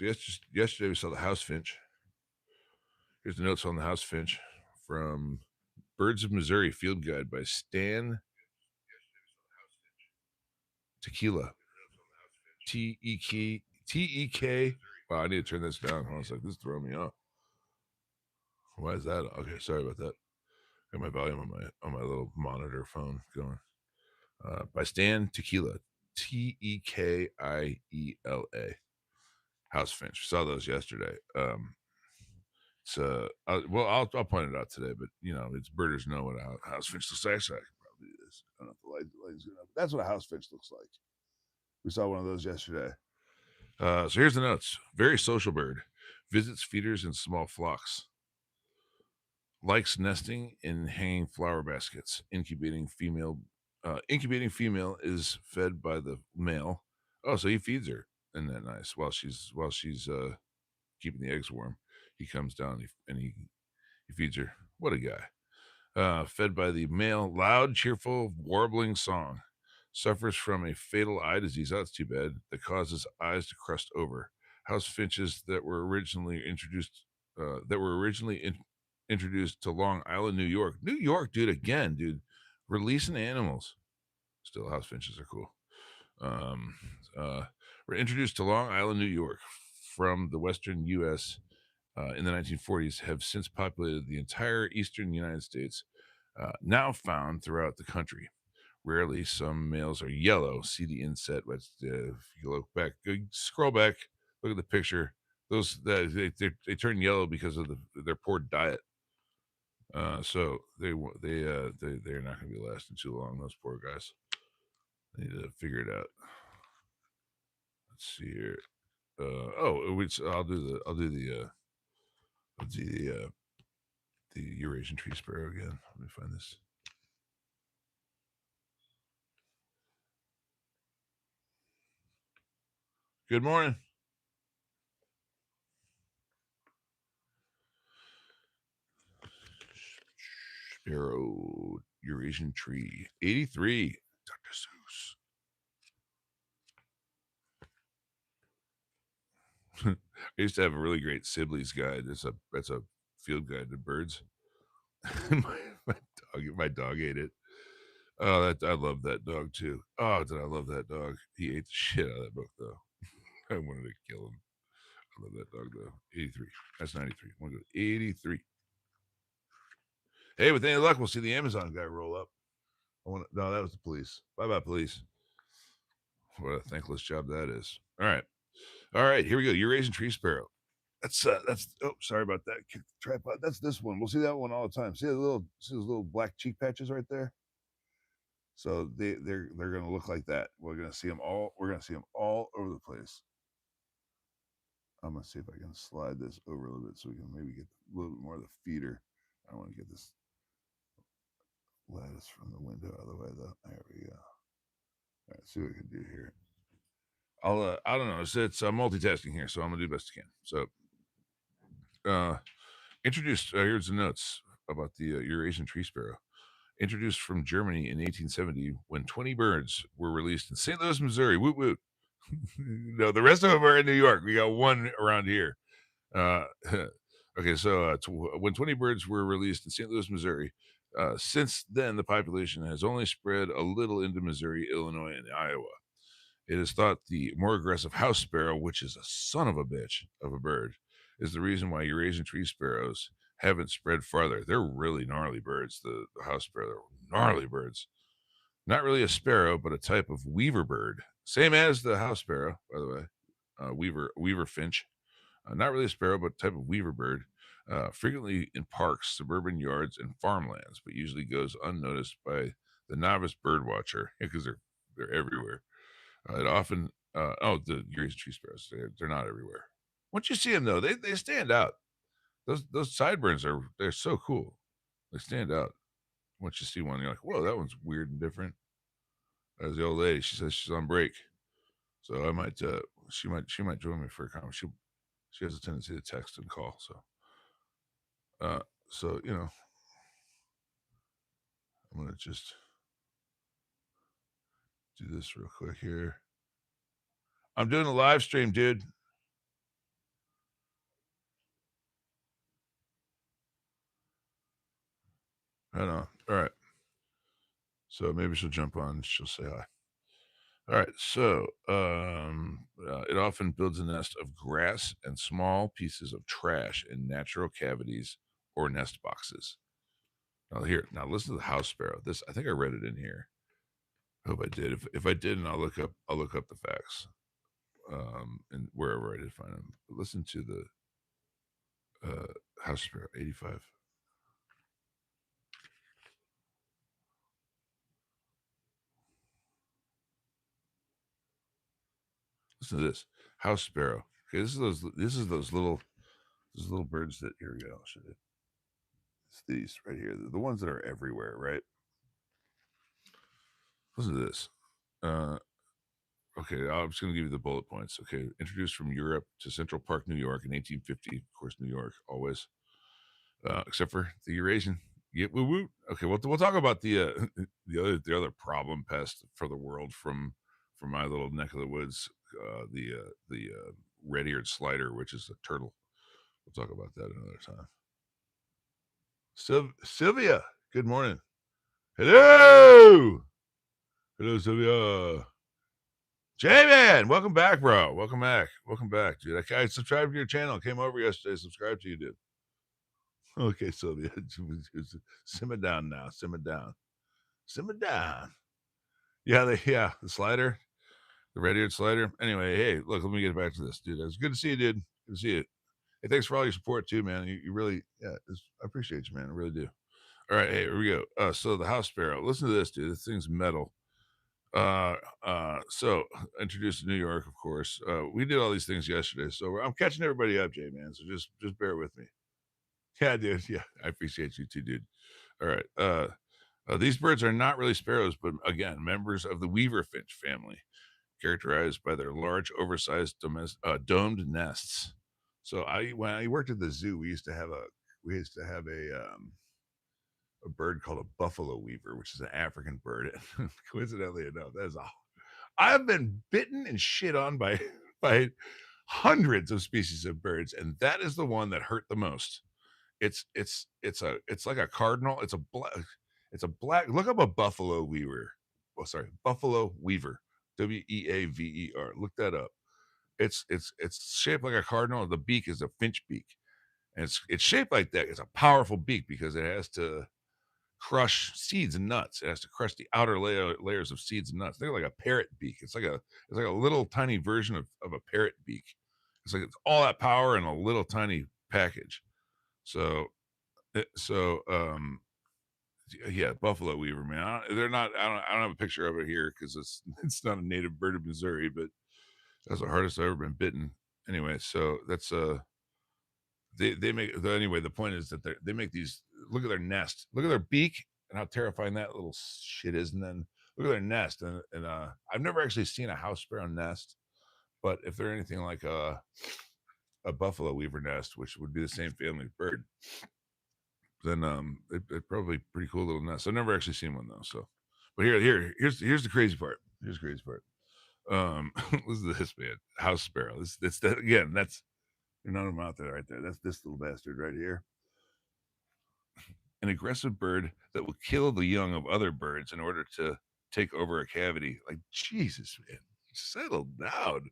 So yesterday we saw the house finch. Here's the notes on the house finch from Birds of Missouri Field Guide by Stan Tequila. Teek. Wow, I need to turn this down. I was like, this is throwing me off. Why is that? Okay, sorry about that. Got my volume on my little monitor phone going. By Stan Tequila. Tekiela. House finch. Saw those yesterday. I'll point it out today, but it's birders know what a house finch looks like. So I can probably do this. I don't know if the light's good enough. But that's what a house finch looks like. We saw one of those yesterday. So here's the notes. Very social bird. Visits feeders in small flocks. Likes nesting in hanging flower baskets. Incubating female is fed by the male. Oh, so he feeds her. Isn't that nice? While she's keeping the eggs warm, he comes down and he feeds her. What a guy. Fed by the male. Loud, cheerful, warbling song. Suffers from a fatal eye disease. Oh, that's too bad. That causes eyes to crust over. House finches that were originally introduced to Long Island, New York. New York, dude. Releasing animals. Still, house finches are cool. Were introduced to Long Island, New York from the western U.S. In the 1940s, have since populated the entire eastern United States, now found throughout the country. Rarely, some males are yellow. See the inset. But if you look back, scroll back, look at the picture. They turn yellow because of their poor diet. So they're not going to be lasting too long. Those poor guys. They need to figure it out. Let's see here. I'll do the Eurasian tree sparrow again. Let me find this. Good morning. Sparrow, Eurasian tree, 83. Dr. Seuss. I used to have a really great Sibley's guide. That's a field guide to birds. my dog ate it. Oh, I love that dog too. Oh, did I love that dog? He ate the shit out of that book though. I wanted to kill him. I love that dog though. 83. That's 93. I want to go 83. Hey, with any luck, we'll see the Amazon guy roll up. No, that was the police. Bye, police. What a thankless job that is. All right. Here we go. Eurasian tree sparrow. That's. Oh, sorry about that. Tripod. That's this one. We'll see that one all the time. See those little black cheek patches right there. So they're going to look like that. We're going to see them all. We're going to see them all over the place. I'm going to see if I can slide this over a little bit so we can maybe get a little bit more of the feeder. I want to get this lattice from the window out of the way though. There we go. All right, see what we can do here. I don't know. It's multitasking here, so I'm gonna do the best I can. So, introduced. Here's the notes about the Eurasian tree sparrow. Introduced from Germany in 1870, when 20 birds were released in St. Louis, Missouri. Woot woot. No, the rest of them are in New York. We got one around here. Okay, so when 20 birds were released in St. Louis, Missouri, since then the population has only spread a little into Missouri, Illinois, and Iowa. It is thought the more aggressive house sparrow, which is a son of a bitch of a bird, is the reason why Eurasian tree sparrows haven't spread farther. They're really gnarly birds. The house sparrow, they're gnarly birds. Not really a sparrow, but a type of weaver bird. Same as the house sparrow, by the way. Weaver finch. Not really a sparrow, but type of weaver bird. Frequently in parks, suburban yards, and farmlands, but usually goes unnoticed by the novice bird watcher because they're everywhere. It often the Eurasian tree sparrows, they're not everywhere. Once you see them though, they stand out. Those sideburns they're so cool. They stand out. Once you see one, you're like, whoa, that one's weird and different. As the old lady, she says she's on break, so I might she might join me for a conversation. She has a tendency to text and call, so I'm gonna just do this real quick here. I'm doing a live stream, dude. I don't know. All right. So maybe she'll jump on. She'll say hi. All right. So it often builds a nest of grass and small pieces of trash in natural cavities or nest boxes. Now listen to the house sparrow. This I think I read it in here. I hope I did. If I didn't, I'll look up the facts. And wherever I did find them. But listen to the house sparrow 85. Listen to this house sparrow. Okay, this is those little birds that here we go. I'll show you. It's these right here, the ones that are everywhere, right? Listen to this. Okay, I'm just going to give you the bullet points. Okay, introduced from Europe to Central Park, New York in 1850. Of course, New York always, except for the Eurasian. Get woo woo. Okay, we'll talk about the the other problem pest for the world from my little neck of the woods. The red-eared slider, which is a turtle. We'll talk about that another time. Sylvia, good morning. Hello, Sylvia. J-Man, welcome back, bro. Welcome back, dude. I subscribed to your channel. Came over yesterday. Subscribed to you, dude. Okay, Sylvia, simmer down now. Simmer down. Yeah, the slider, the red-eared slider. Anyway, hey, look, let me get back to this, dude. It's good to see you, dude. Good to see you. Hey, thanks for all your support too, man. You really, I appreciate you, man. I really do. All right, hey, here we go. So the house sparrow. Listen to this, dude. This thing's metal. So introduced to New York, of course. We did all these things yesterday, so I'm catching everybody up, Jay, man. So just bear with me. Yeah, dude. Yeah, I appreciate you too, dude. All right. These birds are not really sparrows, but again, members of the weaver finch family, characterized by their large, oversized domed nests. So when I worked at the zoo, we used to have a bird called a buffalo weaver, which is an African bird. Coincidentally enough, that is a I've been bitten and shit on by by hundreds of species of birds, and that is the one that hurt the most. It's like a cardinal. It's a black. Look up a buffalo weaver. Oh, sorry, buffalo weaver. Weaver. Look that up. It's shaped like a cardinal. The beak is a finch beak, and it's shaped like that. It's a powerful beak because it has to crush seeds and nuts. It has to crush the outer layers of seeds and nuts. Think like a parrot beak. It's like a little tiny version of a parrot beak. It's all that power in a little tiny package. So yeah, buffalo weaver, man. They're not. I don't have a picture of it here because it's not a native bird of Missouri, but that's the hardest I've ever been bitten. Anyway, so that's they make anyway. The point is that they make these. Look at their nest. Look at their beak and how terrifying that little shit is. And then look at their nest. And I've never actually seen a house sparrow nest, but if they're anything like a buffalo weaver nest, which would be the same family of bird, then it probably pretty cool little nest. I've never actually seen one though. So, but here's the crazy part. Here's the crazy part. Listen to this, man. House sparrow. That's that again. That's none of them out there right there. That's this little bastard right here. An aggressive bird that will kill the young of other birds in order to take over a cavity. Like Jesus, man, settle down.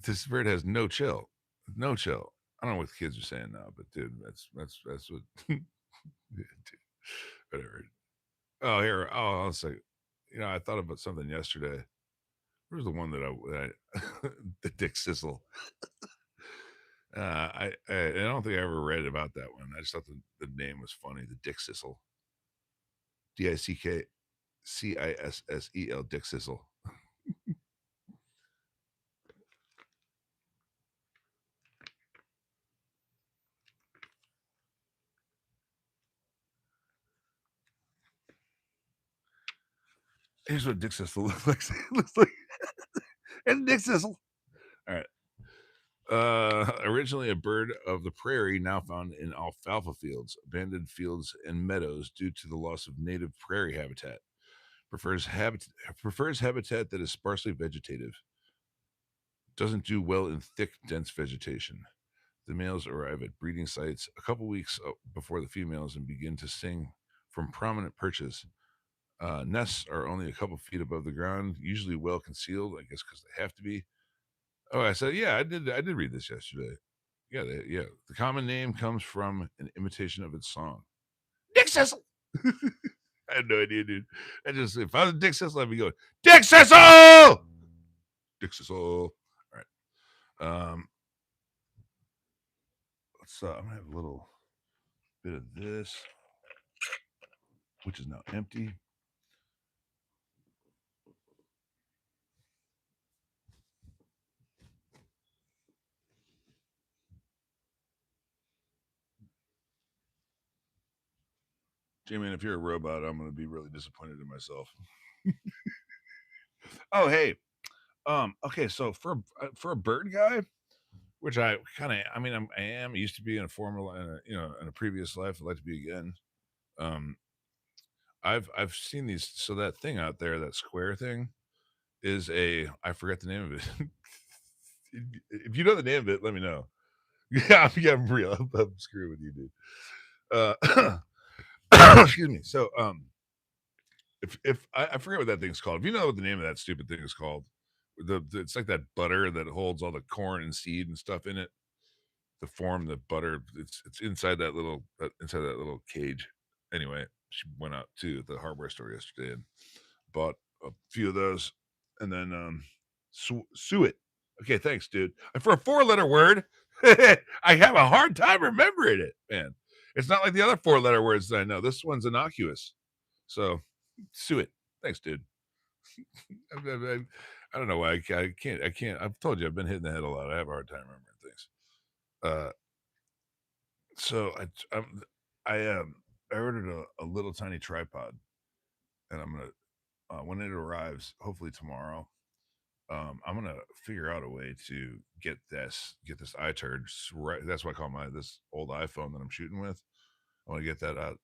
This bird has no chill, no chill. I don't know what the kids are saying now, but dude, that's what. Dude, whatever. Oh, here. Oh, I'll say. I thought about something yesterday. Where's the one that the Dickcissel? I don't think I ever read about that one. I just thought the name was funny. The Dickcissel. Dickcissel. Dickcissel. Here's what Dickcissel looks like. Looks like it's Dickcissel. All right. Originally a bird of the prairie, now found in alfalfa fields, abandoned fields, and meadows due to the loss of native prairie habitat. Prefers habitat that is sparsely vegetative. Doesn't do well in thick, dense vegetation. The males arrive at breeding sites a couple weeks before the females and begin to sing from prominent perches. Nests are only a couple feet above the ground, usually well concealed, I guess because they have to be. Oh, I said, yeah, I did read this yesterday. Yeah, yeah. The common name comes from an imitation of its song. Dickcissel. I had no idea, dude. I just if I was Dickcissel, I'd be going Dickcissel. Dickcissel. All right. Let's. I'm gonna have a little bit of this, which is now empty. J-Man, if you're a robot, I'm going to be really disappointed in myself. Oh, hey. Okay, so for a bird guy, which I kind of, I mean, I am used to be in a former, in a previous life. I'd like to be again. Um, I've seen these. So that thing out there, that square thing, is I forget the name of it. If you know the name of it, let me know. Yeah, I'm real. I'm screwing with you, dude. Excuse me. So, if I forget what that thing's called. If you know what the name of that stupid thing is called, it's like that butter that holds all the corn and seed and stuff in it. To form the butter, it's inside that little cage. Anyway, she went out to the hardware store yesterday and bought a few of those, and then sue it. Okay, thanks, dude. And for a 4-letter word, I have a hard time remembering it, man. It's not like the other 4-letter words that I know. This one's innocuous. So sue it. Thanks, dude. I don't know why I can't. I've told you I've been hitting the head a lot. I have a hard time remembering things. Uh, so I ordered a little tiny tripod, and I'm gonna when it arrives, hopefully tomorrow. I'm gonna figure out a way to get this iTurd right. That's what I call this old iPhone that I'm shooting with. I want to get that out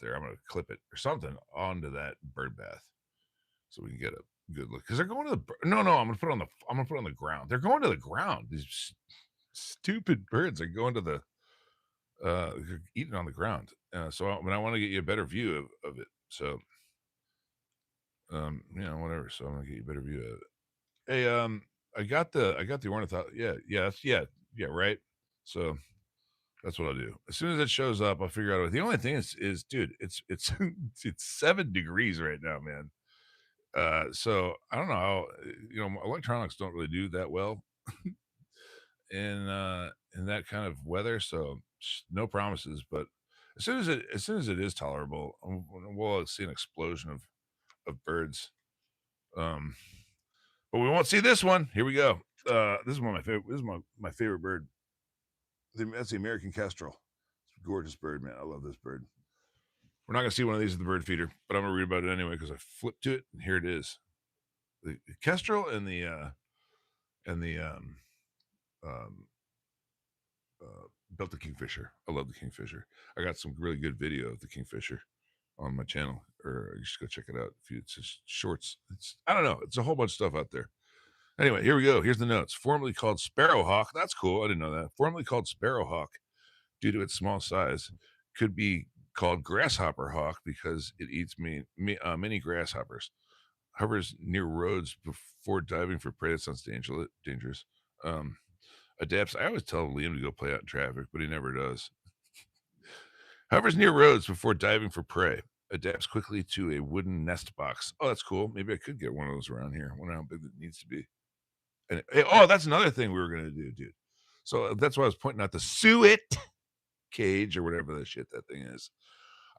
there. I'm gonna clip it or something onto that bird bath so we can get a good look. Because they're going to no. I'm gonna put it on the ground. They're going to the ground. These stupid birds are going to the eating on the ground. So I want to get you a better view of it. So whatever. So I'm gonna get you a better view of it. Hey, I got the ornithology. Yeah, right. So that's what I'll do. As soon as it shows up, I'll figure out. The only thing is, dude, it's it's 7 degrees right now, man. So I don't know how electronics don't really do that well in that kind of weather. So no promises, but as soon as it is tolerable, we'll see an explosion of birds. Um, but we won't see this one. Here we go. This is one of my favorite. This is my favorite bird. That's the American kestrel. It's a gorgeous bird, man. I love this bird. We're not gonna see one of these at the bird feeder, but I'm gonna read about it anyway because I flipped to it and here it is. The kestrel and the um, built the kingfisher. I love the kingfisher. I got some really good video of the kingfisher on my channel, or you should go check it out. It's just shorts. I don't know. It's a whole bunch of stuff out there. Anyway, here we go. Here's the notes. Formerly called sparrowhawk. That's cool. I didn't know that. Formerly called sparrowhawk due to its small size. Could be called grasshopper hawk because it eats many grasshoppers. Hovers near roads before diving for prey. That sounds dangerous. Adapts. I always tell Liam to go play out in traffic, but he never does. Hovers near roads before diving for prey. Adapts quickly to a wooden nest box. Oh, that's cool. Maybe I could get one of those around here. I wonder how big it needs to be. And that's another thing we were gonna do, dude. So that's why I was pointing out the suet cage or whatever the shit that thing is.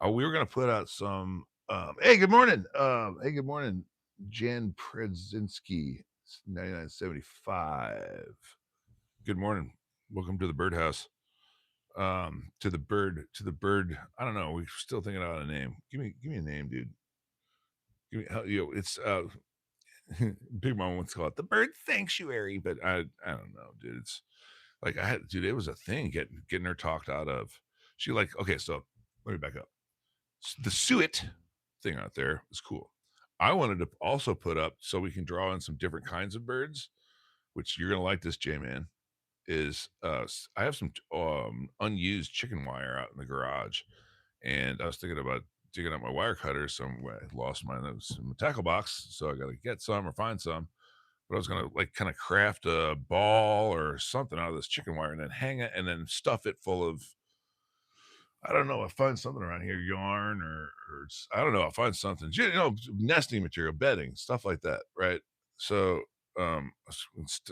We were gonna put out some. Hey, good morning. Hey, good morning, Jan Predzinski, 9975. Good morning. Welcome to the birdhouse. To the bird. I don't know. We're still thinking about a name. Give me a name, dude. Give me, it's Big Mom wants to call it the bird sanctuary, but I don't know, dude. It's like it was a thing getting her talked out of. She okay, so let me back up. The suet thing out there is cool. I wanted to also put up so we can draw in some different kinds of birds, which you're gonna like this, J-Man. is I have some unused chicken wire out in the garage, and I was thinking about digging up my wire cutter. I lost mine. That was in the tackle box, so I got to get some or find some. But I was gonna like kind of craft a ball or something out of this chicken wire and then hang it and then stuff it full of, I don't know. I find something around here, yarn I don't know. I'll find something, nesting material, bedding, stuff like that, right? So,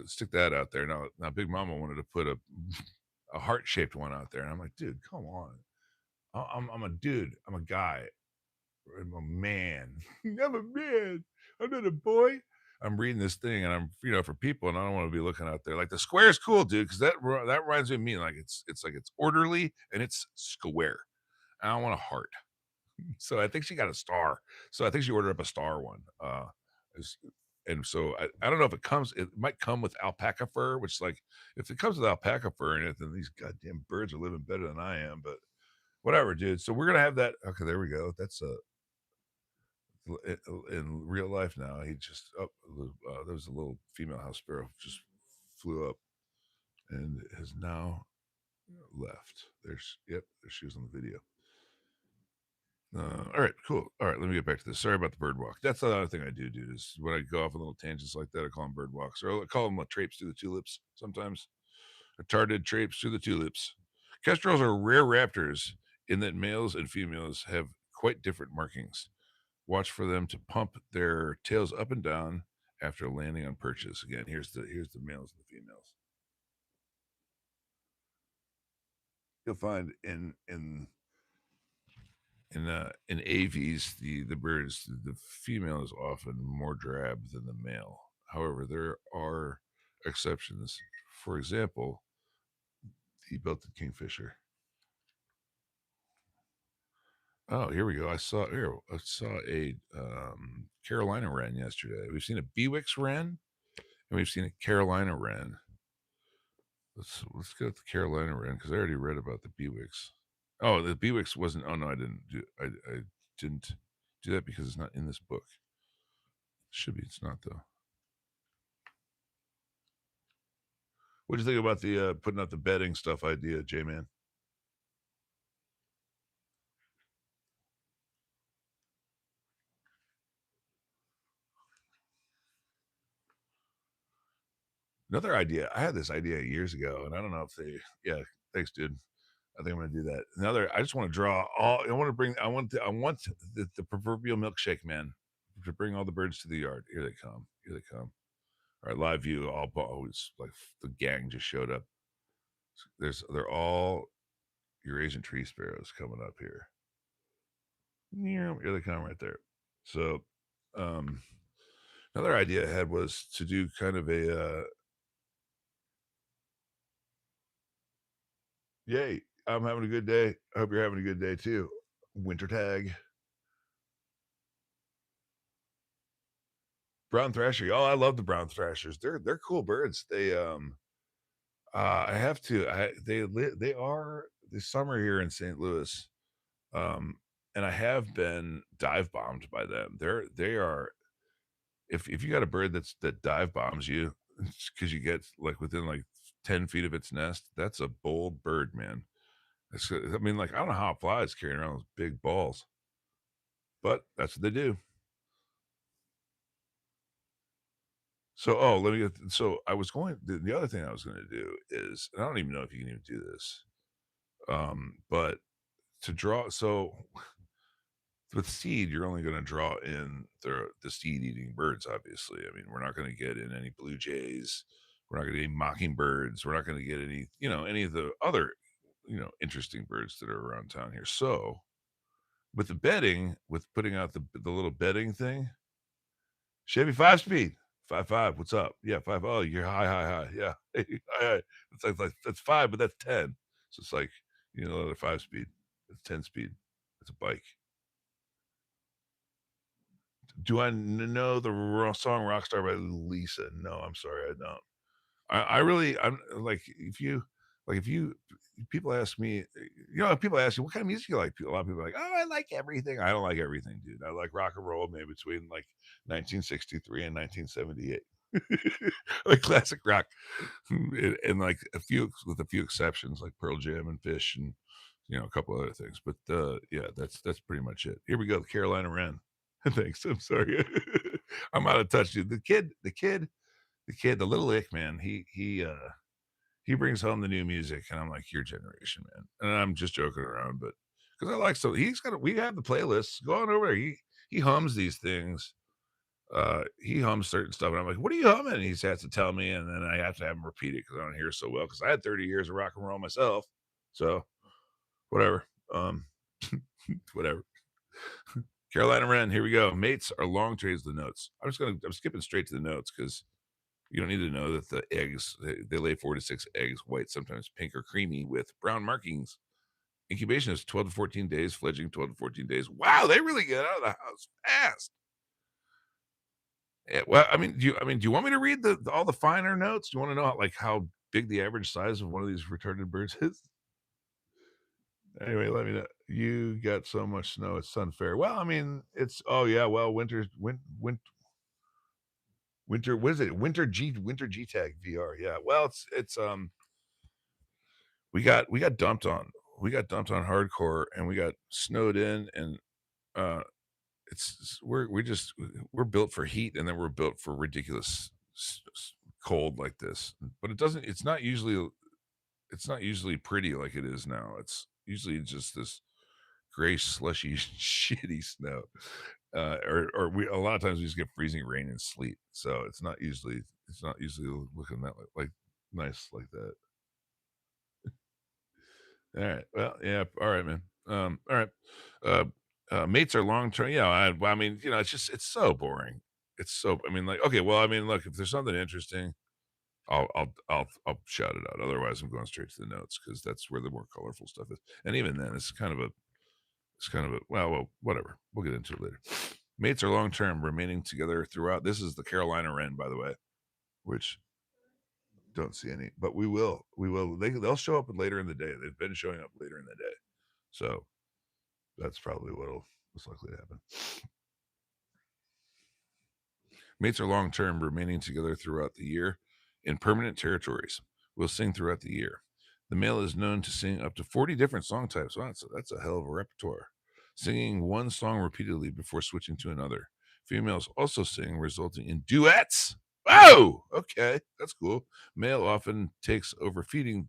stick that out there. Now, Big Mama wanted to put a heart shaped one out there, and I'm like, dude, come on. I'm a dude. I'm a guy. I'm a man. I'm a man. I'm not a boy. I'm reading this thing, and I'm for people, and I don't want to be looking out there like the square is cool, dude, because that reminds me of me. Like it's like it's orderly and it's square. I don't want a heart. So I think she got a star. So I think she ordered up a star one. Is- and so I don't know if it might come with alpaca fur, which like if it comes with alpaca fur in it, then these goddamn birds are living better than I am. But whatever, dude. So we're gonna have that. Okay, there we go. That's in real life now. He just there was a little female house sparrow just flew up and has now left. There she was on the video. All right, cool. All right, let me get back to this. Sorry about the bird walk. That's the other thing I do, dude. Is when I go off on little tangents like that, I call them bird walks, or I call them traipse through the tulips. Sometimes a tarded traipse through the tulips. Kestrels are rare raptors in that males and females have quite different markings. Watch for them to pump their tails up and down after landing on perches. Again, here's the males and the females. You'll find in aves the birds, the female is often more drab than the male. However, there are exceptions. For example, the belted kingfisher. Oh, here we go. I saw a Carolina wren yesterday. We've seen a Bewick's wren and we've seen a Carolina wren. Let's go with the Carolina wren because I already read about the Bewick's. Oh, the Bewick's wasn't. Oh no, I didn't do that because it's not in this book. Should be. It's not though. What do you think about the putting out the bedding stuff idea, J Man? Another idea. I had this idea years ago, and I don't know if they. Yeah, thanks, dude. I think I'm gonna do that. Another. I just want to draw all. I want to bring. I want the proverbial milkshake man to bring all the birds to the yard. Here they come. Here they come. All right, live view. It's like the gang just showed up. They're all Eurasian tree sparrows coming up here. Yeah, here they come right there. So, um, another idea I had was to do kind of a yay, I'm having a good day. I hope you're having a good day too. Winter tag. Brown thrasher. Oh, I love the brown thrashers. They're cool birds. I have to they are the summer here in St. Louis. Um and I have been dive bombed by them. They are if you got a bird that dive bombs you because you get like within like 10 feet of its nest, that's a bold bird, man. I mean, like, I don't know how it flies carrying around those big balls, but that's what they do. So, I was going, the other thing I was going to do is, and I don't even know if you can even do this, but to draw, so with seed, you're only going to draw in the seed eating birds, obviously. I mean, we're not going to get in any blue jays. We're not going to get any mockingbirds. We're not going to get any of the other, interesting birds that are around town here. So, with the bedding, with putting out the little bedding thing, Chevy 5 speed, 5.5. What's up? Yeah, 5. Oh, you're high. Yeah, high, high. It's like that's 5, but that's 10. So it's like another 5 speed. It's 10 speed. It's a bike. Do I know the song "Rockstar" by Lisa? No, I'm sorry, I don't. I really, I'm like, if you, people ask me, people ask you, what kind of music you like? A lot of people are like, oh, I like everything. I don't like everything, dude. I like rock and roll, maybe between like 1963 and 1978. like classic rock, and like a few with a few exceptions like Pearl Jam and Fish and a couple other things. But yeah, that's pretty much it. Here we go, the Carolina Wren. Thanks. I'm sorry. I'm out of touch, dude. The little ick man. He brings home the new music, and I'm like, your generation, man. And I'm just joking around, but because I like so we have the playlists. Go on over there. He hums these things. He hums certain stuff, and I'm like, "What are you humming?" And he has to tell me, and then I have to have him repeat it because I don't hear so well. Because I had 30 years of rock and roll myself, so whatever. Um, whatever. Carolina Wren, here we go. Mates are long trays of the notes. I'm skipping straight to the notes because you don't need to know that the eggs they lay 4 to 6 eggs, white, sometimes pink or creamy, with brown markings. Incubation is 12 to 14 days. Fledging 12 to 14 days. Wow, they really get out of the house fast. Yeah, well, do you want me to read all the finer notes? Do you want to know how big the average size of one of these retarded birds is? Anyway, let me know. You got so much snow, it's unfair. Well, it's oh yeah, well, winter, what is it? Winter G tag VR. Yeah. Well, it's we got dumped on. We got dumped on hardcore and we got snowed in and uh we're built for heat and then we're built for ridiculous cold like this. But it's not usually pretty like it is now. It's usually just this gray, slushy, shitty snow. Or we a lot of times we just get freezing rain and sleet. So it's not usually looking that like nice like that. All right. Well, yeah. All right, man. All right. Uh, mates are long term. Yeah. Well, it's so boring. It's so. Like, okay. Well, look, if there's something interesting, I'll shout it out. Otherwise, I'm going straight to the notes because that's where the more colorful stuff is. And even then, it's kind of a well, whatever. We'll get into it later. Mates are long term, remaining together throughout. This is the Carolina Wren, by the way, which don't see any, but we will. We will. They'll show up later in the day. They've been showing up later in the day, so that's probably what'll most likely happen. Mates are long term, remaining together throughout the year in permanent territories. Will sing throughout the year. The male is known to sing up to 40 different song types. Wow, that's a hell of a repertoire. Singing one song repeatedly before switching to another. Females also sing, resulting in duets. Oh, okay, that's cool. Male often takes over feeding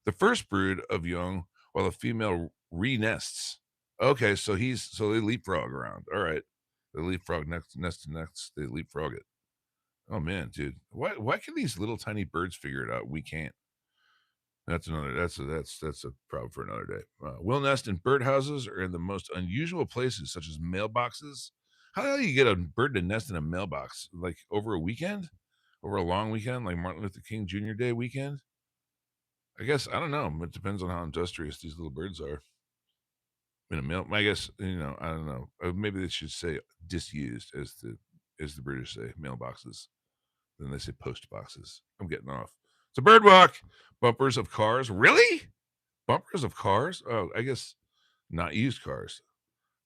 the first brood of young while the female re-nests. Okay, so they leapfrog around. All right. They leapfrog nest to next. They leapfrog it. Oh man, dude. Why can these little tiny birds figure it out? We can't. That's a problem for another day. Will nest in birdhouses or in the most unusual places, such as mailboxes. How the hell do you get a bird to nest in a mailbox? Like over a weekend? Over a long weekend, like Martin Luther King Jr. Day weekend? I guess I don't know. It depends on how industrious these little birds are. In a mail, I guess I don't know. Maybe they should say disused, as the British say, mailboxes. Then they say post boxes. I'm getting off. It's a bird walk. Bumpers of cars. Really? Bumpers of cars? Oh, I guess not used cars.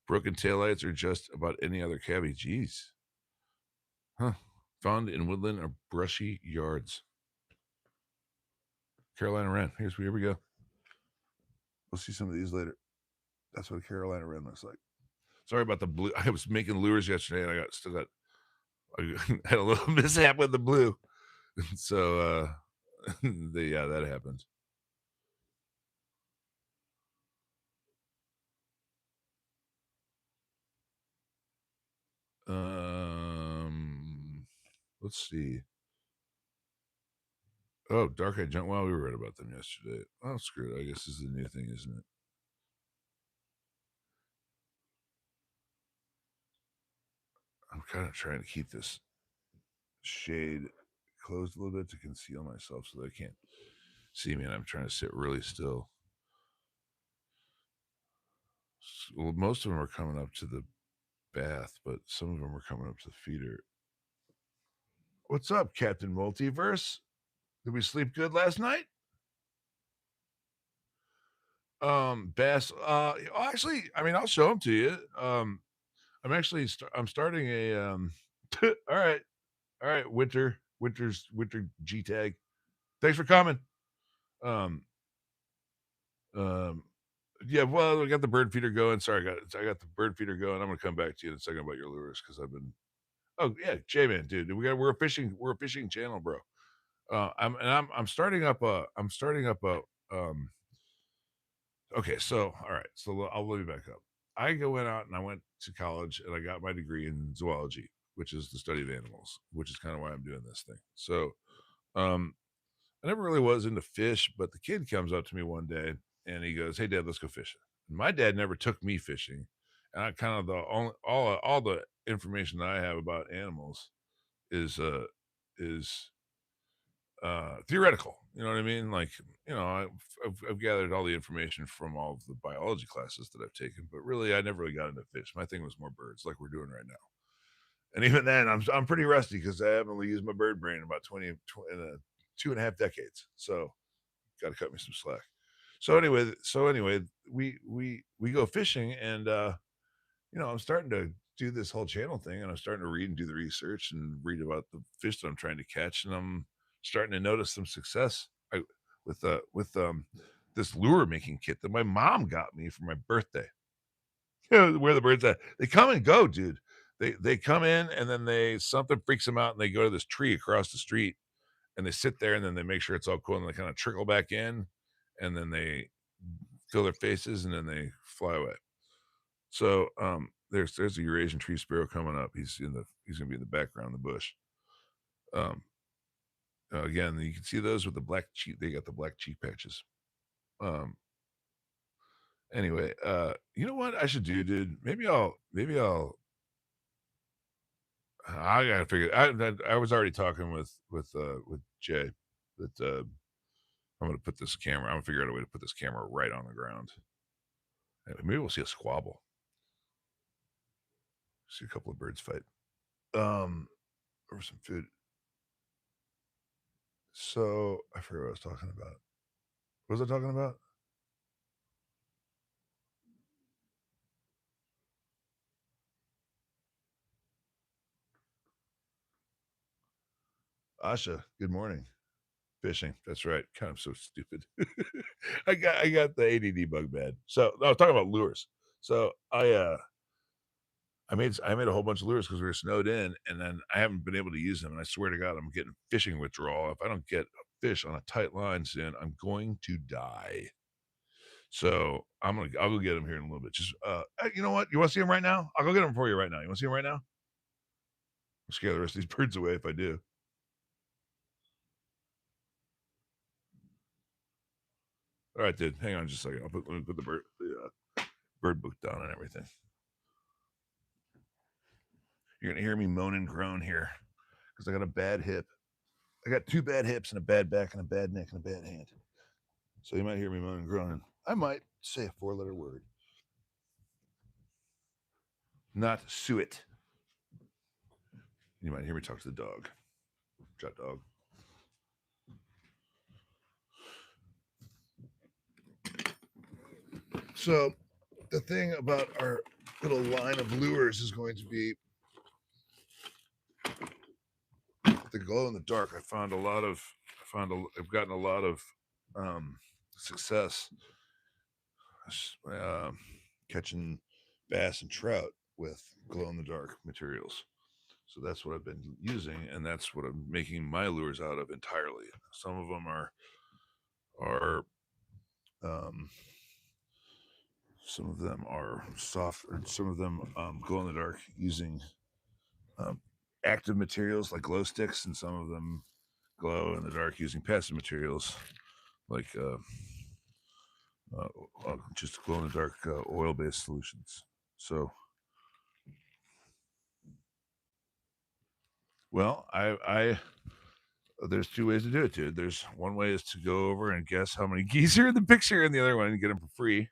Broken taillights or just about any other cabbie. Jeez. Huh. Found in woodland or brushy yards. Carolina Wren. Here we go. We'll see some of these later. That's what a Carolina Wren looks like. Sorry about the blue. I was making lures yesterday and I had a little mishap with the blue. So yeah, that happened. Um let's see. Oh, dark eyed junk. Well, we read about them yesterday. Oh, screw it. I guess this is the new thing, isn't it? I'm kind of trying to keep this shade closed a little bit to conceal myself so they can't see me, and I'm trying to sit really still. Well, most of them are coming up to the bath, but some of them are coming up to the feeder. What's up, Captain Multiverse? Did we sleep good last night? Bass. Actually, I'll show them to you. I'm starting a. All right, all right, Winter. winter G tag. Thanks for coming. Yeah, well, I got the bird feeder going. Sorry, I got the bird feeder going. I'm gonna come back to you in a second about your lures because I've been. Oh yeah, J-Man, dude, we're a fishing channel, bro. I'm starting up a okay, so all right, so I'll let me back up. I went out and I went to college and I got my degree in zoology, which is the study of animals, which is kind of why I'm doing this thing. So, um, I never really was into fish, but the kid comes up to me one day and he goes, "Hey, Dad, let's go fishing." And my dad never took me fishing, and I kind of the only all the information that I have about animals is is theoretical. You know what I mean? Like, I've gathered all the information from all of the biology classes that I've taken, but really, I never really got into fish. My thing was more birds, like we're doing right now. And even then, I'm pretty rusty because I haven't really used my bird brain in about 2.5 decades. So, got to cut me some slack. So anyway, we go fishing, and I'm starting to do this whole channel thing, and I'm starting to read and do the research and read about the fish that I'm trying to catch, and I'm starting to notice some success with this lure making kit that my mom got me for my birthday. Where the birds at? They come and go, dude. They come in and then something freaks them out and they go to this tree across the street and they sit there and then they make sure it's all cool and they kind of trickle back in and then they fill their faces and then they fly away. So there's a Eurasian tree sparrow coming up. He's gonna be in the background in the bush. Um, again, you can see those with the black cheek. They got the black cheek patches. Um, anyway, you know what I should do, dude? Maybe I'll. I gotta figure. I was already talking with Jay that I'm gonna put this camera. I'm gonna figure out a way to put this camera right on the ground. Maybe we'll see a squabble. See a couple of birds fight. Over some food. So I forget what I was talking about. What was I talking about? Asha, good morning. Fishing. That's right. Kind of so stupid. I got the ADD bug bad. So I was talking about lures. So I made a whole bunch of lures because we were snowed in, and then I haven't been able to use them. And I swear to God, I'm getting fishing withdrawal. If I don't get a fish on a tight line soon, I'm going to die. So I'll go get them here in a little bit. Just you know what? You want to see them right now? I'll go get them for you right now. You want to see them right now? I'll scare the rest of these birds away if I do. All right, dude. Hang on just a second. Let me put the bird book down and everything. You're gonna hear me moan and groan here because I got a bad hip. I got 2 bad hips and a bad back and a bad neck and a bad hand. So you might hear me moan and groan. I might say a 4-letter word. Not suet. You might hear me talk to the dog. Shut dog. So the thing about our little line of lures is going to be the glow in the dark. I've gotten a lot of success catching bass and trout with glow in the dark materials. So that's what I've been using, and that's what I'm making my lures out of entirely. Some of them are some of them are soft, and some of them glow in the dark using active materials like glow sticks, and some of them glow in the dark using passive materials like just glow in the dark oil-based solutions. So, well, I there's 2 ways to do it, dude. There's one way is to go over and guess how many geese are in the picture, and the other one and get them for free.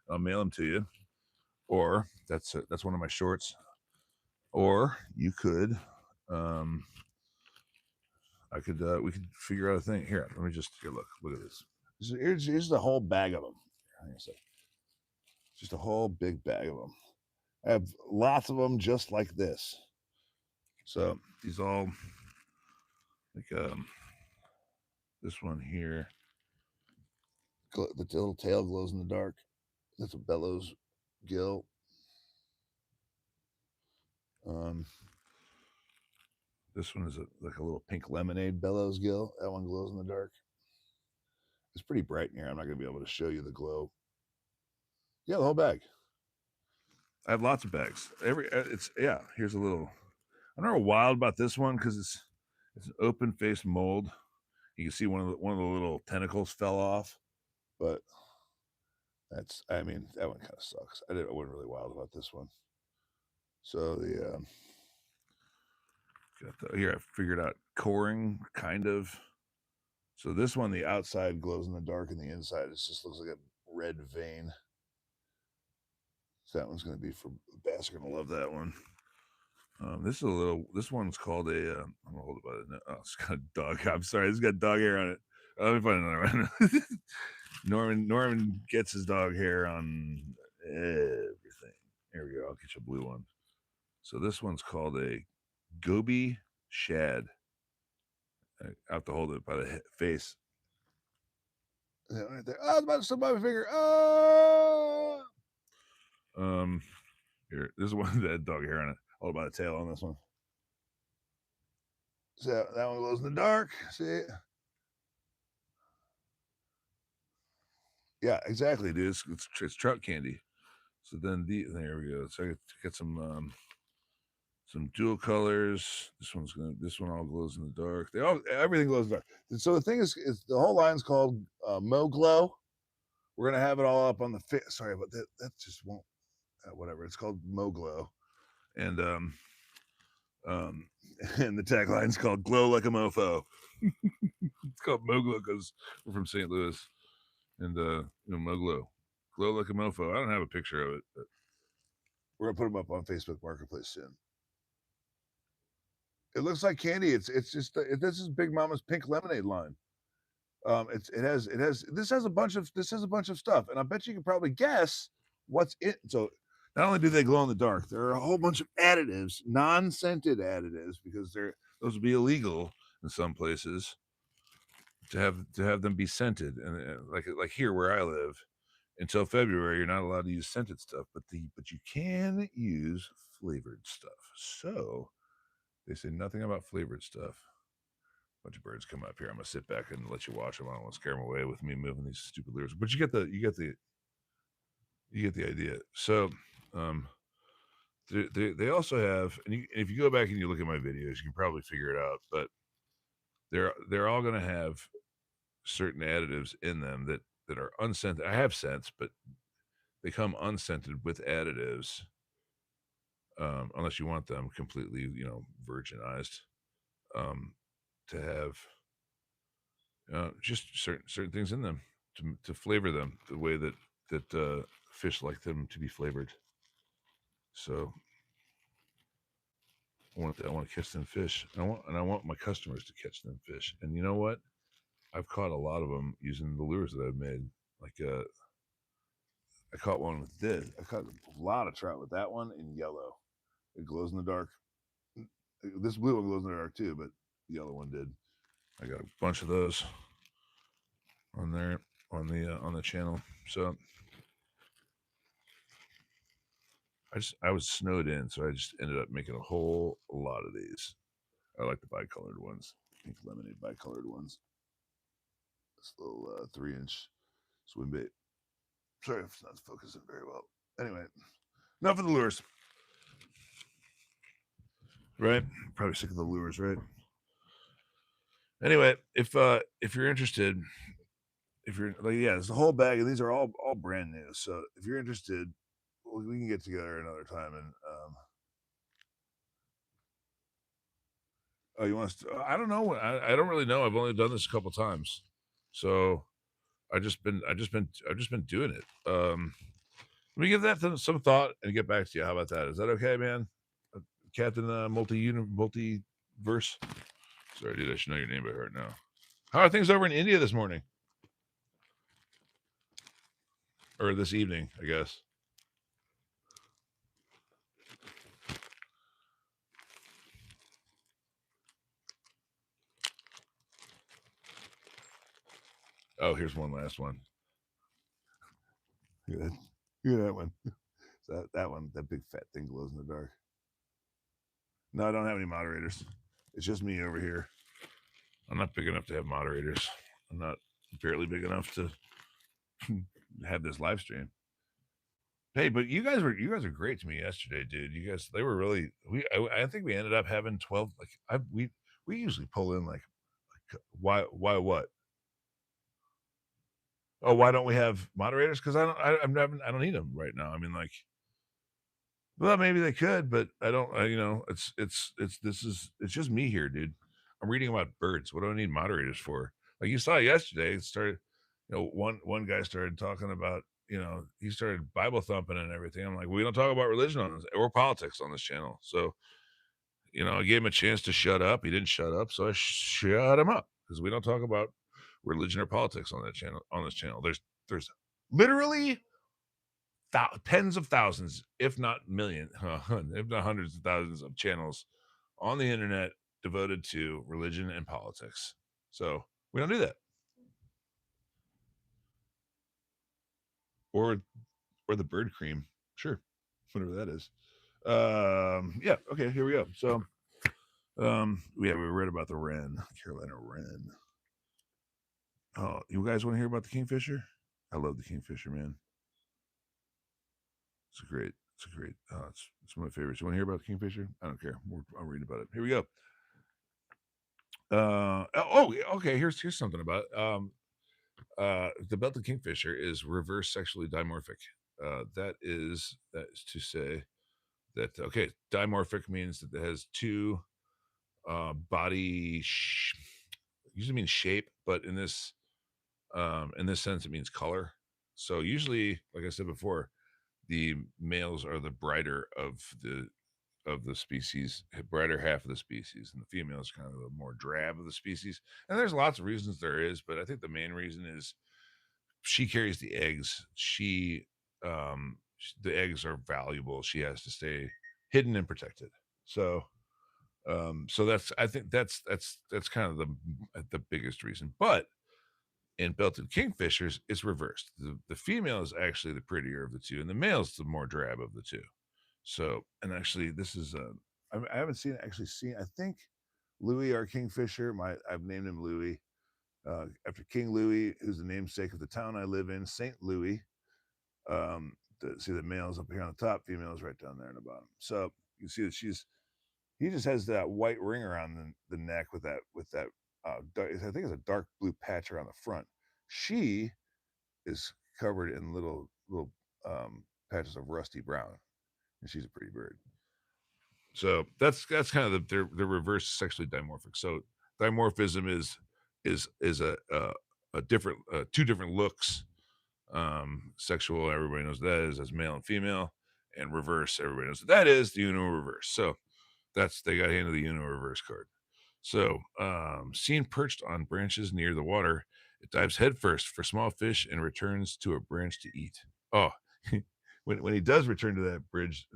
I'll mail them to you, or that's one of my shorts. Or you could, we could figure out a thing here. Let me just look at this. Here's the whole bag of them. Hang on a second. Just a whole big bag of them. I have lots of them just like this. So these all Like this one here. The little tail glows in the dark. That's a bellows gill. This one is like a little pink lemonade bellows gill. That one glows in the dark. It's pretty bright in here. I'm not going to be able to show you the glow. Yeah, the whole bag. I have lots of bags. Here's a little. I'm not wild about this one because it's an open-faced mold. You can see one of the little tentacles fell off, but that one kind of sucks. I wasn't really wild about this one. So here I figured out coring kind of. So this one, the outside glows in the dark, and the inside it just looks like a red vein. So that one's going to be for bass. Are going to love that one. This one's called a. I'm gonna hold it by the. Oh, it's got a dog. I'm sorry, it's got dog hair on it. Let me find another one. Norman gets his dog hair on everything. Here we go. I'll get you a blue one. So this one's called a goby shad. I have to hold it by the face. Right there. Oh, it's about to slip by my finger. Oh. Here, this is one that had dog hair on it. Hold it by the tail on this one. So that one glows in the dark. See? Yeah, exactly, dude. It's trout candy. So then there we go. So I get some dual colors. This one all glows in the dark. Everything glows in the dark. And so the thing is the whole line's called Mo Glow. We're gonna have it all up on the sorry, but that just won't. Whatever. It's called Mo Glow, and and the tagline's called "Glow Like a Mofo." It's called Mo Glow because we're from St. Louis, and Mo Glow like a mofo. I don't have a picture of it, but we're gonna put them up on Facebook Marketplace soon. It looks like candy. It's just this is Big Mama's pink lemonade line. This has a bunch of stuff, and I bet you can probably guess what's in. So not only do they glow in the dark, there are a whole bunch of additives, non-scented additives, because those would be illegal in some places to have them be scented, and like here where I live, until February, you're not allowed to use scented stuff, but you can use flavored stuff. So they say nothing about flavored stuff. A bunch of birds come up here. I'm gonna sit back and let you watch them. I don't want to scare them away with me moving these stupid lures, but you get the idea. So they also have, and if you go back and you look at my videos, you can probably figure it out. But they're all gonna have certain additives in them that are unscented. I have scents, but they come unscented with additives, unless you want them completely, virginized, to have just certain things in them to flavor them the way that fish like them to be flavored. So I want to catch them fish. I want my customers to catch them fish. And you know what? I've caught a lot of them using the lures that I've made. Like I caught one with this. I caught a lot of trout with that one in yellow. It glows in the dark. This blue one glows in the dark too, but the yellow one did. I got a bunch of those on there on the channel. So I was snowed in, so I just ended up making a whole lot of these. I like the bicolored ones, pink lemonade bicolored ones. This little 3-inch swim bait. Sorry if it's not focusing very well. Anyway, enough of the lures. Right? Probably sick of the lures, right? Anyway, if you're interested, if you're like, yeah, it's a whole bag, and these are all brand new. So if you're interested, we can get together another time. And oh, you want us to? I don't know. I don't really know. I've only done this a couple times, so I've just been doing it. Let me give that some thought and get back to you. How about that? Is that okay, man? Captain Multiverse. Sorry, dude. I should know your name by heart now. How are things over in India this morning? Or this evening, I guess. Oh, here's one last one. Look at that, look at that one. So that one, that big fat thing glows in the dark. No, I don't have any moderators. It's just me over here. I'm not big enough to have moderators. I'm not barely big enough to have this live stream. Hey, but you guys were great to me yesterday, dude. You guys, they were really. I think we ended up having 12. Like we usually pull in like why what? Oh, why don't we have moderators? Because I don't need them right now. I mean, like, well, maybe they could, but I don't. You know, it's just me here, dude. I'm reading about birds. What do I need moderators for? Like you saw yesterday, it started. You know, one guy started talking about. You know, he started Bible thumping and everything. I'm like, we don't talk about religion on this or politics on this channel. So, you know, I gave him a chance to shut up. He didn't shut up, so I shut him up because we don't talk about religion or politics on that channel. On this channel, there's literally tens of thousands, if not millions, if not hundreds of thousands of channels on the internet devoted to religion and politics. So we don't do that. Or the bird cream. Sure. Whatever that is. Yeah, okay, here we go. So we read about the wren, Carolina wren. Oh, you guys want to hear about the kingfisher? I love the kingfisher, man. It's a great, it's one of my favorites. You want to hear about the kingfisher? I don't care. I'll read about it. Here we go. Okay. Here's something about the belted kingfisher is reverse sexually dimorphic. That is to say that dimorphic means that it has two body. Usually means shape, but in this sense, it means color. So usually, like I said before, the males are the brighter of the species, brighter half of the species, and the female is kind of the more drab of the species. And there's lots of reasons there is, but I think the main reason is she carries the eggs. The eggs are valuable. She has to stay hidden and protected. So, so I think that's kind of the biggest reason. But in belted kingfishers, it's reversed. The female is actually the prettier of the two, and the male is the more drab of the two. So, and actually, this is I haven't seen. I think Louis, our kingfisher, I've named him Louis after King Louis, who's the namesake of the town I live in, Saint Louis. See the males up here on the top, females right down there on the bottom. So you see that he just has that white ring around the neck with that dark, I think it's a dark blue patch around the front. She is covered in little patches of rusty brown, and she's a pretty bird. So that's kind of the reverse sexually dimorphic. So dimorphism is a different two different looks. Sexual, everybody knows what that is as male and female, and reverse, everybody knows what that is, the Uno reverse. So they got handed the Uno reverse card. So seen perched on branches near the water, it dives headfirst for small fish and returns to a branch to eat. Oh, when he does return to that branch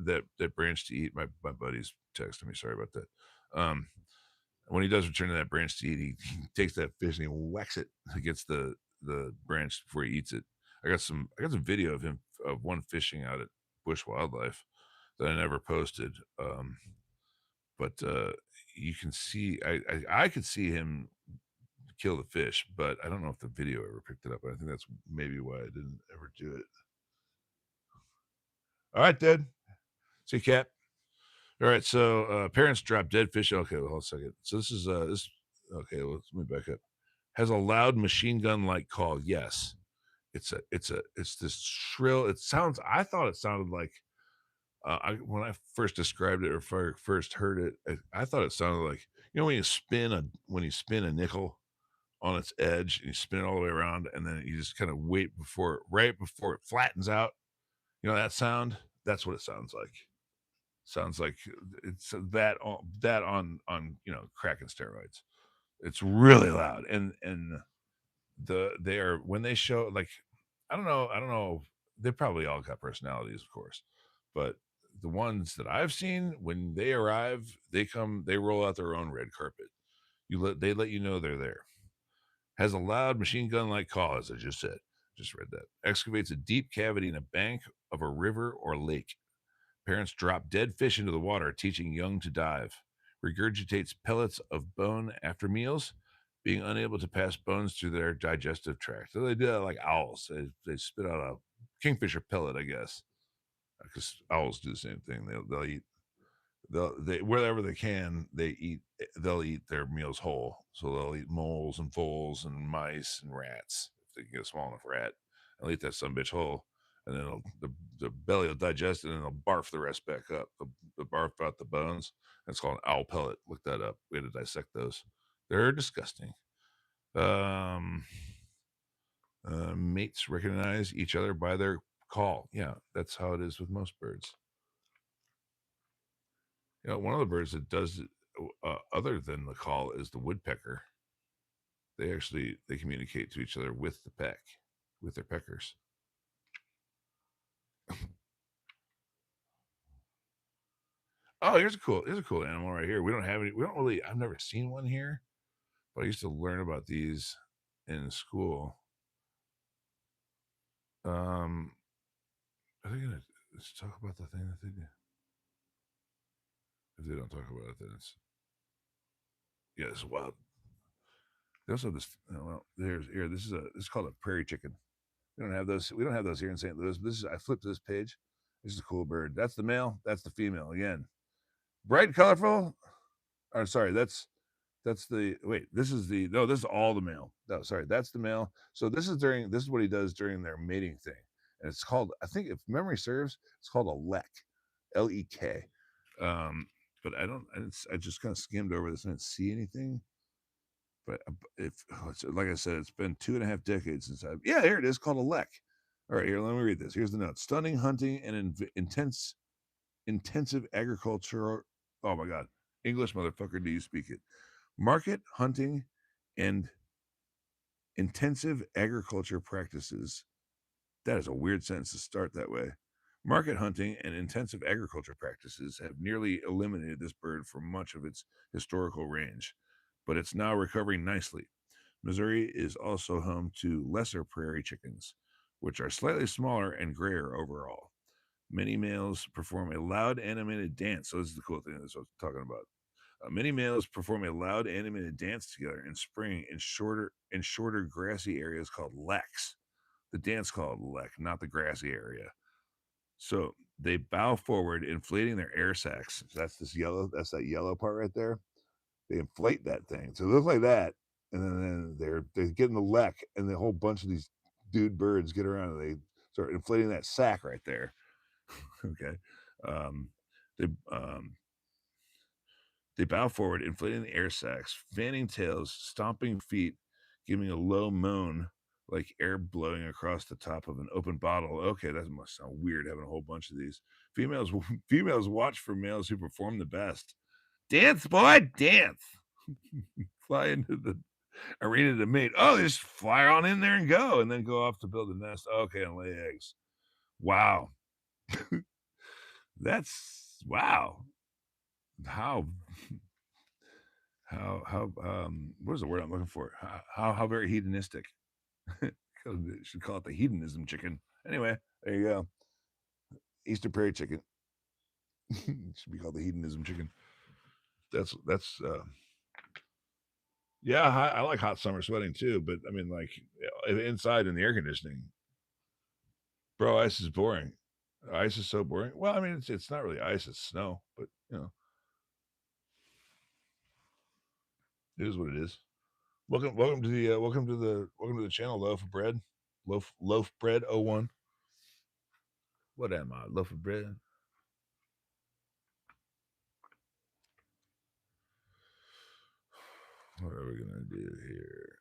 to eat, my buddy's texting me. Sorry about that. When he does return to that branch to eat, he takes that fish and he whacks it against the branch before he eats it. I got some video of him of one fishing out at Bush Wildlife that I never posted. But you can see I could see him kill the fish, but I don't know if the video ever picked it up. I think that's maybe why I didn't ever do it. All right, Dad. See, cat. All right, so parents drop dead fish. Okay, well, hold a second. So this is this. Okay, well, let me back up. Has a loud machine gun like call. Yes, it's this shrill. It sounds. I thought it sounded like when I first described it or first heard it, I thought it sounded like when you spin a nickel on its edge and you spin it all the way around, and then you just kind of wait right before it flattens out. You know that sound? That's what it sounds like. Sounds like it's that on crack and steroids. It's really loud, and they are when they show like I don't know. They probably all got personalities, of course, but the ones that I've seen when they arrive, they roll out their own red carpet. They let you know they're there. Has a loud machine gun-like call, as I just said. Just read that. Excavates a deep cavity in a bank of a river or lake. Parents drop dead fish into the water, teaching young to dive. Regurgitates pellets of bone after meals, being unable to pass bones through their digestive tract. So they do that like owls. They spit out a kingfisher pellet, I guess, because owls do the same thing. They'll eat they wherever they can they'll eat their meals whole, so they'll eat moles and voles and mice and rats if they can get a small enough rat. They'll eat that some bitch whole, and then the belly will digest it and they'll barf the rest back up. The barf out the bones. That's called an owl pellet. Look that up. We had to dissect those. They're disgusting. um Mates recognize each other by their call. Yeah, that's how it is with most birds. One of the birds that does it, other than the call, is the woodpecker. They communicate to each other with the peck, with their peckers. Oh, here's a cool animal right here. We don't have any. We don't really. I've never seen one here, but I used to learn about these in school. Um, I think let's talk about the thing that they do. If they don't talk about it, then it's it's wild. They also have this. Well, there's here. This is called a prairie chicken. We don't have those. We don't have those here in St. Louis. But this is. I flipped this page. This is a cool bird. That's the male. That's the female. Again, bright, colorful. Or sorry, that's the wait. This is the no. This is all the male. No, sorry, that's the male. So this is during. This is what he does during their mating thing, and it's called. I think if memory serves, it's called a lek, Lek. But I don't. I just kind of skimmed over this and didn't see anything. But if like I said, it's been 2.5 decades since I've. Yeah, here it is, called a lek. All right, here, let me read this. Here's the note: stunning hunting and intensive agriculture. Oh my God, English motherfucker, do you speak it? Market hunting and intensive agriculture practices. That is a weird sentence to start that way. Market hunting and intensive agriculture practices have nearly eliminated this bird from much of its historical range, but it's now recovering nicely. Missouri is also home to lesser prairie chickens, which are slightly smaller and grayer overall. Many males perform a loud animated dance. So this is the cool thing that's what I'm talking about. Many males perform a loud animated dance together in spring in shorter grassy areas called leks. The dance called lek, not the grassy area. So they bow forward, inflating their air sacs. So that's this yellow. That's that yellow part right there. They inflate that thing, so it looks like that, and then they're getting the lek, and the whole bunch of these dude birds get around, and they start inflating that sack right there. Okay, um, they they bow forward, inflating the air sacs, fanning tails, stomping feet, giving a low moan like air blowing across the top of an open bottle. Okay, that must sound weird having a whole bunch of these. Females females watch for males who perform the best. Dance, boy, dance. Fly into the arena to mate. Oh, they just fly on in there and go, and then go off to build a nest. Okay, and lay eggs. Wow. That's wow. How what is the word I'm looking for? How very hedonistic. Should call it the hedonism chicken. Anyway, there you go. Easter prairie chicken. It should be called the hedonism chicken. That's yeah, I like hot summer sweating too, but I mean like inside in the air conditioning. Bro, ice is boring. Ice is so boring. Well, I mean it's not really ice, it's snow, but it is what it is. Welcome to the channel, loaf of bread. Loaf bread 01. What am I? Loaf of bread? What are we gonna do here?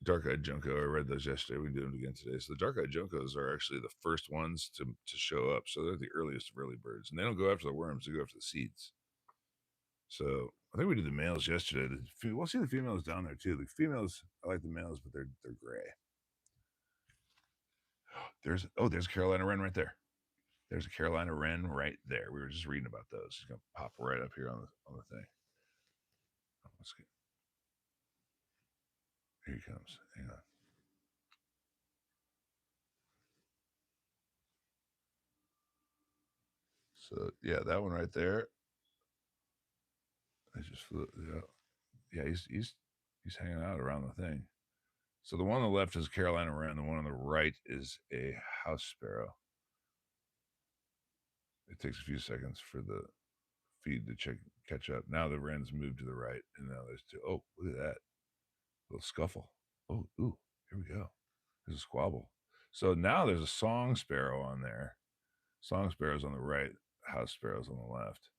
Dark-eyed junco. I read those yesterday. We can do them again today. So the dark-eyed juncos are actually the first ones to show up. So they're the earliest of early birds, and they don't go after the worms; they go after the seeds. So I think we did the males yesterday. We'll see the females down there too. The females, I like the males, but they're gray. There's a Carolina wren right there. There's a Carolina wren right there. We were just reading about those. It's gonna pop right up here on the thing. Here he comes. Hang on. So yeah, that one right there. I just flew. Yeah, he's hanging out around the thing. So the one on the left is Carolina wren. The one on the right is a house sparrow. It takes a few seconds for the feed to catch up. Now the wrens moved to the right, and now there's two. Oh, look at that little scuffle. Oh, ooh, here we go. There's a squabble. So now there's a song sparrow on there. Song sparrow's on the right. House sparrow's on the left.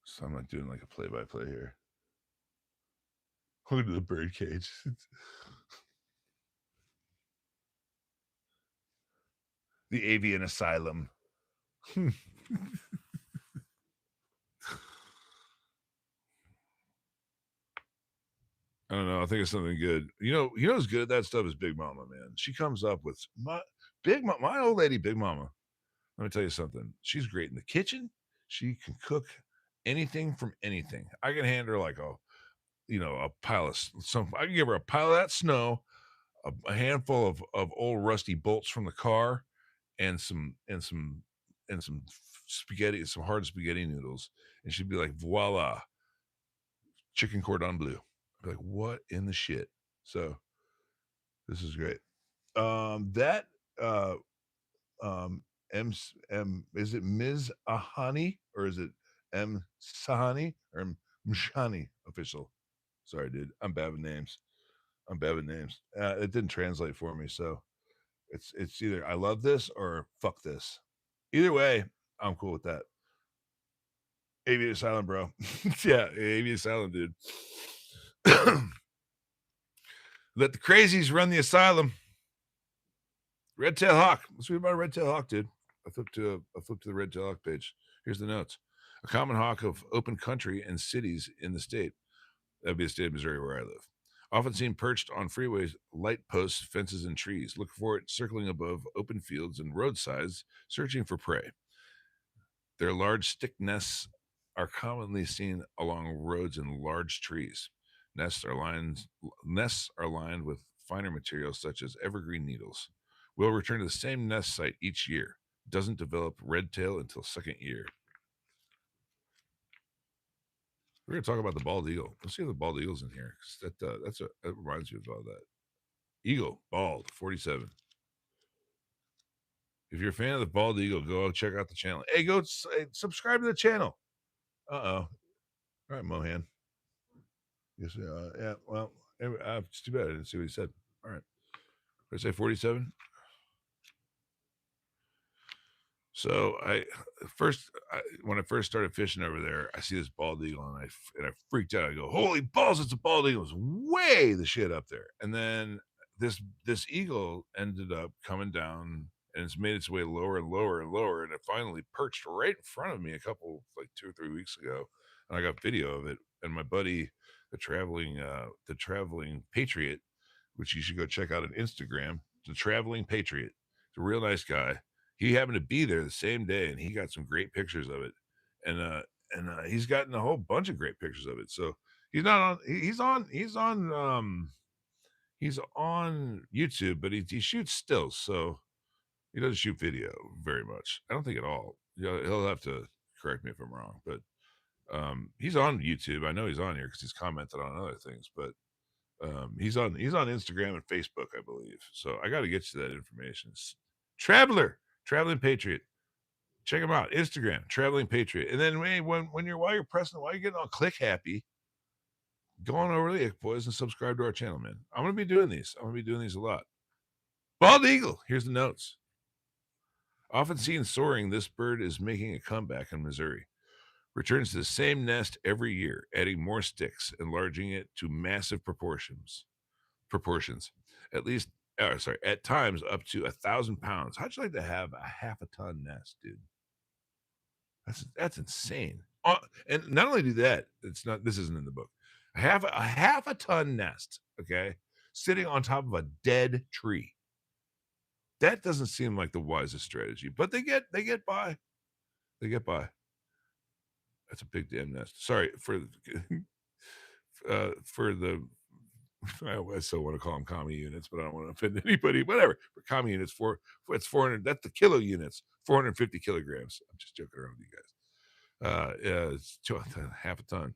So I'm not doing like a play-by-play here. Look at the bird cage. The avian asylum. I don't know. I think it's something good. You know who's good at that stuff is Big Mama, man. She comes up with my old lady, Big Mama. Let me tell you something. She's great in the kitchen. She can cook anything from anything. I can hand her like a pile of some. I can give her a pile of that snow, a handful of old rusty bolts from the car, and some spaghetti, some hard spaghetti noodles, and she'd be like, "Voila, chicken cordon bleu." I'd be like, "What in the shit?" So this is great. That is it Ms. Ahani or is it M Sahani or Mshani official? Sorry, dude. I'm bad with names. It didn't translate for me, so it's either I love this or fuck this. Either way, I'm cool with that. Avian Asylum, bro. Yeah, Avian Asylum, dude. Let the crazies run the asylum. Red-tailed hawk. Let's read about a red-tailed hawk, dude. I flipped to the red-tailed hawk page. Here's the notes. A common hawk of open country and cities in the state. That'd be the state of Missouri where I live. Often seen perched on freeways, light posts, fences, and trees. Look for it circling above open fields and roadsides, searching for prey. Their large stick nests are commonly seen along roads and large trees. Nests are lined with finer materials such as evergreen needles. Will return to the same nest site each year. Doesn't develop red tail until second year. We're gonna talk about the bald eagle. Let's see if the bald eagle's in here. That reminds me of all that. Eagle, bald, 47. If you're a fan of the bald eagle, go check out the channel. Hey, subscribe to the channel. All right, Mohan. Yes, yeah. Well, it's too bad I didn't see what he said. All right, did I say 47? So when I first started fishing over there, I see this bald eagle and I freaked out. I go, "Holy balls! It's a bald eagle! It's way the shit up there." And then this eagle ended up coming down and it's made its way lower and lower and lower, and it finally perched right in front of me like 2 or 3 weeks ago, and I got video of it. And my buddy, the traveling patriot, which you should go check out on Instagram, the traveling patriot, it's a real nice guy. He happened to be there the same day, and he got some great pictures of it, and he's gotten a whole bunch of great pictures of it. So he's not on. He's on YouTube, but he shoots stills, so he doesn't shoot video very much. I don't think at all. He'll have to correct me if I'm wrong, but he's on YouTube. I know he's on here because he's commented on other things, but he's on Instagram and Facebook, I believe. So I got to get you that information. Traveling Patriot. Check him out. Instagram, Traveling Patriot. And then while you're getting all click happy, go on over to the Boys and subscribe to our channel, man. I'm gonna be doing these. A lot. Bald eagle. Here's the notes. Often seen soaring, this bird is making a comeback in Missouri. Returns to the same nest every year, adding more sticks, enlarging it to massive proportions. At times up to 1,000 pounds. How'd you like to have a half a ton nest, dude? That's insane. And not only do that, this isn't in the book. A half a ton nest, okay, sitting on top of a dead tree. That doesn't seem like the wisest strategy, but they get by. They get by. That's a big damn nest. Sorry for for the I still want to call them commie units, but I don't want to offend anybody. Whatever. For commie units, it's 400. That's the kilo units, 450 kilograms. I'm just joking around with you guys. Yeah, it's half a ton.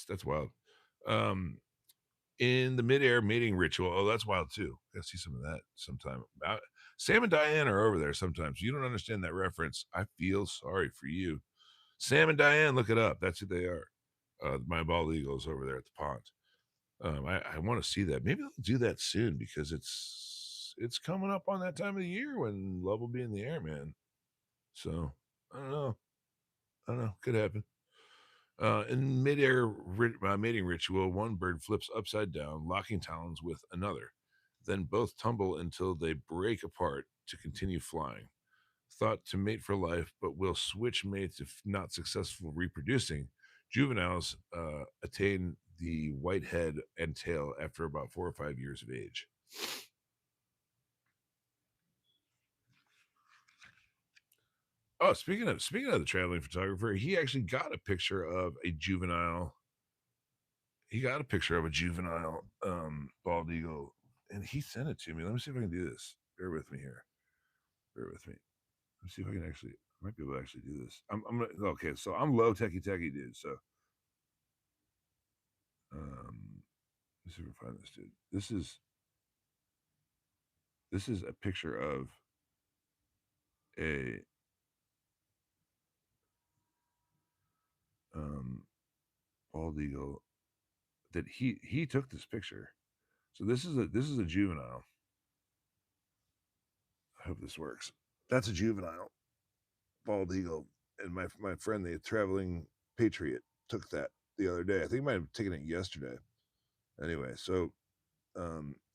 That's wild. In the midair mating ritual. Oh, that's wild too. Gotta see some of that sometime. Sam and Diane are over there sometimes. You don't understand that reference. I feel sorry for you. Sam and Diane, look it up. That's who they are. My bald eagle's over there at the pond. I want to see that. Maybe they'll do that soon because it's coming up on that time of the year when love will be in the air, man. So I don't know. Could happen. In midair mating ritual, one bird flips upside down, locking talons with another. Then both tumble until they break apart to continue flying. Thought to mate for life, but will switch mates if not successful reproducing. Juveniles attain the white head and tail after about 4 or 5 years of age. Oh, speaking of the traveling photographer, he actually got a picture of a juvenile. He got a picture of a juvenile bald eagle, and he sent it to me. Let me see if I can do this. Bear with me here. Bear with me. Let me see if I can actually. I might be able to actually do this. I'm gonna, okay. So I'm low techie dude. So let's see if I can find this dude. This is a picture of a bald eagle that he took this picture. So this is a juvenile. I hope this works. That's a juvenile bald eagle, and my friend, the traveling patriot, took that the other day. I think he might have taken it yesterday. Anyway, so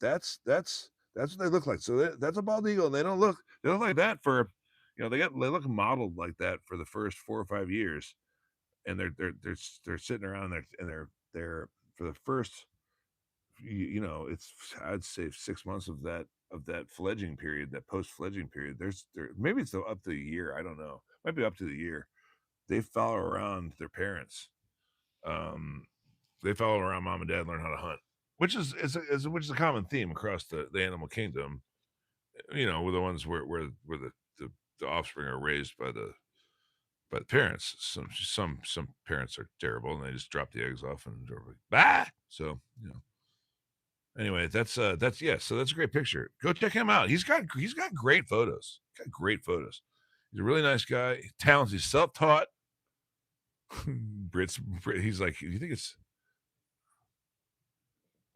that's what they look like. So that's a bald eagle, and they look like that for, they look modeled like that for the first 4 or 5 years, and they're sitting around there, and they're for the first, it's, I'd say 6 months of that fledging period, that post fledging period. There maybe it's still up to a year. I don't know. Might be up to the year. They follow around their parents. They follow around mom and dad, learn how to hunt, which is a common theme across the animal kingdom. With the ones where the offspring are raised by the parents. Some parents are terrible and they just drop the eggs off and they're like, bah. So anyway, that's yeah. So that's a great picture. Go check him out. He's got great photos. He's a really nice guy. Talented. He's self-taught. He's like, you think it's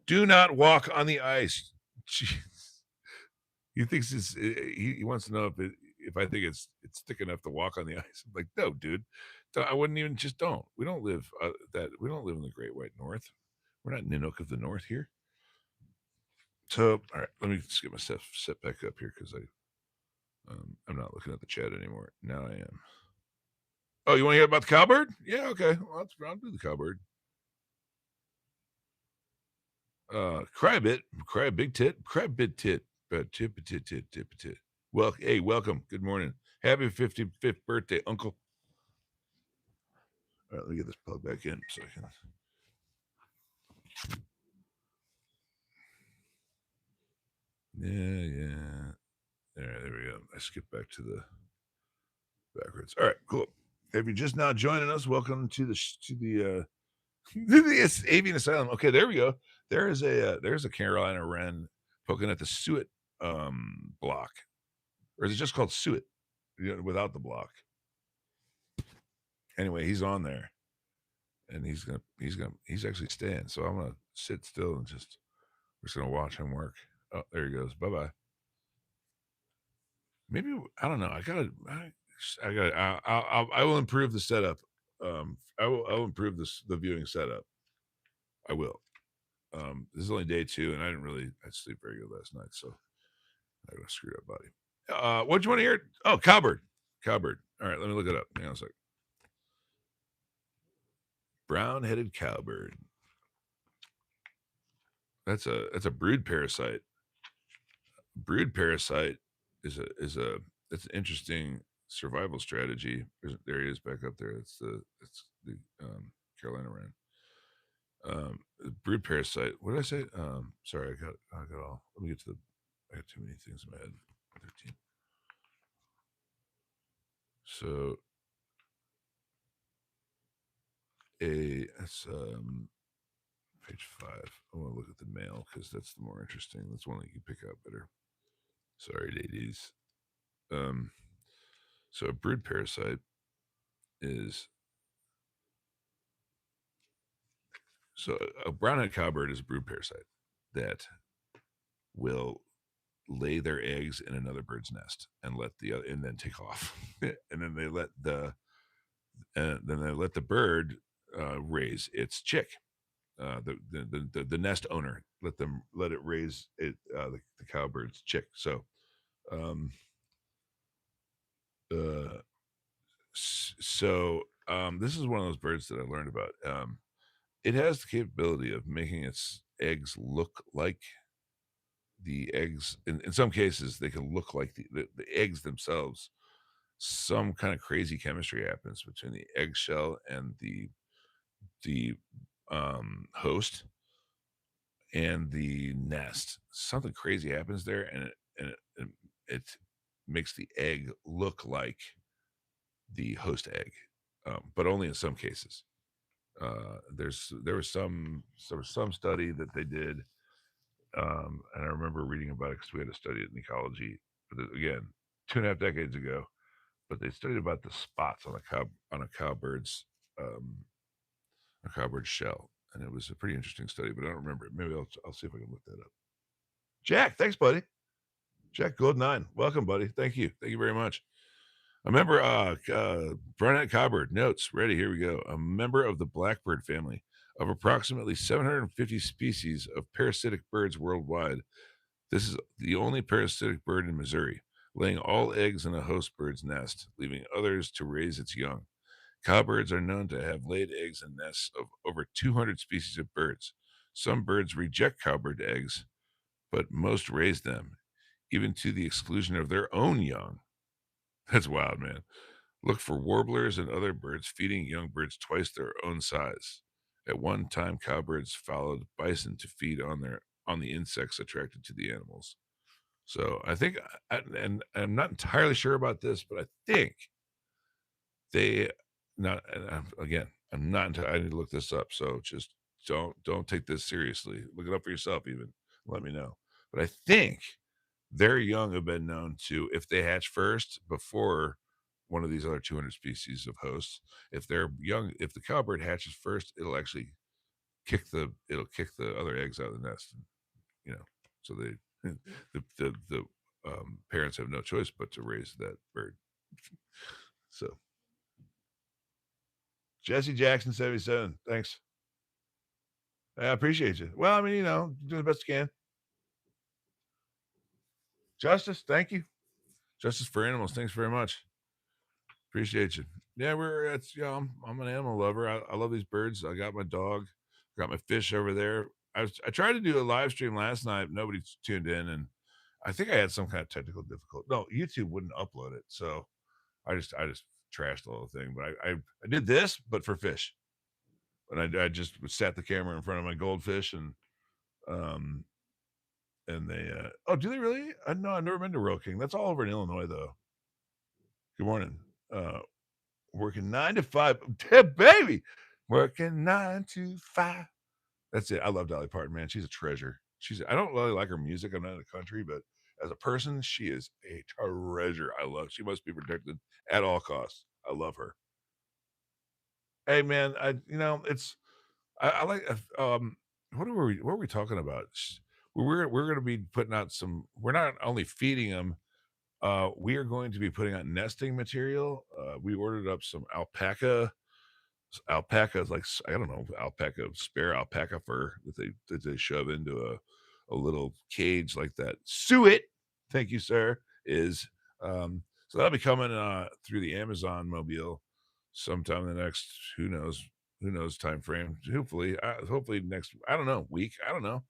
do not walk on the ice. Jeez. He thinks he wants to know if I think it's thick enough to walk on the ice. I'm like, no, dude. I wouldn't even just don't. We don't live we don't live in the Great White North. We're not Ninook of the North here. So, all right, let me just get myself set back up here because I'm not looking at the chat anymore. Now I am. Oh, you want to hear about the cowbird? Yeah, okay. Well, I'll do the cowbird. Cry big tit, cry big tit, but tit. Well, hey, welcome. Good morning. Happy 55th birthday, Uncle. All right, let me get this plug back in so I can. Yeah. There we go. I skipped back to the backwards. All right, cool. If you're just now joining us, welcome to the avian asylum. Okay, there we go. There's a Carolina wren poking at the suet block, or is it just called suet without the block? Anyway, he's on there, and he's actually staying. So I'm gonna sit still and we're just gonna watch him work. Oh, there he goes. Bye bye. Maybe I don't know. I will improve the setup. I will improve the viewing setup. I will. This is only day 2, and I sleep very good last night, so I got screwed up, buddy. What do you want to hear? Oh, Cowbird. All right, let me look it up. Hang on a sec. Brown-headed cowbird. That's a brood parasite. Brood parasite is that's an interesting survival strategy. There he is back up there. It's the Carolina wren. Brood parasite. What did I say? Sorry, I got all. Let me get to the. I got too many things in my head. 13. So that's page 5. I want to look at the male because that's the more interesting. That's one that you pick out better. Sorry, ladies. So a brood parasite is a brown-headed cowbird is a brood parasite that will lay their eggs in another bird's nest and let the other, and then take off, and then they let the bird raise its chick. The nest owner let it raise the cowbird's chick. So um, uh, this is one of those birds that I learned about. It has the capability of making its eggs look like the eggs. In some cases, they can look like the eggs themselves. Some kind of crazy chemistry happens between the eggshell and the host and the nest. Something crazy happens there, and it makes the egg look like the host egg, but only in some cases. There was some study that they did, and I remember reading about it because we had to study it in ecology. But again, 2.5 decades ago. But they studied about the spots on um, a cowbird shell, and it was a pretty interesting study. But I don't remember it. Maybe I'll see if I can look that up. Jack, thanks, buddy. Jack Gold9, welcome, buddy. Thank you very much. A member, Barnett Cowbird notes, ready, here we go. A member of the blackbird family of approximately 750 species of parasitic birds worldwide. This is the only parasitic bird in Missouri, laying all eggs in a host bird's nest, leaving others to raise its young. Cowbirds are known to have laid eggs in nests of over 200 species of birds. Some birds reject cowbird eggs, but most raise them, even to the exclusion of their own young. That's wild, man. Look for warblers and other birds feeding young birds twice their own size. At one time, cowbirds followed bison to feed on the insects attracted to the animals. So I think, and I'm not entirely sure about this, but I think they not. And again, I'm not. I need to look this up. So just don't take this seriously. Look it up for yourself. Even let me know. But I think their young have been known to, if they hatch first before one of these other 200 species of hosts, if they're young, if the cowbird hatches first, it'll kick the other eggs out of the nest. You know, so they the parents have no choice but to raise that bird. So Jesse Jackson 77, thanks. I appreciate you. Well, I mean, doing the best you can. Justice, thank you. Justice for Animals, thanks very much. Appreciate you. Yeah, I'm an animal lover. I love these birds. I got my dog, got my fish over there. I tried to do a live stream last night. Nobody tuned in, and I think I had some kind of technical difficulty. No, YouTube wouldn't upload it, so I just trashed the whole thing. But I did this, but for fish, and I just sat the camera in front of my goldfish, um and they oh, do they really? No, I've never been to Royal King. That's all over in Illinois, though. Good morning. Working 9 to 5, baby. Working 9 to 5. That's it. I love Dolly Parton, man. She's a treasure. I don't really like her music. I'm not in the country, but as a person, she is a treasure. She must be protected at all costs. I love her. Hey, man, I like, what were we talking about? We're going to be putting out we're not only feeding them, we are going to be putting out nesting material. We ordered up some alpaca is like, I don't know, spare alpaca fur that they shove into a little cage like that. Suet, thank you, sir. Is so that'll be coming through the Amazon mobile sometime in the next, who knows time frame. Hopefully next, I don't know, week. I don't know.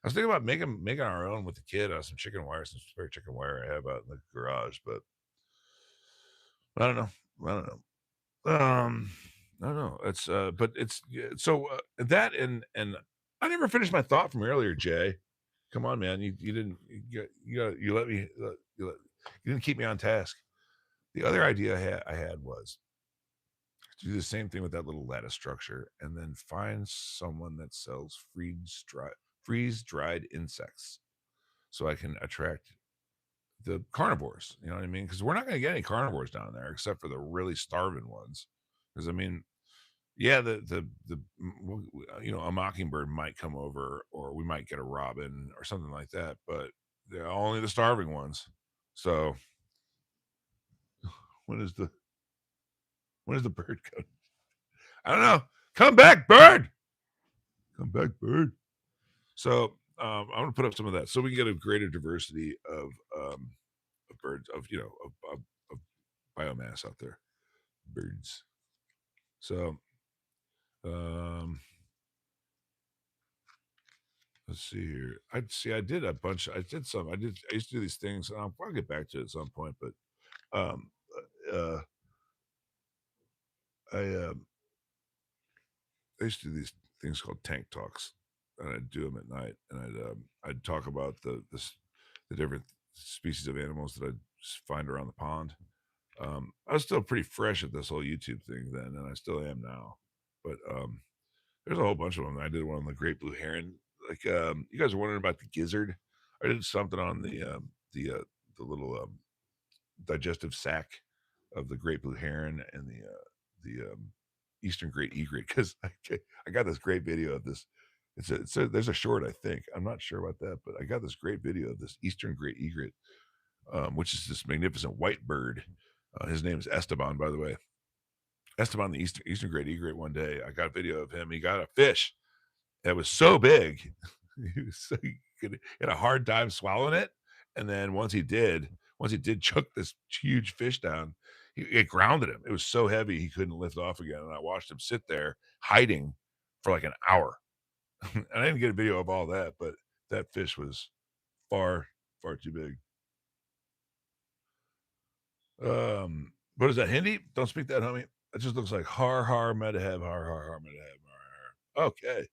I was thinking about making our own with the kid, some chicken wire, some spare chicken wire I have out in the garage, but I don't know. I don't know. I don't know. It's but it's so that and I never finished my thought from earlier, Jay. Come on, man. You didn't you let me you didn't keep me on task. The other idea I had was to do the same thing with that little lattice structure and then find someone that sells freeze dried insects so I can attract the carnivores. You know what I mean? Because we're not going to get any carnivores down there except for the really starving ones. Because I mean, yeah, a mockingbird might come over, or we might get a robin or something like that, but they're only the starving ones. So when is the bird come? I don't know. Come back, bird. Come back, bird. So I'm gonna put up some of that so we can get a greater diversity of birds of biomass out there. Birds. So um let's see here. I did a bunch. I used to do these things. And I'll probably get back to it at some point, but um uh I I used to do these things called tank talks, and I'd do them at night, and I'd talk about the different species of animals that I'd find around the pond. I was still pretty fresh at this whole YouTube thing then, and I still am now. But there's a whole bunch of them. I did one on the great blue heron. Like you guys are wondering about the gizzard. I did something on the little digestive sac of the great blue heron and the eastern great egret because I got this great video of this. There's a short I think I'm not sure about that, but I got this great video of this eastern great egret, which is this magnificent white bird. His name is Esteban, by the way. Esteban, the eastern great egret. One day, I got a video of him. He got a fish that was so big, he had a hard time swallowing it. And then once he did chuck this huge fish down, it grounded him. It was so heavy he couldn't lift off again. And I watched him sit there hiding for like an hour. And I didn't get a video of all that, but that fish was far, far too big. What is that? Hindi? Don't speak that, homie. It just looks like har har medahab har har har medahab har har. Okay,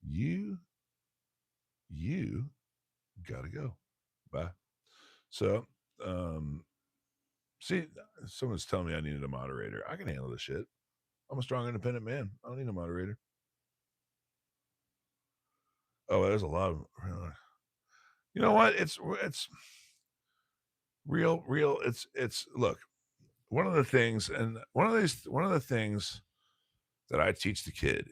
you you gotta go. Bye. So, um, see, someone's telling me I needed a moderator. I can handle this shit. I'm a strong, independent man. I don't need a moderator. Oh, there's a lot of. You know what? It's real. It's look. One of the things, and one of the things that I teach the kid.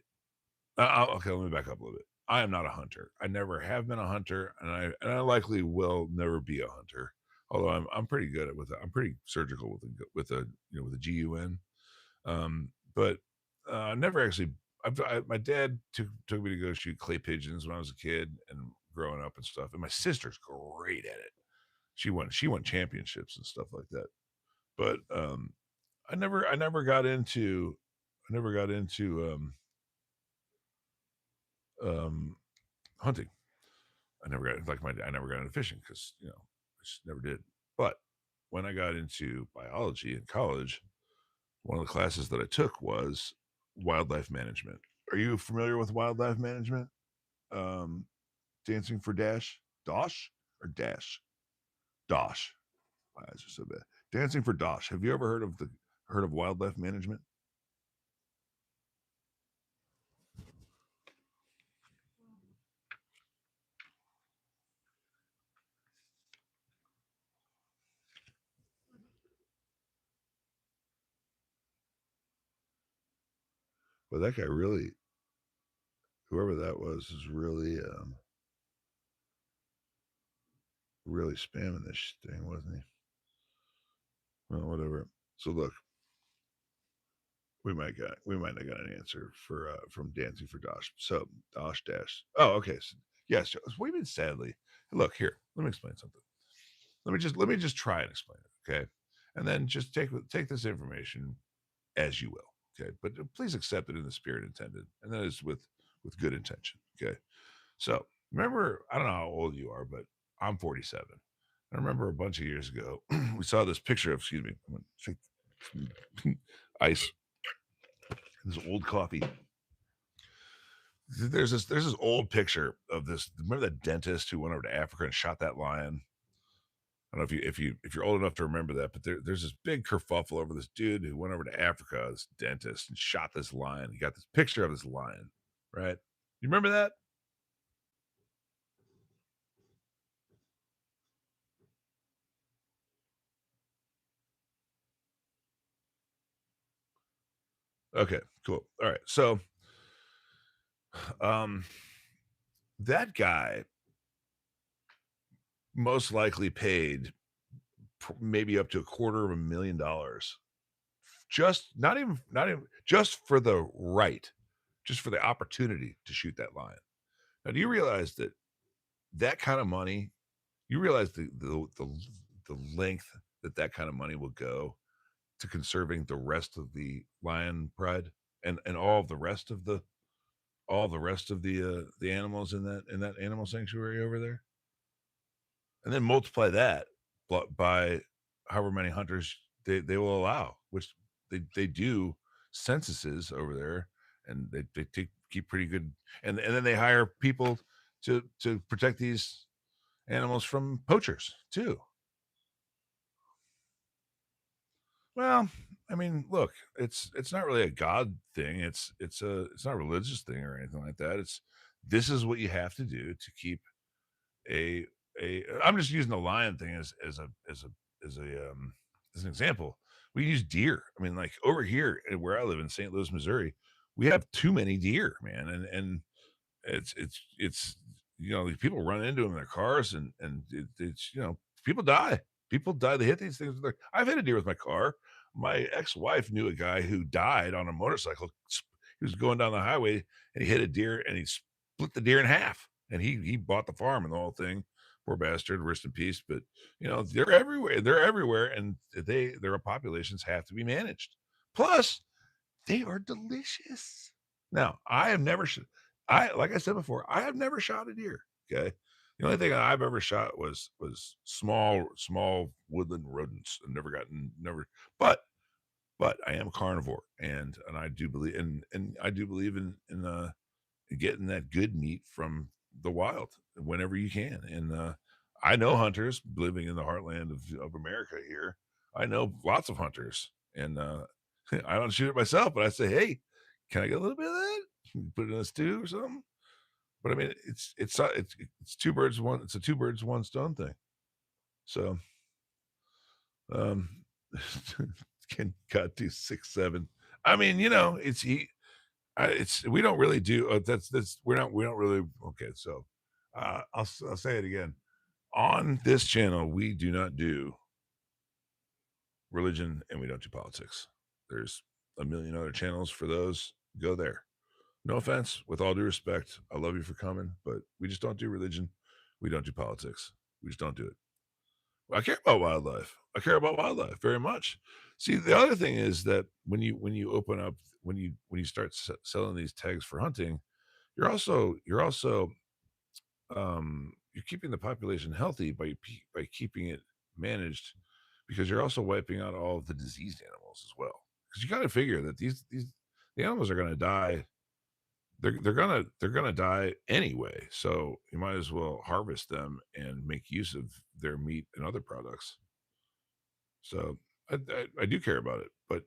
Okay, let me back up a little bit. I am not a hunter. I never have been a hunter, and I likely will never be a hunter. Although I'm pretty good at with it. I'm pretty surgical with a with a GUN. But never actually. My dad took me to go shoot clay pigeons when I was a kid and growing up and stuff. And my sister's great at it. She won championships and stuff like that. But I never got into I never got into hunting. I never got into fishing because I just never did. But when I got into biology in college, one of the classes that I took was wildlife management. Are you familiar with wildlife management? Um, Dancing for Dosh or Dash, Dosh. My eyes are so bad. Dancing for Dosh. Have you ever heard of wildlife management? Well, that guy really, whoever that was, is really spamming this thing, wasn't he? Well, whatever. So look, we might not get an answer for from Dancing for Dosh. So Dosh Dash. Oh, okay. So, yes. What do you mean sadly? Look here. Let me explain something. Let me just try and explain it. Okay, and then just take this information as you will. Okay, but please accept it in the spirit intended, and that is with good intention. Okay. So remember, I don't know how old you are, but I'm 47. I remember a bunch of years ago, we saw this picture of, excuse me, I'm gonna take ice. This old coffee. There's this old picture of this. Remember that dentist who went over to Africa and shot that lion? I don't know if you're old enough to remember that, but there's this big kerfuffle over this dude who went over to Africa, this dentist, and shot this lion. He got this picture of this lion, right? You remember that? Okay, cool. All right. So, um, that guy most likely paid maybe up to $250,000 just not even just for the right, just for the opportunity to shoot that lion. Now, do you realize that that kind of money? You realize the length that that kind of money will go to conserving the rest of the lion pride and all the rest of the animals in that animal sanctuary over there, and then multiply that by however many hunters they will allow, which they do censuses over there, and keep pretty good, and then they hire people to protect these animals from poachers too. Well, I mean, look, it's not really a God thing. It's not a religious thing or anything like that. It's this is what you have to do to keep a I'm just using the lion thing as a as an example. We use deer. I mean, like over here where I live in St. Louis, Missouri, we have too many deer, man, and it's these people run into them in their cars and it's people die. People die. They hit these things. I've hit a deer with my car. My ex-wife knew a guy who died on a motorcycle. He was going down the highway and he hit a deer and he split the deer in half. And he bought the farm and the whole thing. Poor bastard, rest in peace. But they're everywhere. They're everywhere, and their populations have to be managed. Plus, they are delicious. Now, I have never like I said before, I have never shot a deer. Okay. The only thing I've ever shot was small woodland rodents. I've never gotten never but I am a carnivore and I do believe and I do believe in getting that good meat from the wild whenever you can. And I know hunters living in the heartland of America here. I know lots of hunters, and I don't shoot it myself, but I say, hey, can I get a little bit of that? Put it in a stew or something. But I mean, it's two birds one. It's a two birds one stone thing. So, um, can cut to 6'7". I mean, it's we don't really do. That's we don't really. Okay, so I'll say it again. On this channel, we do not do religion and we don't do politics. There's a million other channels for those. Go there. No offense, with all due respect, I love you for coming, but we just don't do religion. We don't do politics. We just don't do it. I care about wildlife. I care about wildlife very much. See, the other thing is that when you open up when you start selling these tags for hunting, you're keeping the population healthy by keeping it managed, because you're also wiping out all of the diseased animals as well. Because you got to figure that the animals are going to die. They're gonna die anyway. So you might as well harvest them and make use of their meat and other products. So I do care about it, but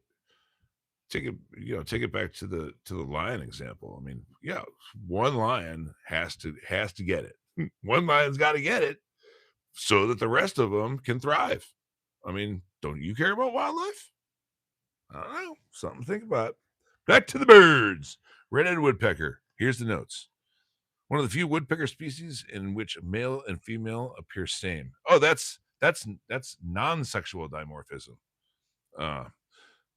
take it back to the lion example. I mean, yeah, one lion has to get it. One lion's got to get it so that the rest of them can thrive. I mean, don't you care about wildlife? I don't know. Something to think about. Back to the birds. Red-headed woodpecker. Here's the notes. One of the few woodpecker species in which male and female appear same. Oh, that's non-sexual dimorphism. Uh,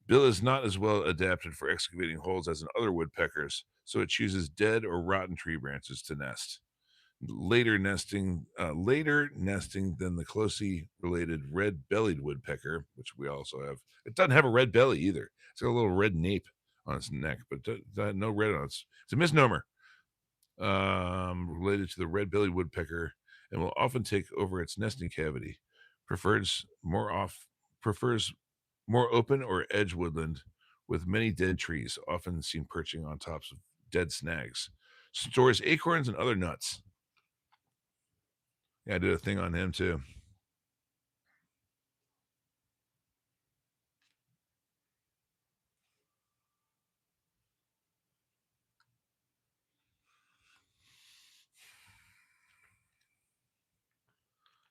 Bill is not as well adapted for excavating holes as in other woodpeckers, so it chooses dead or rotten tree branches to nest. Later nesting than the closely related red-bellied woodpecker, which we also have. It doesn't have a red belly either. It's got a little red nape on its neck, but no red on it. It's a misnomer. Related to the red-bellied woodpecker, and will often take over its nesting cavity. Prefers more open or edge woodland with many dead trees, often seen perching on tops of dead snags. Stores acorns and other nuts. Yeah, I did a thing on him too.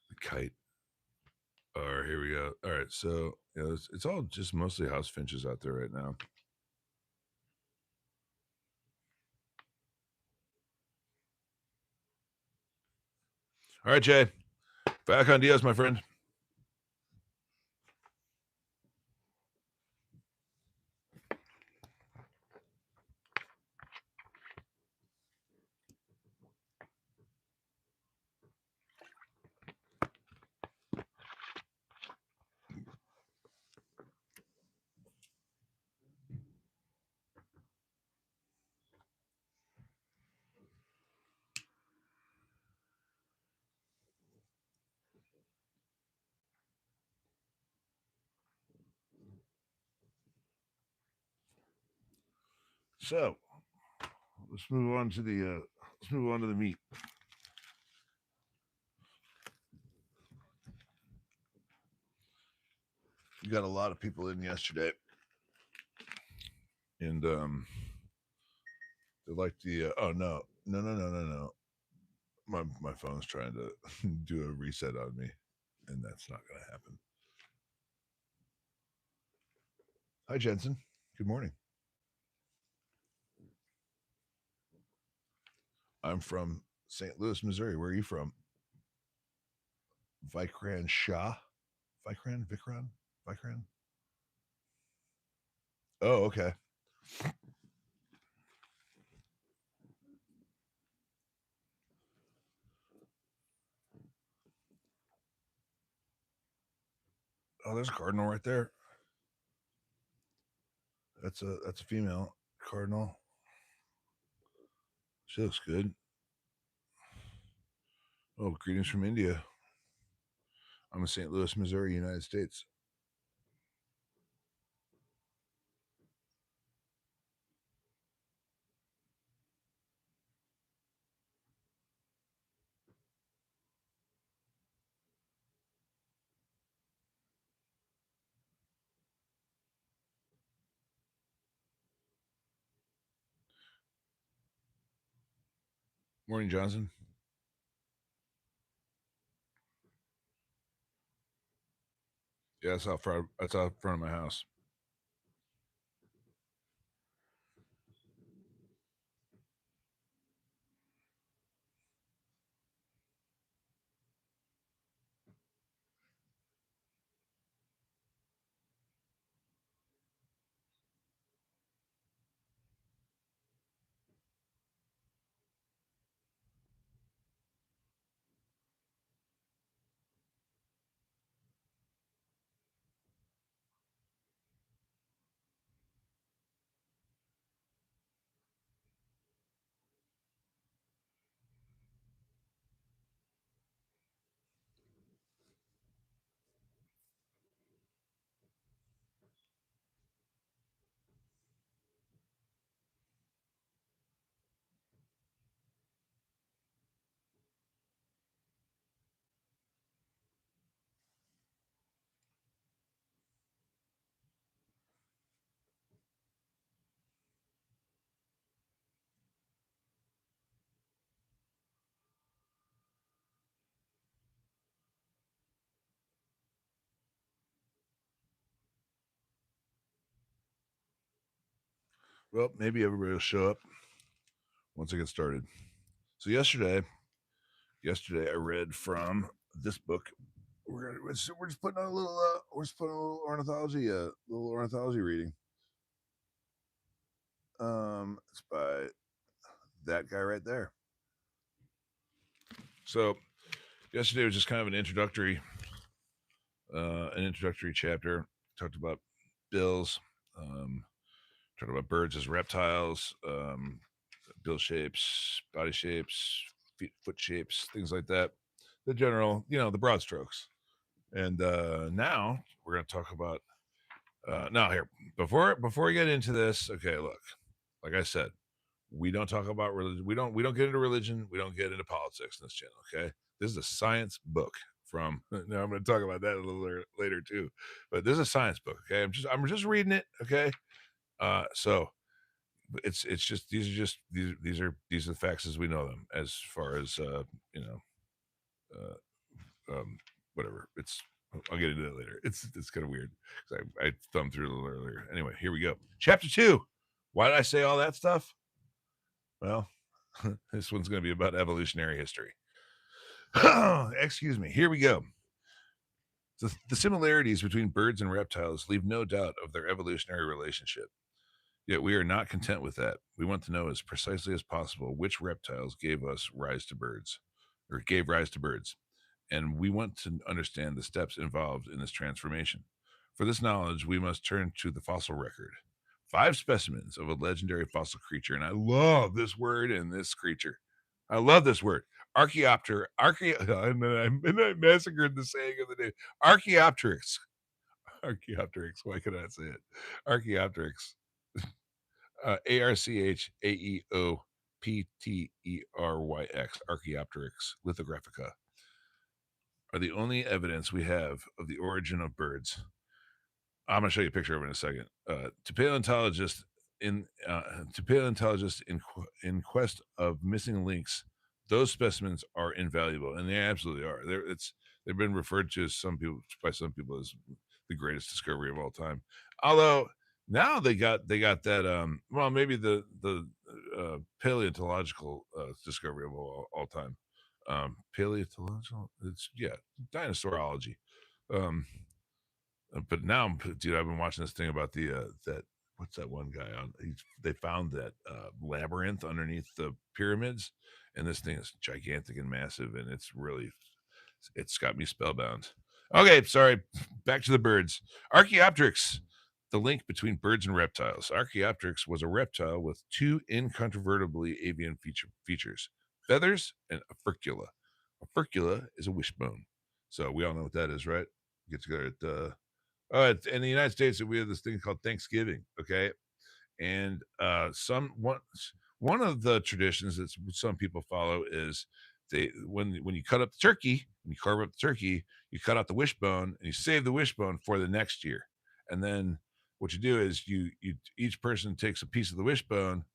The kite. All right, here we go. All right, so it's all just mostly house finches out there right now. All right, Jay. Back on Diaz, my friend. So let's move on to the meat. We got a lot of people in yesterday, and they like the oh no. My phone's trying to do a reset on me, and that's not going to happen. Hi, Jensen. Good morning. I'm from St. Louis, Missouri. Where are you from? Vikran Shah? Vikran? Oh, okay. Oh, there's a cardinal right there. That's a female cardinal. She looks good. Oh, greetings from India. I'm in St. Louis, Missouri, United States. Morning, Johnson. Yeah, that's out front. That's out front of my house. Well, maybe everybody will show up once I get started. So yesterday I read from this book. We're just putting on a little ornithology reading. It's by that guy right there. So yesterday was just kind of an introductory chapter. Talked about bills, talked about birds as reptiles, bill shapes, body shapes, foot shapes, things like that. The general, the broad strokes. And now we're going to talk about Now here, before we get into this, okay, look, like I said, we don't talk about religion. We don't get into religion. We don't get into politics in this channel. Okay, this is a science book from. Now I'm going to talk about that a little later too, but this is a science book. Okay, I'm just reading it. Okay, so it's just these are the facts as we know them as far as you know whatever. I'll get into that later. It's kind of weird because I thumbed through it a little earlier. Anyway, here we go. Chapter 2. Why did I say all that stuff? Well, this one's going to be about evolutionary history. Excuse me. Here we go. The similarities between birds and reptiles leave no doubt of their evolutionary relationship. Yet we are not content with that. We want to know as precisely as possible which reptiles gave rise to birds. And we want to understand the steps involved in this transformation. For this knowledge, we must turn to the fossil record. 5 specimens of a legendary fossil creature, and I love this word and this creature. I love this word. Archaeopter, and I massacred the saying of the day. Archaeopteryx. Archaeopteryx. Why could I say it? Archaeopteryx. Archaeopteryx. Archaeopteryx lithographica are the only evidence we have of the origin of birds. I'm going to show you a picture of it in a second. To paleontologists in quest of missing links, those specimens are invaluable, and they absolutely are. They've been referred to by some people as the greatest discovery of all time. Although now they got that well, maybe the paleontological discovery of all time. Paleontological, it's dinosaurology. But now, dude, I've been watching this thing about that. What's that one guy on? They found that labyrinth underneath the pyramids, and this thing is gigantic and massive, and it's got me spellbound. Okay, sorry. Back to the birds. Archaeopteryx, the link between birds and reptiles. Archaeopteryx was a reptile with 2 incontrovertibly avian features: feathers and a furcula. A furcula is a wishbone. So we all know what that is, right? Get together at in the United States, we have this thing called Thanksgiving. Okay, and one of the traditions that some people follow is when you cut up the turkey, when you carve up the turkey, you cut out the wishbone and you save the wishbone for the next year. And then what you do is you each person takes a piece of the wishbone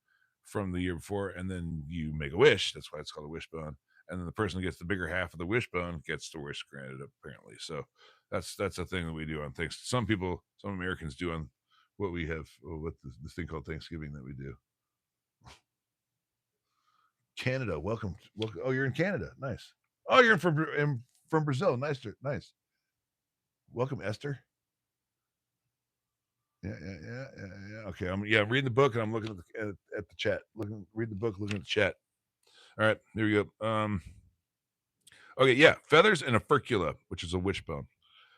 from the year before, and then you make a wish. That's why it's called a wishbone. And then the person who gets the bigger half of the wishbone gets the wish granted, apparently. So that's a thing that we do on things. Some Americans do on what we have, what this thing called Thanksgiving that we do. Canada, welcome. Oh, you're in Canada. Nice. Oh, you're from Brazil. Nice. Welcome, Esther. Yeah. Okay, I'm reading the book and I'm looking at the chat. Read the book, looking at the chat. All right, here we go. Okay, yeah, feathers and a furcula, which is a wishbone.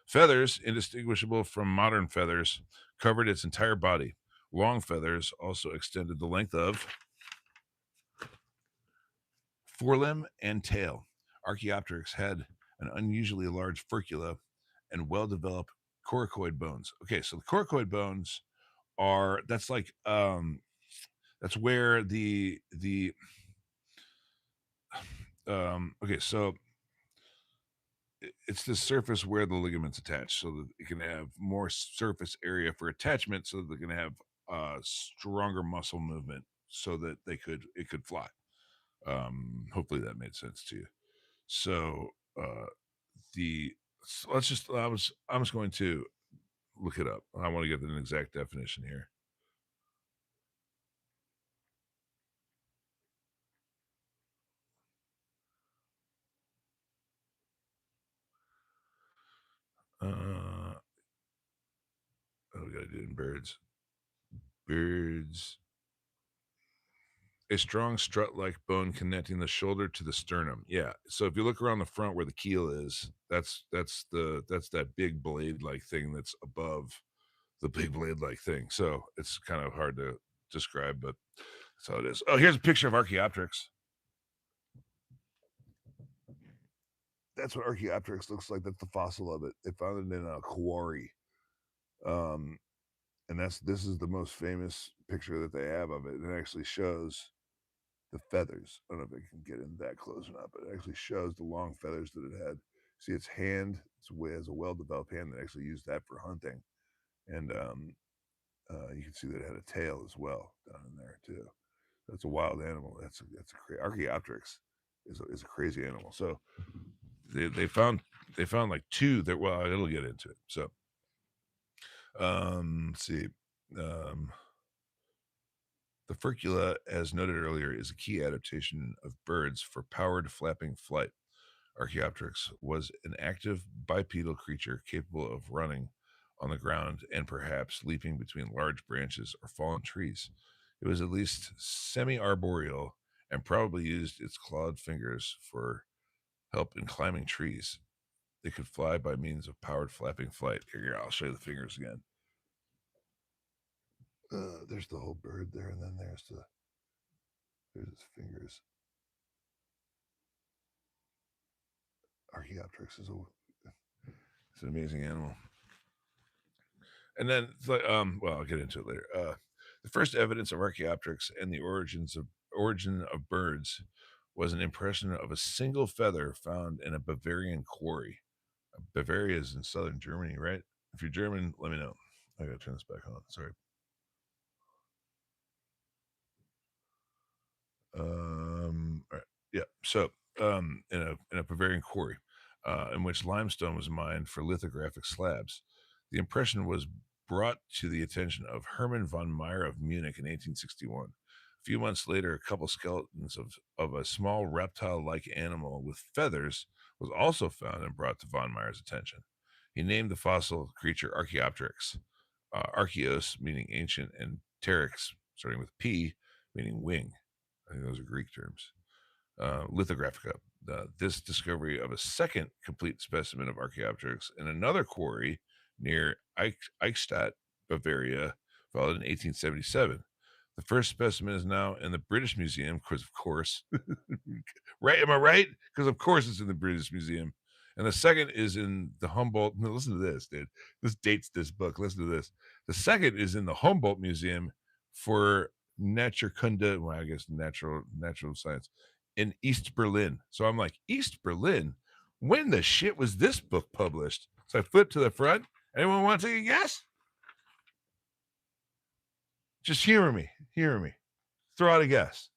Feathers, indistinguishable from modern feathers, covered its entire body. Long feathers also extended the length of forelimb and tail. Archaeopteryx had an unusually large furcula and well-developed coracoid bones. Okay, so the coracoid bones that's where the okay, so it's the surface where the ligaments attach, so that it can have more surface area for attachment, so that they can have stronger muscle movement, so that it could fly. Hopefully that made sense to you. So the so let's just I'm just going to look it up. I want to get an exact definition here. Oh, we gotta do it in birds. Birds. A strong strut-like bone connecting the shoulder to the sternum. Yeah. So if you look around the front where the keel is, that's that big blade-like thing that's above the big blade-like thing. So it's kind of hard to describe, but that's how it is. Oh, here's a picture of Archaeopteryx. That's what Archaeopteryx looks like. That's the fossil of it. They found it in a quarry. And this is the most famous picture that they have of it. It actually shows the feathers. I don't know if I can get in that close or not, but it actually shows the long feathers that it had. See its hand, it has a well-developed hand that actually used that for hunting. And you can see that it had a tail as well down in there too. That's a wild animal. That's a Archaeopteryx is a crazy animal. So they found like two that, well, it'll get into it. So let's see. The furcula, as noted earlier, is a key adaptation of birds for powered flapping flight. Archaeopteryx was an active bipedal creature capable of running on the ground and perhaps leaping between large branches or fallen trees. It was at least semi arboreal and probably used its clawed fingers for help in climbing trees. It could fly by means of powered flapping flight. Here, I'll show you the fingers again. There's the whole bird there, and then there's his fingers. Archaeopteryx is it's an amazing animal. And then it's like, well, I'll get into it later. The first evidence of Archaeopteryx and the origin of birds was an impression of a single feather found in a Bavarian quarry. Bavaria is in southern Germany, right? If you're German, let me know. I gotta turn this back on. Sorry. All right. Yeah. So, in a Bavarian quarry, in which limestone was mined for lithographic slabs, the impression was brought to the attention of Hermann von Meyer of Munich in 1861. A few months later, a couple skeletons of a small reptile-like animal with feathers was also found and brought to von Meyer's attention. He named the fossil creature Archaeopteryx, archaeos meaning ancient, and pteryx, starting with P, meaning wing. I think those are Greek terms. Lithographica. This discovery of a second complete specimen of Archaeopteryx in another quarry near Eichstätt, Bavaria, followed in 1877. The first specimen is now in the British Museum, because of course, right? Am I right? Because of course it's in the British Museum. And the second is in the Humboldt. No, listen to this, dude. This dates this book. Listen to this. The second is in the Humboldt Museum for Naturkunde, well, I guess natural science in East Berlin. So I'm like, East Berlin? When the shit was this book published? So I flip to the front. Anyone want to take a guess? Just humor me. Humor me. Throw out a guess.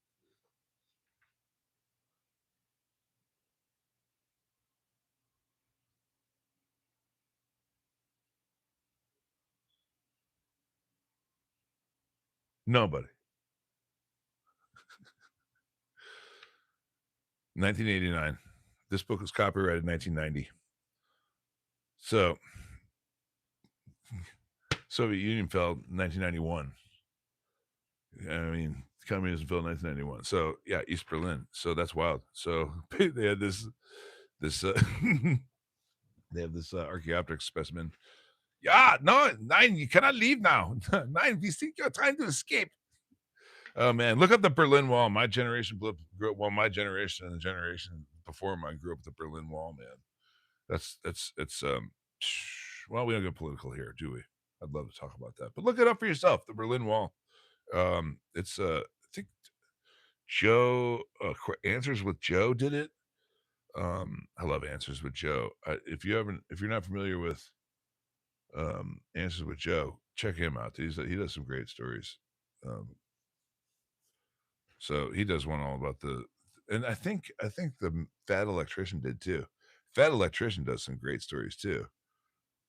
Nobody. 1989. This book was copyrighted 1990. So Soviet Union fell 1991. I mean, communism fell in 1991. So yeah, East Berlin. So that's wild. So they had this they have this Archaeopteryx specimen. Yeah, no, nine, you cannot leave now. Nine, we think you're trying to escape. Oh man, look up the Berlin Wall. My generation grew up. Well, my generation and the generation before mine grew up with the Berlin Wall. Man, that's it's well, we don't get political here, do we? I'd love to talk about that, but look it up for yourself. The Berlin Wall. It's I think Joe Answers with Joe did it. I love Answers with Joe. If you're not familiar with Answers with Joe, check him out. He does some great stories. So he does one all about and I think the Fat Electrician did too. Fat Electrician does some great stories too.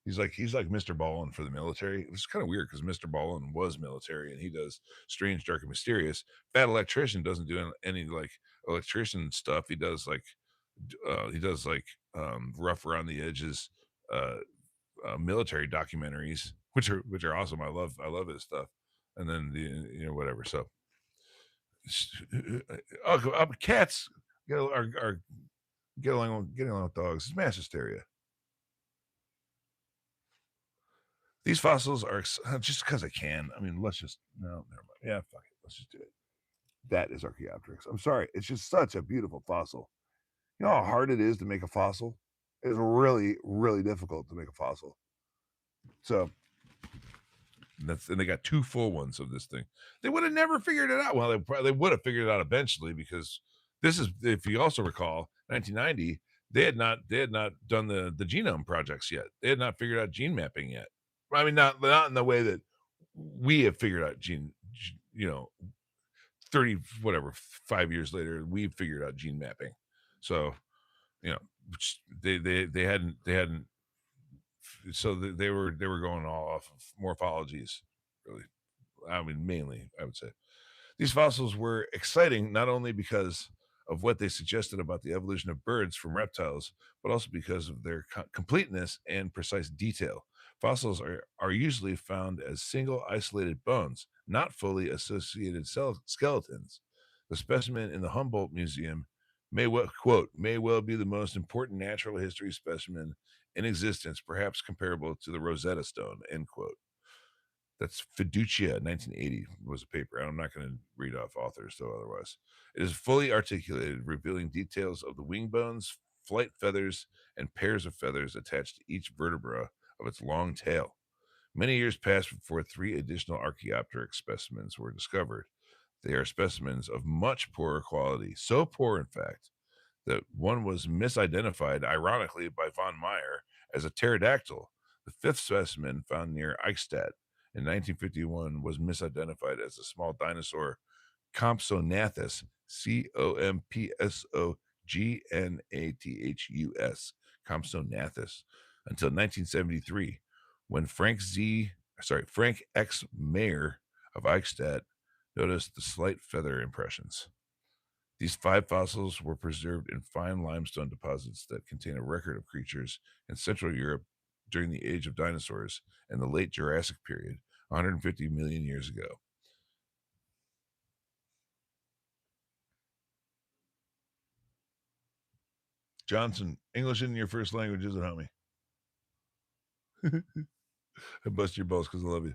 He's like Mr. Ballin for the military. It's kind of weird because Mr. Ballin was military and he does strange, dark, and mysterious. Fat Electrician doesn't do any like electrician stuff. He does like rough around the edges uh, military documentaries, which are awesome. I love his stuff. And then whatever. So cats are getting along with dogs. It's mass hysteria. These fossils are just because I can. I mean, let's just no, never mind. Yeah, fuck it. Let's just do it. That is Archaeopteryx. I'm sorry. It's just such a beautiful fossil. You know how hard it is to make a fossil? It's really, really difficult to make a fossil. So And they got 2 full ones of this thing. They would have never figured it out. Well, they would have figured it out eventually because this is, if you also recall, 1990, they had not done the genome projects yet. They had not figured out gene mapping yet. I mean, not in the way that we have figured out 30 whatever 5 years later, we've figured out gene mapping. So, they hadn't so they were going all off of morphologies, really. I mean, mainly, I would say. These fossils were exciting not only because of what they suggested about the evolution of birds from reptiles, but also because of their completeness and precise detail. Fossils are usually found as single isolated bones, not fully associated skeletons. The specimen in the Humboldt Museum may well be the most important natural history specimen in existence, perhaps comparable to the Rosetta Stone, end quote. That's Fiducia, 1980 was a paper. I'm not going to read off authors, though, otherwise. It is fully articulated, revealing details of the wing bones, flight feathers, and pairs of feathers attached to each vertebra of its long tail. Many years passed before 3 additional Archaeopteryx specimens were discovered. They are specimens of much poorer quality, so poor, in fact, that one was misidentified, ironically, by von Meyer as a pterodactyl. The 5th specimen, found near Eichstätt in 1951, was misidentified as a small dinosaur, Compsognathus, Compsognathus, Compsognathus, until 1973, when Frank X. Mayer of Eichstätt noticed the slight feather impressions. These 5 fossils were preserved in fine limestone deposits that contain a record of creatures in Central Europe during the age of dinosaurs and the late Jurassic period, 150 million years ago. Johnson, English isn't your first language, is it, homie? I bust your balls because I love you.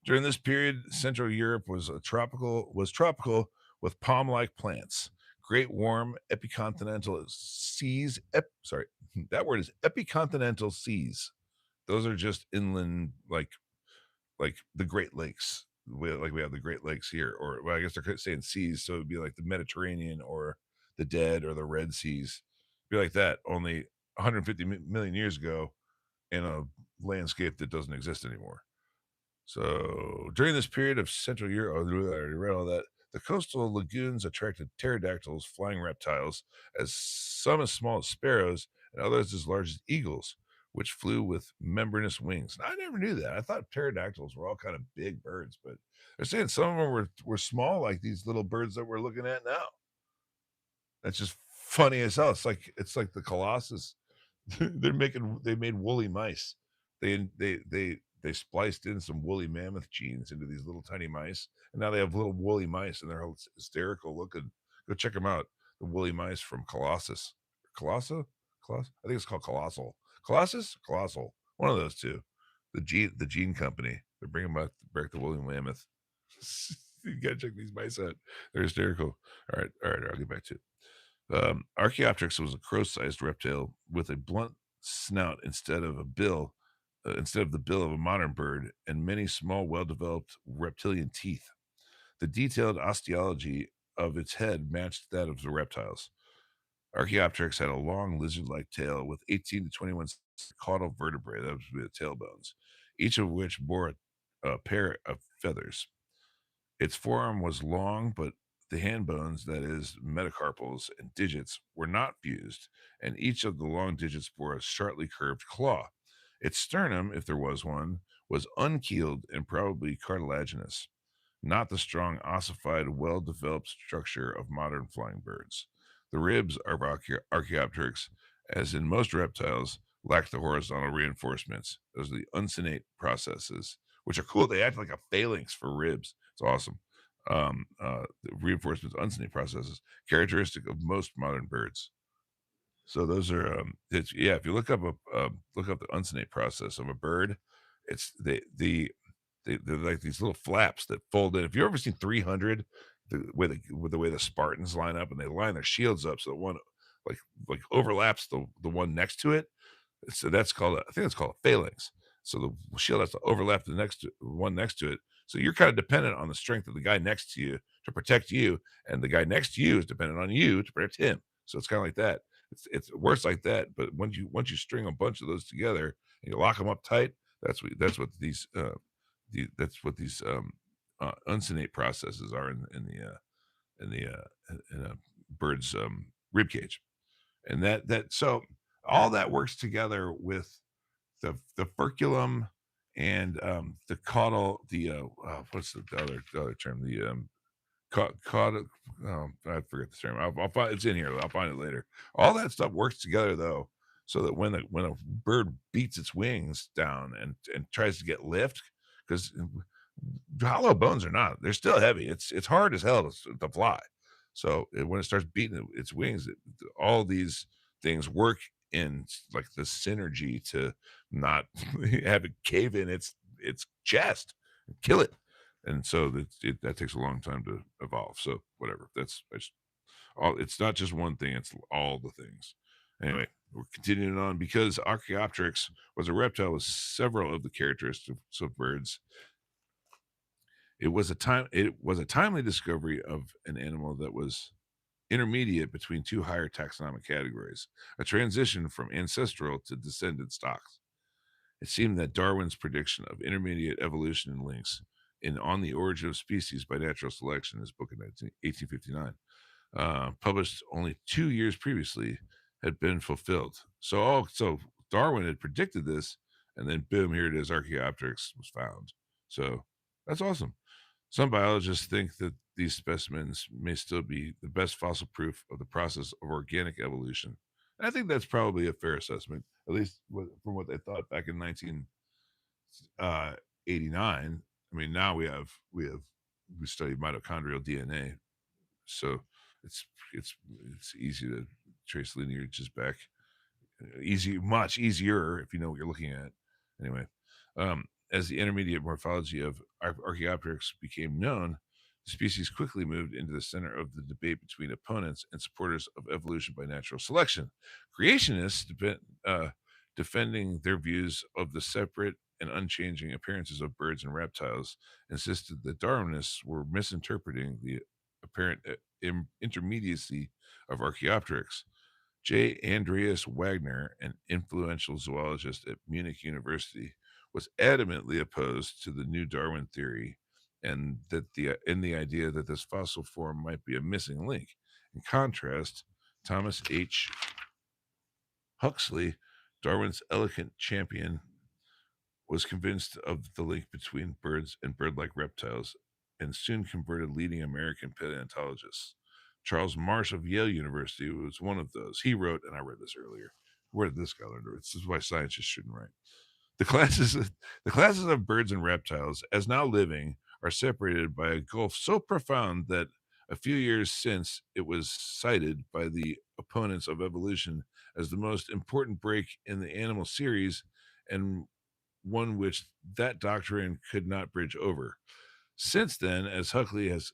During this period, Central Europe was tropical with palm-like plants. Great warm epicontinental seas. That word is epicontinental seas. Those are just inland, like the Great Lakes. We have the Great Lakes here, or well, I guess they're saying seas, so it'd be like the Mediterranean or the Dead or the Red Seas. Be like that, only 150 million years ago in a landscape that doesn't exist anymore. So during this period of Central Europe, I already read all that. The coastal lagoons attracted pterodactyls, flying reptiles, some as small as sparrows, and others as large as eagles, which flew with membranous wings. And I never knew that. I thought pterodactyls were all kind of big birds, but they're saying some of them were small, like these little birds that we're looking at now. That's just funny as hell. It's like the Colossus. They made woolly mice. They spliced in some woolly mammoth genes into these little tiny mice, and now they have little woolly mice, and they're all hysterical looking. Go check them out. The woolly mice from Colossus, Coloss. I think it's called Colossal, Colossus, Colossal. One of those two. The gene company. They're bringing back the woolly mammoth. You gotta check these mice out. They're hysterical. All right. I'll get back to it. Archaeopteryx was a crow-sized reptile with a blunt snout instead of the bill of a modern bird, and many small, well-developed reptilian teeth. The detailed osteology of its head matched that of the reptiles. Archaeopteryx had a long lizard-like tail with 18 to 21 caudal vertebrae, that would be the tailbones, each of which bore a pair of feathers. Its forearm was long, but the hand bones, that is, metacarpals and digits, were not fused, and each of the long digits bore a sharply curved claw. Its sternum, if there was one, was unkeeled and probably cartilaginous, not the strong, ossified, well developed structure of modern flying birds. The ribs of Archaeopteryx, as in most reptiles, lack the horizontal reinforcements. Those are the uncinate processes, which are cool. They act like a phalanx for ribs. It's awesome. The reinforcements, uncinate processes, characteristic of most modern birds. So those are, if you look up the uncinate process of a bird, it's they're like these little flaps that fold in. If you've ever seen 300, with the way the Spartans line up and they line their shields up so that one like overlaps the one next to it. So I think that's called a phalanx. So the shield has to overlap the one next to it. So you're kind of dependent on the strength of the guy next to you to protect you, and the guy next to you is dependent on you to protect him. So it's kind of like that. It's worse like that. But once you string a bunch of those together and you lock them up tight, that's what these uncinate processes are in a bird's rib cage. And so all that works together with the furculum and the caudal, what's the other term, the caudal, I forget the term. I'll find it's in here. I'll find it later. All that stuff works together though, so that when a bird beats its wings down and tries to get lift, because hollow bones are not, they're still heavy. It's hard as hell to fly. So when it starts beating its wings, all these things work in like the synergy to not have it cave in its chest and kill it. And so that takes a long time to evolve. So whatever. It's not just one thing, it's all the things. Anyway, we're continuing on because Archaeopteryx was a reptile with several of the characteristics of birds. It was a timely discovery of an animal that was intermediate between two higher taxonomic categories, a transition from ancestral to descendant stocks. It seemed that Darwin's prediction of intermediate evolution in lynx in On the Origin of Species by Natural Selection, his book in 1859, published only 2 years previously, had been fulfilled. So Darwin had predicted this, and then boom, here it is, Archaeopteryx was found. So that's awesome. Some biologists think that these specimens may still be the best fossil proof of the process of organic evolution. And I think that's probably a fair assessment, at least from what they thought back in 1989. I mean, now we study mitochondrial DNA, so it's it's easy to trace lineages back. Much easier if you know what you're looking at. Anyway, as the intermediate morphology of Archaeopteryx became known, the species quickly moved into the center of the debate between opponents and supporters of evolution by natural selection. Creationists defending their views of the separate and unchanging appearances of birds and reptiles insisted that Darwinists were misinterpreting the apparent intermediacy of Archaeopteryx. J. Andreas Wagner, an influential zoologist at Munich University, was adamantly opposed to the new Darwin theory and the idea that this fossil form might be a missing link. In contrast, Thomas H. Huxley, Darwin's elegant champion, was convinced of the link between birds and bird-like reptiles and soon converted leading American paleontologists. Charles Marsh of Yale University was one of those. He wrote, and I read this earlier. Where did this guy learn? This is why scientists shouldn't write. The classes, the classes of birds and reptiles, as now living, are separated by a gulf so profound that a few years since it was cited by the opponents of evolution as the most important break in the animal series and one which that doctrine could not bridge over. Since then, as Huxley has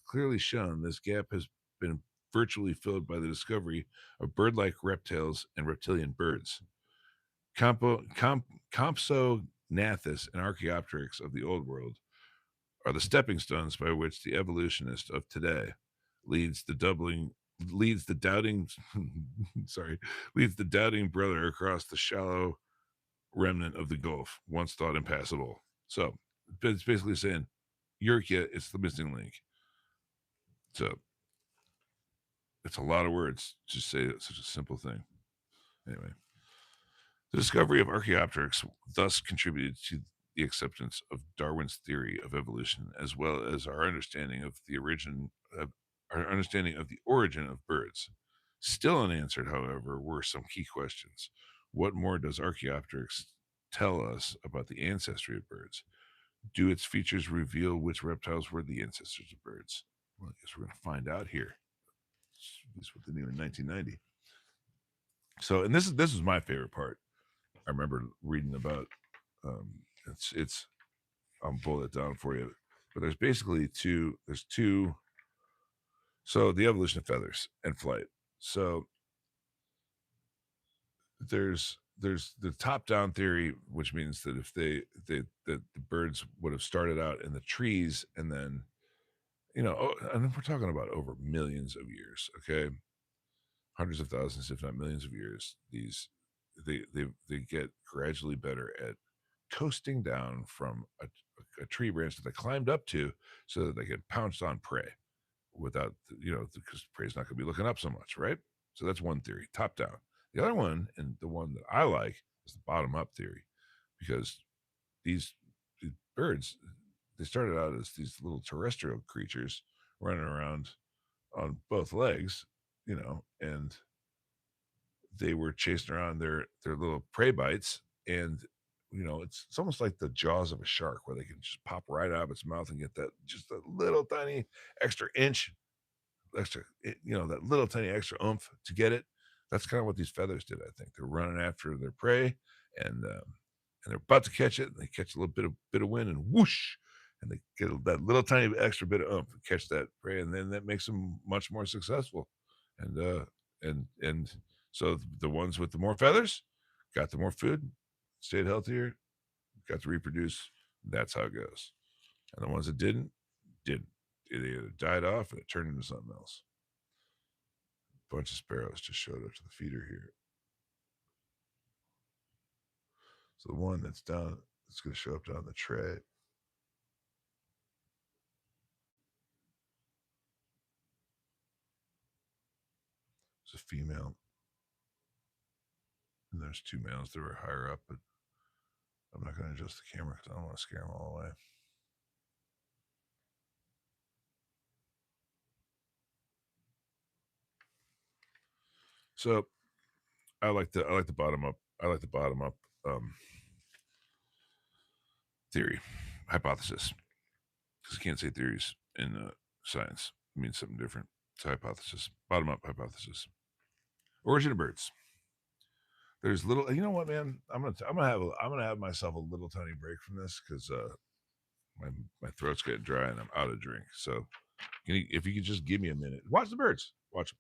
clearly shown, this gap has been virtually filled by the discovery of bird-like reptiles and reptilian birds. Compsognathus and Archaeopteryx of the Old World are the stepping stones by which the evolutionist of today leads the doubting leads the doubting brother across the shallow remnant of the Gulf, once thought impassable. So it's basically saying Eureka, it's the missing link. So it's a lot of words to say such a simple thing. Anyway, the discovery of Archaeopteryx thus contributed to the acceptance of Darwin's theory of evolution, as well as our understanding of the origin of birds. Still unanswered, however, were some key questions. What more does Archaeopteryx tell us about the ancestry of birds? Do its features reveal which reptiles were the ancestors of birds? Well, I guess we're going to find out here. This is what they knew in 1990. So, and this is my favorite part. I remember reading about. It's I'll pull it down for you. But there's basically two. There's two. So the evolution of feathers and flight. So there's there's the top-down theory, which means that if the birds would have started out in the trees and then, and we're talking about over millions of years, okay? Hundreds of thousands, if not millions of years, they get gradually better at coasting down from a tree branch that they climbed up to so that they could pounce on prey without, because prey's not going to be looking up so much, right? So that's one theory, top down. The other one, and the one that I like, is the bottom up theory, because these birds, they started out as these little terrestrial creatures running around on both legs, and they were chasing around their little prey bites, and it's almost like the jaws of a shark where they can just pop right out of its mouth and get that just a little tiny extra inch extra, that little tiny extra oomph to get it. That's kind of what these feathers did. I think they're running after their prey, and they're about to catch it. And they catch a little bit of wind, and whoosh, and they get that little tiny extra bit of oomph and catch that prey, and then that makes them much more successful. And so the ones with the more feathers got the more food, stayed healthier, got to reproduce. That's how it goes. And the ones that didn't. It either died off and it turned into something else. A bunch of sparrows just showed up to the feeder here. So the one that's down, it's going to show up down the tray. It's a female. And there's two males that were higher up, but I'm not going to adjust the camera because I don't want to scare them all away. So I like the bottom up. I like the bottom up theory, hypothesis, because you can't say theories in science. It means something different. It's a hypothesis, bottom up hypothesis. Origin of birds. There's little. You know what, man? I'm gonna have myself a little tiny break from this because my throat's getting dry and I'm out of drink. So, if you could just give me a minute, watch the birds. Watch them.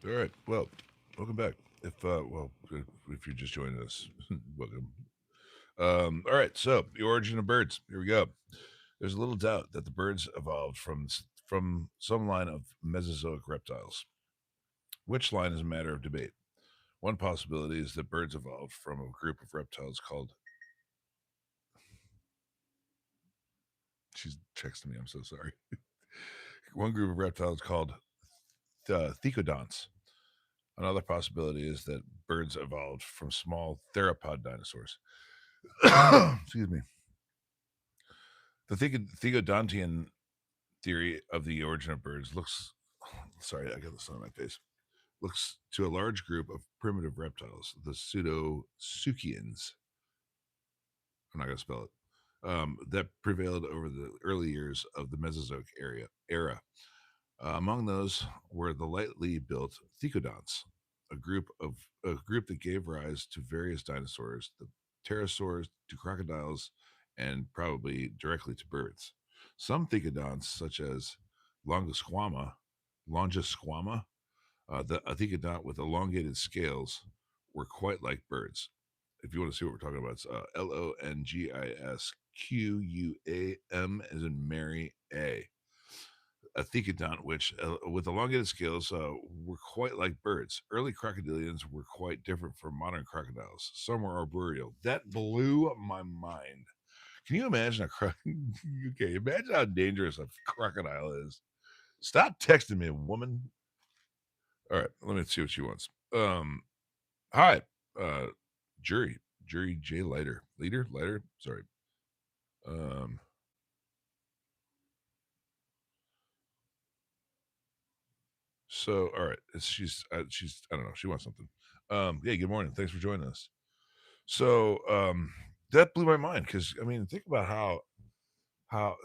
All right. Well, welcome back. If you're just joining us, welcome. All right. So the origin of birds. Here we go. There's little doubt that the birds evolved from some line of Mesozoic reptiles. Which line is a matter of debate. One possibility is that birds evolved from a group of reptiles called. She's texting me. I'm so sorry. One group of reptiles called thecodonts. Another possibility is that birds evolved from small theropod dinosaurs. Excuse me. The Thegodontian theory of the origin of birds looks. Sorry, I got this on my face. Looks to a large group of primitive reptiles, the pseudosuchians. I'm not going to spell it. That prevailed over the early years of the Mesozoic era. Among those were the lightly built thecodonts, a group that gave rise to various dinosaurs, the pterosaurs to crocodiles, and probably directly to birds. Some thecodonts, such as Longisquama, Longisquama, the a thecodont with elongated scales, were quite like birds. If you want to see what we're talking about, it's Longisquam, as in Mary A. A thecodont, which with elongated scales were quite like birds. Early crocodilians were quite different from modern crocodiles. Some were arboreal. That blew my mind. Can you imagine okay, imagine how dangerous a crocodile is. Stop texting me, woman. All right, let me see what she wants. Hi, uh, jury J Lighter. Sorry. Um, so all right, she's I don't know. She wants something. Yeah. Good morning. Thanks for joining us. So that blew my mind because I mean, think about how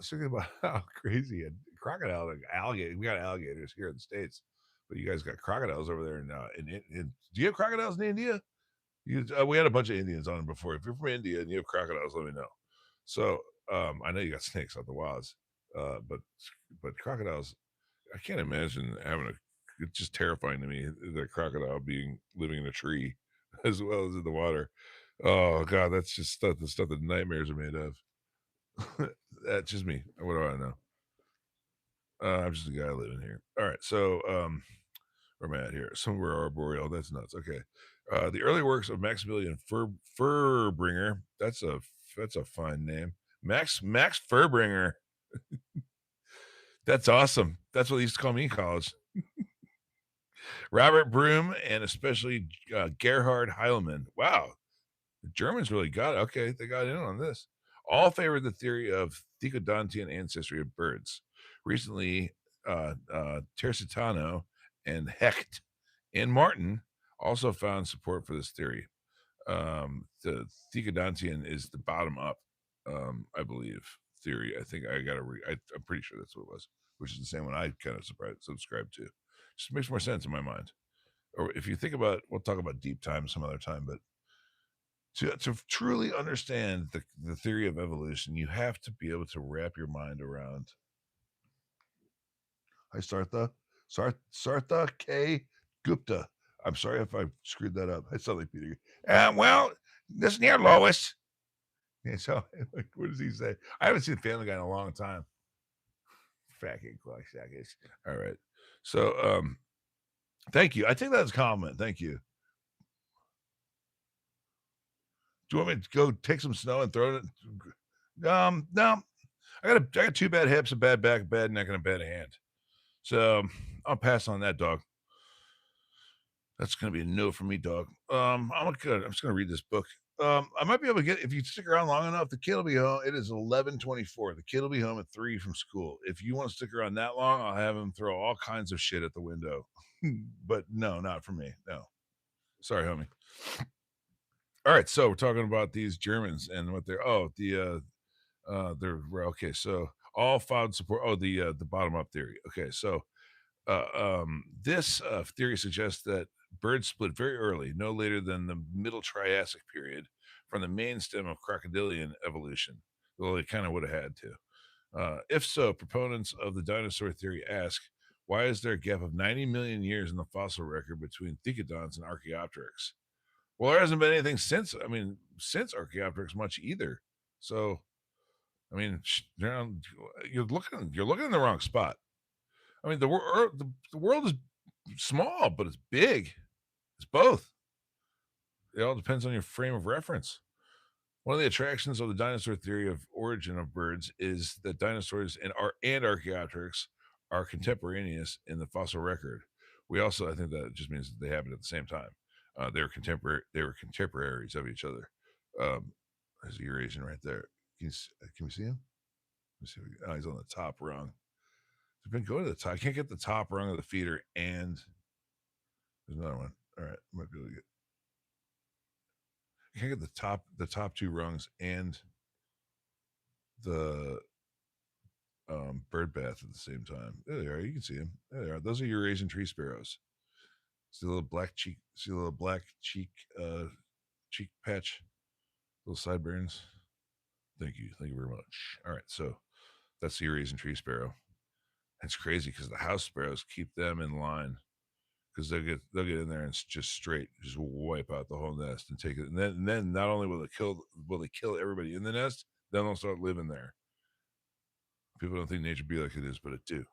crazy a crocodile, like alligator. We got alligators here in the states, but you guys got crocodiles over there. Do you have crocodiles in India? We had a bunch of Indians on before. If you're from India and you have crocodiles, let me know. So I know you got snakes out the wilds, but crocodiles. I can't imagine having a. It's just terrifying to me the crocodile being living in a tree as well as in the water. Oh God, that's just the stuff that nightmares are made of. That's just me. What do I know? I'm just a guy living here. All right, so where am I at here? Somewhere arboreal. That's nuts. Okay. The early works of Maximilian Furbringer. That's a fine name. Max Furbringer. That's awesome. That's what they used to call me in college. Robert Broom and especially Gerhard Heilmann. Wow, the Germans really got it. Okay, they got in on this. All favored the theory of thecodontian ancestry of birds. Recently, Tersitano and Hecht and Martin also found support for this theory. The thecodontian is the bottom up, I believe, theory. I think I got to I'm pretty sure that's what it was, which is the same one I kind of subscribe to. Just makes more sense in my mind. Or if you think about, we'll talk about deep time some other time, but to truly understand the theory of evolution, you have to be able to wrap your mind around. Hi, Sartha K. Gupta. I'm sorry if I screwed that up. I sound like Peter. Well, listen here, Lois. Yeah, so, what does he say? I haven't seen Family Guy in a long time. Fucking clock seconds. All right. So, thank you. I think that's a compliment. Thank you. Do you want me to go take some snow and throw it? No. I got two bad hips, a bad back, a bad neck, and a bad hand. So I'll pass on that, dog. That's gonna be a no for me, dog. I'm just gonna read this book. I might be able to get if you stick around long enough. The kid will be home. It is 11:24. The kid will be home at 3 from school. If you want to stick around that long, I'll have him throw all kinds of shit at the window. But no, not for me. No, sorry, homie. All right, so we're talking about these Germans and what they're. They're okay. So all found support. Oh, the bottom up theory. Okay, so this theory suggests that birds split very early, no later than the Middle Triassic period, from the main stem of crocodilian evolution. Well, they kind of would have had to. If so, proponents of the dinosaur theory ask, Why is there a gap of 90 million years in the fossil record between Thecodonts and Archaeopteryx? Well, there hasn't been anything since. I mean, since Archaeopteryx much either. So, I mean, you're looking in the wrong spot. I mean, the world is small, but it's big. It's both. It all depends on your frame of reference. One of the attractions of the dinosaur theory of origin of birds is that dinosaurs and Archaeopteryx are contemporaneous in the fossil record. We also, I think that just means that they happened at the same time. They were contemporaries of each other. There's a Eurasian right there. Can we see him? Let's see. Oh, he's on the top rung. I've been going to the top. I can't get the top rung of the feeder, and there's another one. All right, I might be able to get. I can't get the top two rungs and the bird bath at the same time. There they are. You can see them. There they are. Those are Eurasian tree sparrows. See the little black cheek. See the little black cheek patch. Little sideburns. Thank you very much. All right, so that's the Eurasian tree sparrow. It's crazy because the house sparrows keep them in line because they'll get in there and just wipe out the whole nest and take it. And then not only will they kill everybody in the nest, then they'll start living there. People don't think nature be like it is, but it do.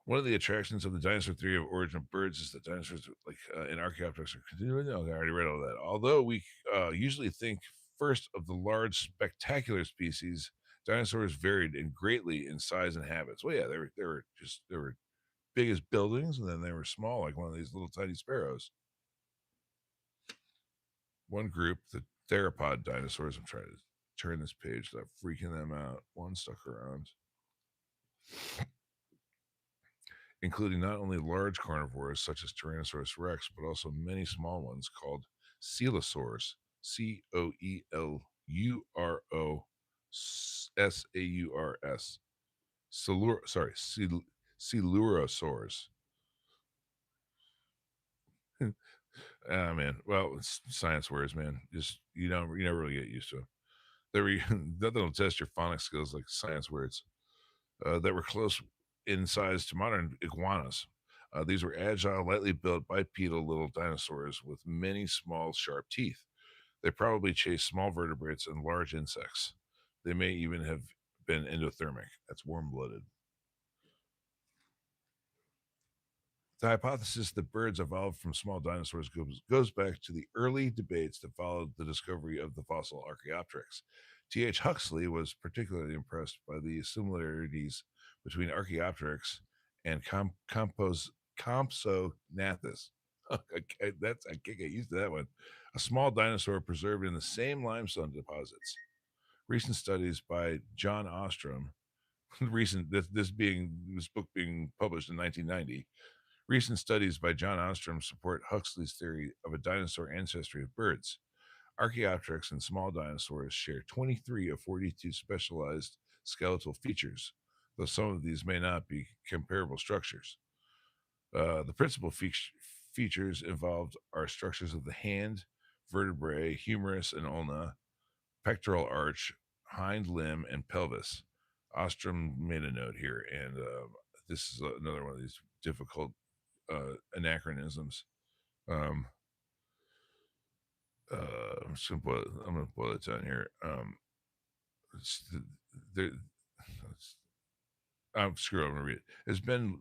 One of the attractions of the dinosaur theory of origin of birds is that dinosaurs, like in Archaeopteryx, are continuing. I already read all that. Although we usually think first of the large, spectacular species, dinosaurs varied greatly in size and habits. Well, yeah, they were big as buildings, and then they were small, like one of these little tiny sparrows. One group, the theropod dinosaurs. I'm trying to turn this page without freaking them out. One stuck around, including not only large carnivores such as Tyrannosaurus rex, but also many small ones called coelosaurs. Coelurosaurs. Coelurosaurs. Ah, man. Well, it's science words, man. Just you never really get used to them. Nothing will test your phonics skills like science words. That were close in size to modern iguanas. These were agile, lightly built, bipedal little dinosaurs with many small, sharp teeth. They probably chased small vertebrates and large insects. They may even have been endothermic. That's warm-blooded. The hypothesis that birds evolved from small dinosaurs goes back to the early debates that followed the discovery of the fossil Archaeopteryx. T.H. Huxley was particularly impressed by the similarities between Archaeopteryx and Compsognathus. I can't get used to that one. A small dinosaur preserved in the same limestone deposits. Recent studies by John Ostrom, this book being published in 1990. Recent studies by John Ostrom support Huxley's theory of a dinosaur ancestry of birds. Archaeopteryx and small dinosaurs share 23 of 42 specialized skeletal features, though some of these may not be comparable structures. The principal features involved are structures of the hand, vertebrae, humerus and ulna, pectoral arch, hind limb, and pelvis. Ostrom made a note here, and this is another one of these difficult anachronisms. I'm gonna boil it down here. Screw it. I'm gonna read it. It's been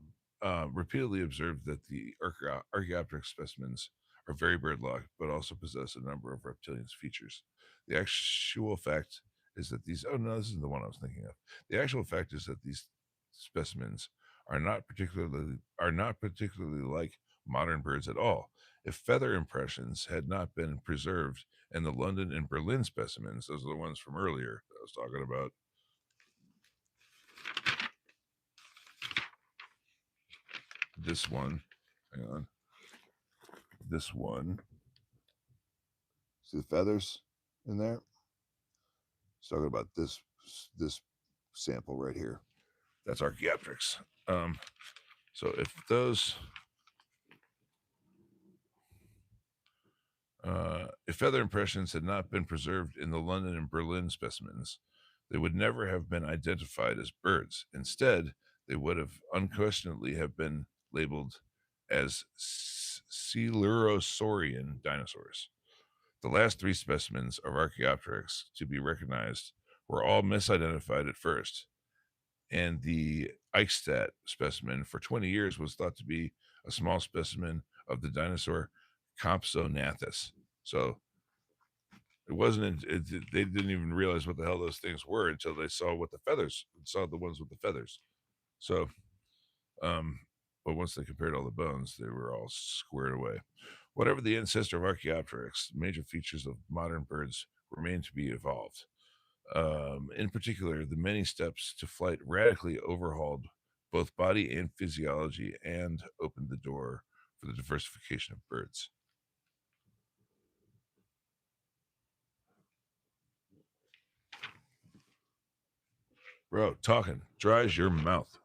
repeatedly observed that the Archaeopteryx specimens are very bird-like, but also possess a number of reptilian features. The actual fact is that these. Oh no, this isn't the one I was thinking of. The actual fact is that these specimens are not particularly like modern birds at all. If feather impressions had not been preserved in the London and Berlin specimens, those are the ones from earlier that I was talking about. This one, hang on. This one. See the feathers in there? It's talking about this sample right here. That's Archaeopteryx. So if those if feather impressions had not been preserved in the London and Berlin specimens, they would never have been identified as birds. Instead, they would have unquestionably have been labeled as Coelurosaurian dinosaurs. The last three specimens of Archaeopteryx to be recognized were all misidentified at first, and the Eichstatt specimen for 20 years was thought to be a small specimen of the dinosaur Compsognathus. So it wasn't. They didn't even realize what the hell those things were until they saw the ones with the feathers. So, but once they compared all the bones, they were all squared away. Whatever the ancestor of Archaeopteryx, major features of modern birds remain to be evolved. In particular, the many steps to flight radically overhauled both body and physiology and opened the door for the diversification of birds. Bro, talking dries your mouth.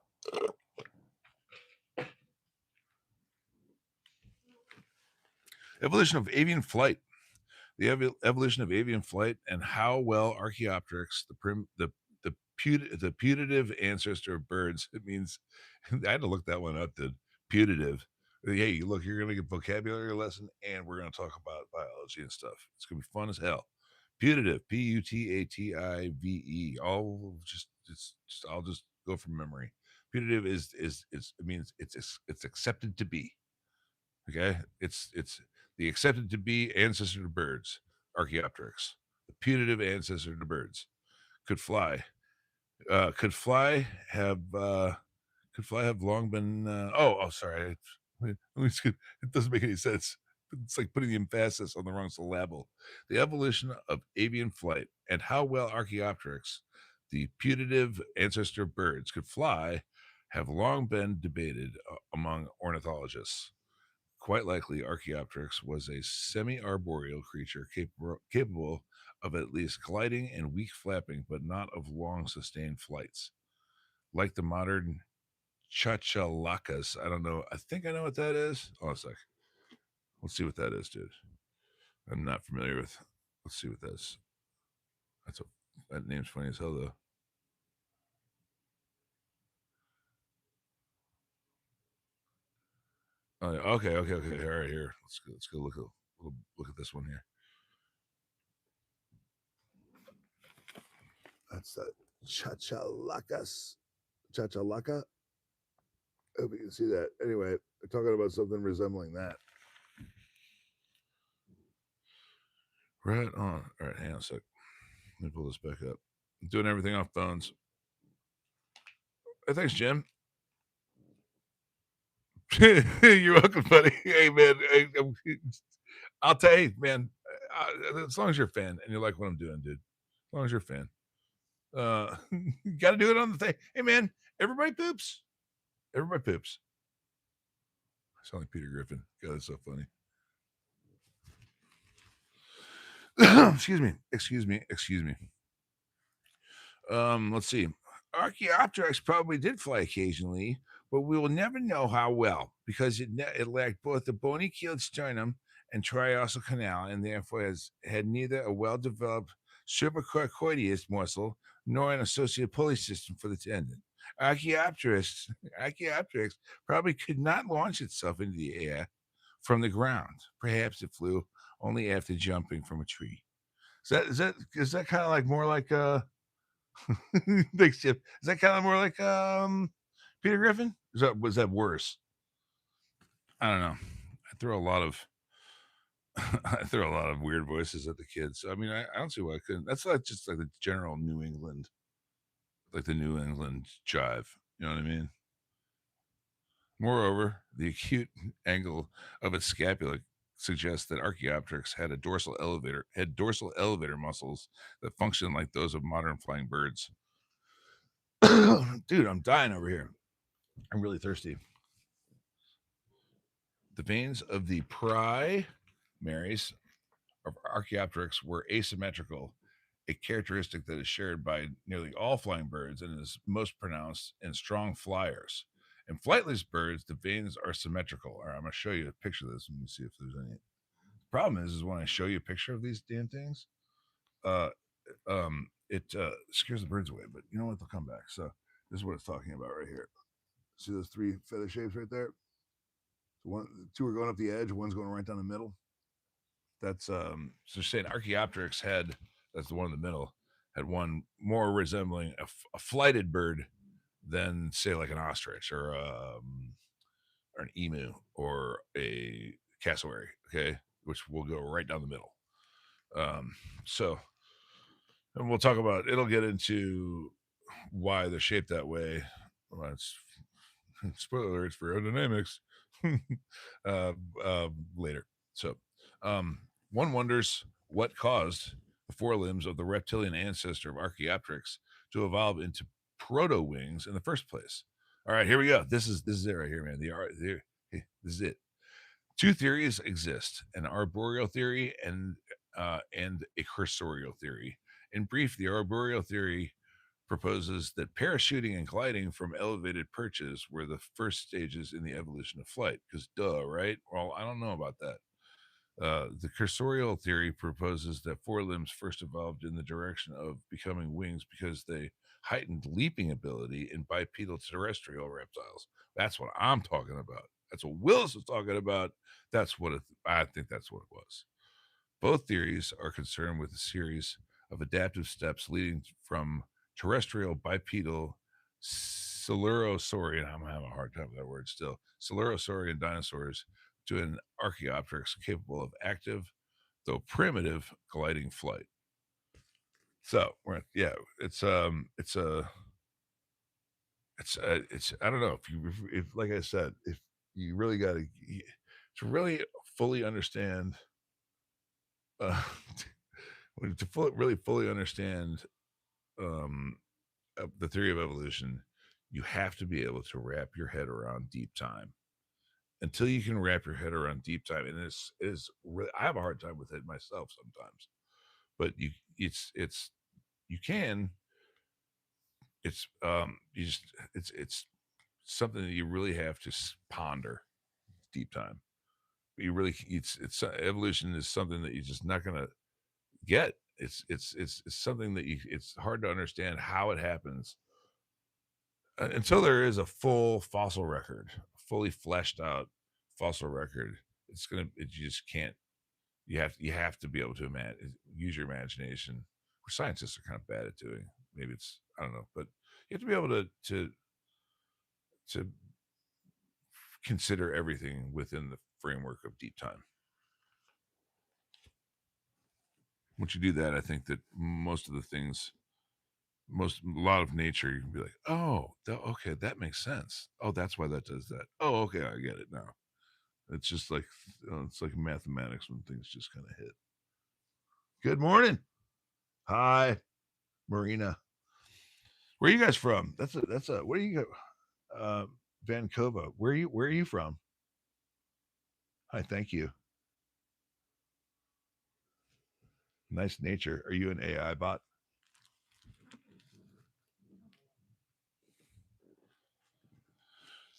Evolution of avian flight. The evolution of avian flight and how well Archaeopteryx, the putative ancestor of birds. It means I had to look that one up. Dude. Putative. Hey, look, you're gonna get vocabulary lesson, and we're gonna talk about biology and stuff. It's gonna be fun as hell. Putative, Putative. All just I'll just go from memory. Putative is it means it's accepted to be. Okay, it's the accepted to be ancestor to birds, Archaeopteryx, the putative ancestor to birds, could fly. Could fly have long been? Sorry, it doesn't make any sense. It's like putting the emphasis on the wrong syllable. The evolution of avian flight and how well Archaeopteryx, the putative ancestor of birds, could fly, have long been debated among ornithologists. Quite likely, Archaeopteryx was a semi arboreal creature capable of at least gliding and weak flapping, but not of long sustained flights. Like the modern chachalakas. I don't know. I think I know what that is. Oh, a sec. Let's see what that is, dude. I'm not familiar with. Let's see what that is. That name's funny as hell, though. Oh, yeah. Okay. All right, here. Let's go look at this one here. That's that chachalakas. Chachalaka. I hope you can see that. Anyway, we're talking about something resembling that. Right on. All right, hang on a sec. Let me pull this back up. I'm doing everything off phones. Hey, thanks, Jim. You're welcome, buddy. Hey, man. I'll tell you, man. As long as you're a fan and you like what I'm doing, dude. As long as you're a fan. You got to do it on the thing. Hey, man. Everybody poops. Everybody poops. I sound like Peter Griffin. God, that's so funny. Excuse me. Let's see. Archaeopteryx probably did fly occasionally, but we will never know how well because it lacked both the bony keeled sternum and triarsal canal, and therefore had neither a well developed supracoracoideus muscle nor an associated pulley system for the tendon. Archaeopteryx probably could not launch itself into the air from the ground. Perhaps it flew only after jumping from a tree. Is that kind of like more like thanks, Chip. Is that kind of more like Peter Griffin? Was that worse? I don't know. I throw a lot of I throw a lot of weird voices at the kids. So, I mean, I don't see why I couldn't. That's like just like the general New England, like the New England jive. You know what I mean? Moreover, the acute angle of its scapula suggests that Archaeopteryx had dorsal elevator muscles that function like those of modern flying birds. Dude, I'm dying over here. I'm really thirsty. The veins of the primaries of Archaeopteryx were asymmetrical, a characteristic that is shared by nearly all flying birds and is most pronounced in strong flyers. In flightless birds, the veins are symmetrical. All right, I'm going to show you a picture of this. Let me see if there's any. The problem is when I show you a picture of these damn things, uh, it scares the birds away. But you know what? They'll come back. So this is what it's talking about right here. See those three feather shapes right there? So two are going up the edge, one's going right down the middle. That's so saying Archaeopteryx had, that's the one in the middle, had one more resembling a flighted bird than say like an ostrich or an emu or a cassowary, okay, which will go right down the middle. So, and we'll talk about, it'll get into why they're shaped that way. Well, it's spoiler alerts for aerodynamics later. So, one wonders what caused the forelimbs of the reptilian ancestor of Archaeopteryx to evolve into proto wings in the first place. All right, here we go. This is it right here, man. This is it. Two theories exist: an arboreal theory and a cursorial theory. In brief, the arboreal theory proposes that parachuting and gliding from elevated perches were the first stages in the evolution of flight. Because duh, right? Well, I don't know about that. The cursorial theory proposes that forelimbs first evolved in the direction of becoming wings because they heightened leaping ability in bipedal terrestrial reptiles. That's what I'm talking about. That's what Willis was talking about. I think that's what it was. Both theories are concerned with a series of adaptive steps leading from terrestrial bipedal Coelurosaurian, I'm having a hard time with that word still, Coelurosaurian dinosaurs to an Archaeopteryx capable of active, though primitive, gliding flight. So, it's I don't know if like I said, if you really got to really fully understand, uh, really fully understand the theory of evolution, you have to be able to wrap your head around deep time. Until you can wrap your head around deep time, and this is really, I have a hard time with it myself sometimes, but you can, it's something that you really have to ponder deep time. You really, it's evolution is something that you're just not gonna get. It's something that it's hard to understand how it happens until there is a full fossil record, fully fleshed out fossil record. You just can't. You have to be able to use your imagination, which scientists are kind of bad at doing. Maybe it's, I don't know, but you have to be able to consider everything within the framework of deep time. Once you do that, I think that most of the things, a lot of nature, you can be like, oh, okay, that makes sense. Oh, that's why that does that. Oh, okay, I get it now. It's just like, it's like mathematics when things just kind of hit. Good morning. Hi, Marina. Where are you guys from? Where are you Vancouver. Where are you from? Hi, thank you. Nice nature. Are you an AI bot?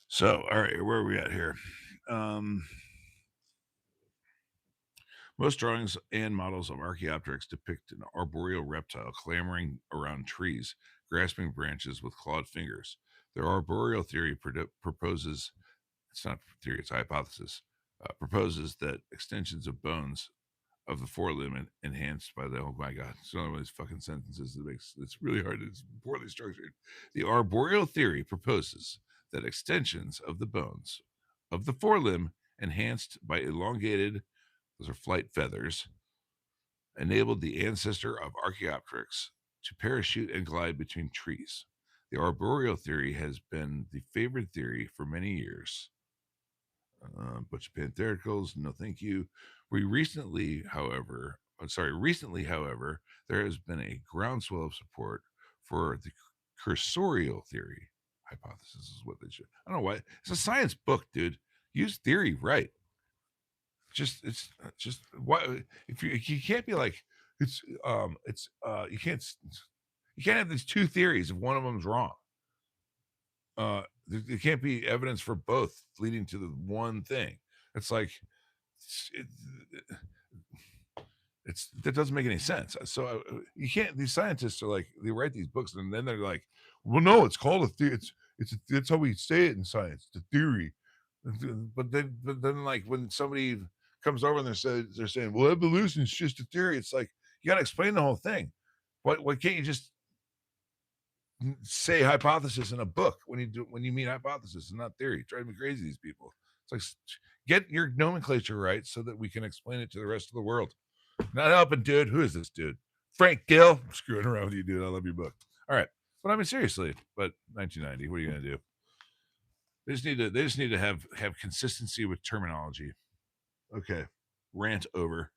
So, all right, where are we at here? Most drawings and models of Archaeopteryx depict an arboreal reptile clambering around trees, grasping branches with clawed fingers. The arboreal theory proposes, it's not theory, it's a hypothesis, proposes that extensions of bones of the forelimb enhanced by the, oh my god, it's one of those fucking sentences that makes it's really hard, it's poorly structured. The arboreal theory proposes that extensions of the bones of the forelimb enhanced by elongated, those are flight feathers, enabled the ancestor of Archaeopteryx to parachute and glide between trees. The arboreal theory has been the favorite theory for many years. Bunch of parentheticals, no thank you. Recently, however, there has been a groundswell of support for the cursorial theory. Hypothesis is what they should. I don't know why. It's a science book, dude. Use theory right. It's just why if you can't be like you can't have these two theories if one of them's wrong. There can't be evidence for both leading to the one thing. It's like that doesn't make any sense. So you can't. These scientists are like, they write these books and then they're like, well, no, it's called a theory. That's how we say it in science. It's a theory. But then, like when somebody comes over and they're saying, "Well, evolution's just a theory," it's like you got to explain the whole thing. Why can't you just say hypothesis in a book when you mean hypothesis and not theory? Drive me crazy, these people. It's like get your nomenclature right so that we can explain it to the rest of the world. Not helping, dude. Who is this dude? Frank Gill. I'm screwing around with you, dude. I love your book. All right, but I mean seriously. But 1990. What are you gonna do? They just need to have consistency with terminology. Okay, rant over.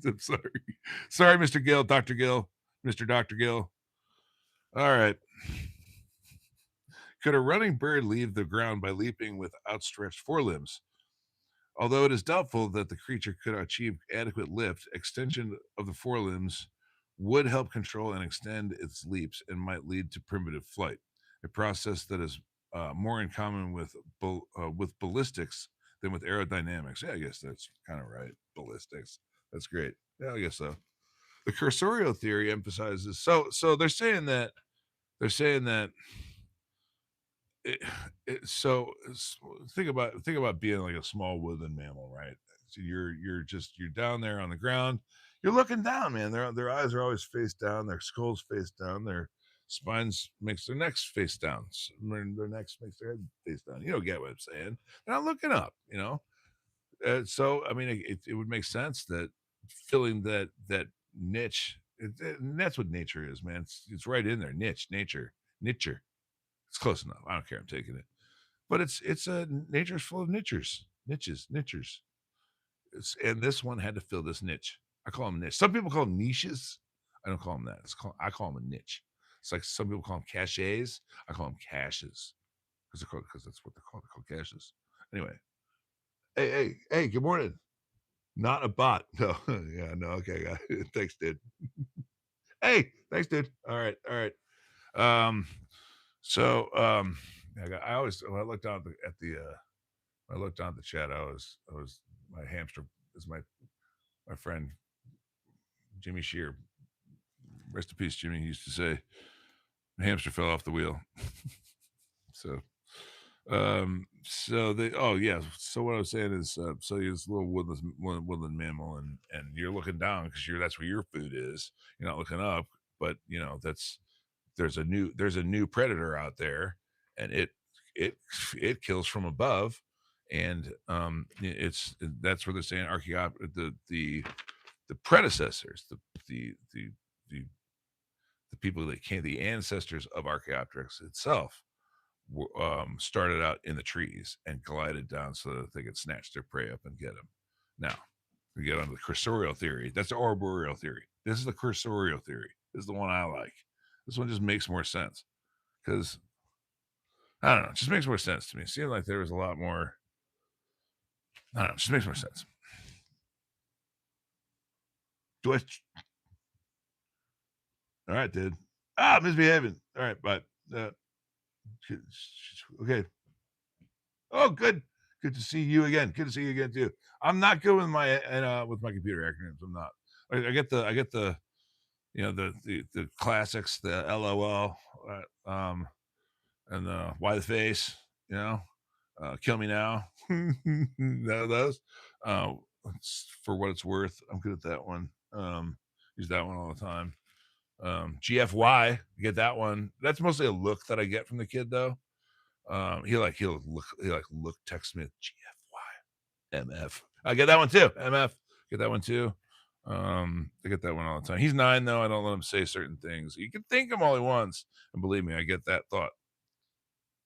I'm sorry, Mr. Gill, Dr. Gill, Mr. Dr. Gill. All right. Could a running bird leave the ground by leaping with outstretched forelimbs? Although it is doubtful that the creature could achieve adequate lift, extension of the forelimbs would help control and extend its leaps and might lead to primitive flight, a process that is more in common with ballistics than with aerodynamics. Yeah, I guess that's kind of right. Ballistics. That's great. Yeah, I guess so. The cursorial theory emphasizes so they're saying that it, think about being like a small woodland mammal, right? So you're down there on the ground, you're looking down, man. Their eyes are always face down, their skulls face down, their spines makes their necks face down, their necks makes their head face down. You don't get what I'm saying? They're not looking up, so I mean, it would make sense that filling that niche. And that's what nature is, man. It's right in there. Nicher. It's close enough. I don't care. I'm taking it. But it's a nature's full of nichers. And this one had to fill this niche. I call them niche. Some people call them niches. I don't call them that. I call them a niche. It's like some people call them caches. I call them caches because that's what they're called. They're called caches. Anyway, hey, good morning. Not a bot. No, yeah, no, okay, thanks, dude. Hey, thanks, dude. All right, all right. Um, so I always when I looked down when I looked down at the chat, I was my hamster is my friend Jimmy Shear. Rest in peace, Jimmy. He used to say, "The hamster fell off the wheel." So so they oh yeah, so what I was saying is so you're this little woodland mammal, and you're looking down because that's where your food is. You're not looking up, but that's there's a new predator out there, and it it kills from above. And it's that's where they're saying the predecessors, the the people that came, the ancestors of Archaeopteryx itself, started out in the trees and glided down so that they could snatch their prey up and get them. Now, we get on the cursorial theory. That's the arboreal theory. This is the cursorial theory. This is the one I like. This one just makes more sense because I don't know. It just makes more sense to me. It seemed like there was a lot more. I don't know. It just makes more sense. Do I? All right, dude. Misbehaving. All right, but okay. Oh, good. Good to see you again. Good to see you again too. I'm not good with my computer acronyms. I'm not. I get the the classics, the LOL, and the why the face, kill me now. Those. Uh, for what it's worth, I'm good at that one. Use that one all the time. GFY, get that one. That's mostly a look that I get from the kid though. He'll text me GFY MF. I get that one too. MF. Get that one too. I get that one all the time. He's 9 though. I don't let him say certain things. You can think them all he wants, and believe me, I get that thought.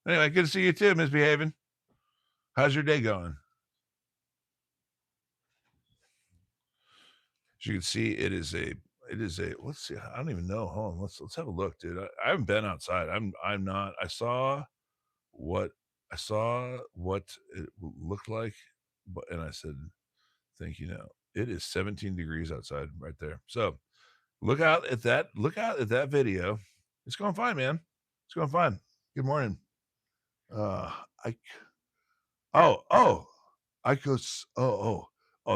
Anyway, good to see you too, misbehaving. How's your day going? As you can see, it is a let's see, I don't even know. Hold on, let's have a look, dude. I haven't been outside. I'm not. What I saw what it looked like, and I said, "Thank you." Now it is 17 degrees outside right there. So look out at that. Look out at that video. It's going fine, man. It's going fine. Good morning. I oh I go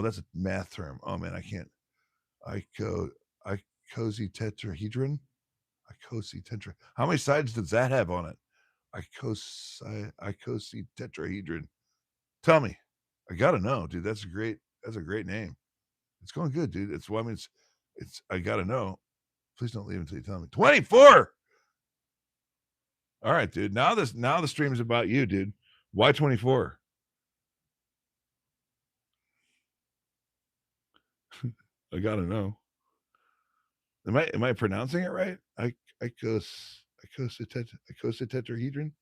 that's a math term. Oh man, I can't. Icosahedron. Icosahedron. How many sides does that have on it? icositetrahedron. Tell me. I gotta know, dude. That's a great name. It's going good, dude. It's well, I mean, it's I gotta know. Please don't leave until you tell me. 24. All right, dude. Now the stream is about you, dude. Why 24? I gotta know. Am I pronouncing it right? Icositetrahedron.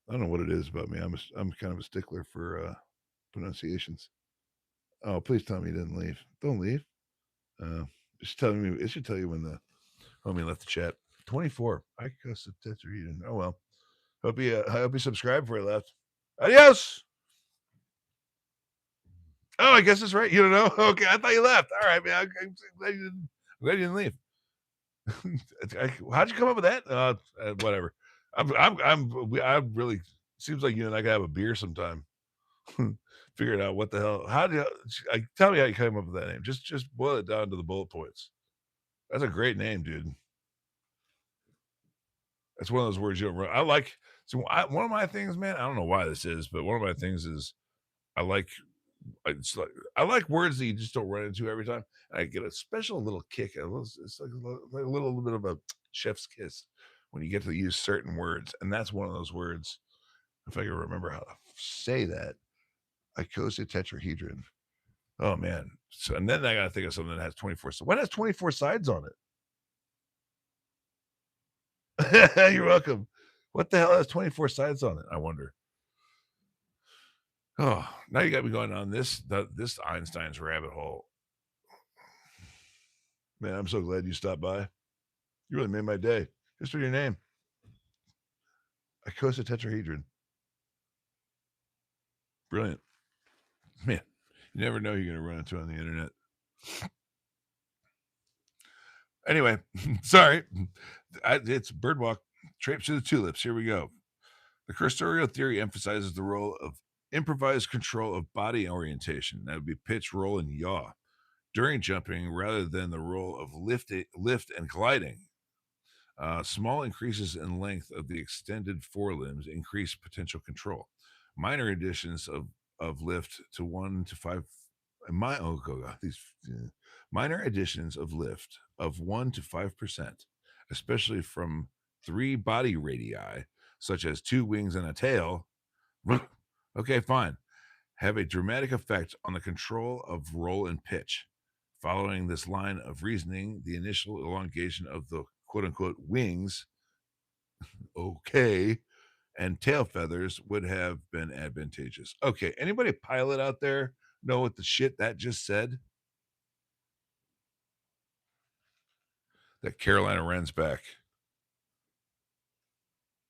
I don't know what it is about me. I'm kind of a stickler for pronunciations. Oh, please tell me you didn't leave. Don't leave. Just telling me. It should tell you when the homie left the chat. 24. Icositetrahedron. Oh well. I hope you subscribe before I left. Adios. Oh, I guess it's right. You don't know? Okay, I thought you left. All right, man. I'm glad you didn't leave. How'd you come up with that? Whatever. I really seems like you and I could have a beer sometime. Figure it out. What the hell? Tell me how you came up with that name? Just boil it down to the bullet points. That's a great name, dude. That's one of those words you don't run. I like. So one of my things, man. I don't know why this is, but one of my things is I like. I like words that you just don't run into every time. I get a special little kick. It's like a little bit of a chef's kiss when you get to use certain words, and that's one of those words. If I can remember how to say that, icositetrahedron. Oh man! So and then I gotta think of something that has 24. So what has 24 sides on it? You're welcome. What the hell has 24 sides on it? I wonder. Oh, now you got me going on this Einstein's rabbit hole. Man, I'm so glad you stopped by. You really made my day. Just for your name. Icositetrahedron. Brilliant. Man, you never know you're going to run into on the internet. Anyway, sorry. It's Birdwalk. Traipse to the tulips. Here we go. The cursorial theory emphasizes the role of improvised control of body orientation. That would be pitch, roll, and yaw during jumping rather than the role of lift and gliding. Small increases in length of the extended forelimbs increase potential control. Minor additions of lift to 1 to 5 minor additions of lift of 1 to 5%, especially from 3 body radii, such as 2 wings and a tail. Okay, fine. Have a dramatic effect on the control of roll and pitch. Following this line of reasoning, the initial elongation of the quote unquote wings, okay, and tail feathers would have been advantageous. Okay, anybody pilot out there know what the shit that just said? That Carolina wren's back.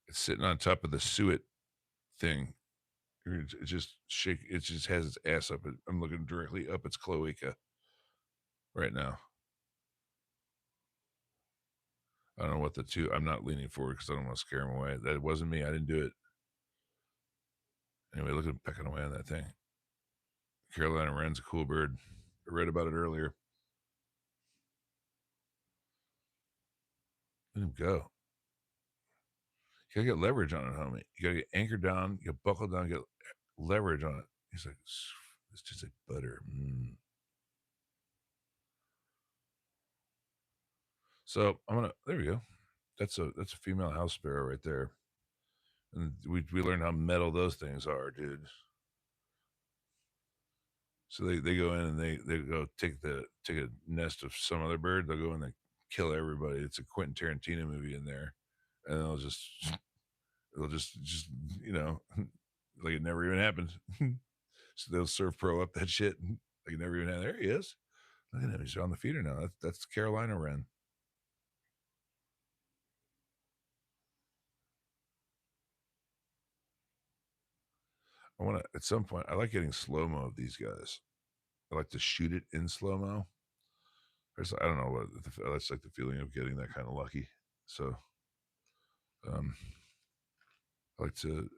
It's sitting on top of the suet thing. It just has its ass up. I'm looking directly up its cloaca right now. I don't know what the two. I'm not leaning forward because I don't want to scare him away. That wasn't me. I didn't do it. Anyway, look at him pecking away on that thing. Carolina wren's a cool bird. I read about it earlier. Let him go. You gotta get leverage on it, homie. You gotta get anchored down, you buckle down, get leverage on it. He's like, it's just like butter. So there we go. That's a female house sparrow right there. And we learned how metal those things are, dude. So they go in and they go take a nest of some other bird. They'll go in and kill everybody. It's a Quentin Tarantino movie in there, and they'll just like it never even happened. So they'll serve pro up that shit like it never even happened. There he is. Look at him. He's on the feeder now. That's Carolina wren. I want to at some point. I like getting slow mo of these guys. I like to shoot it in slow mo. I don't know what that's like the feeling of getting that kind of lucky. So, I like to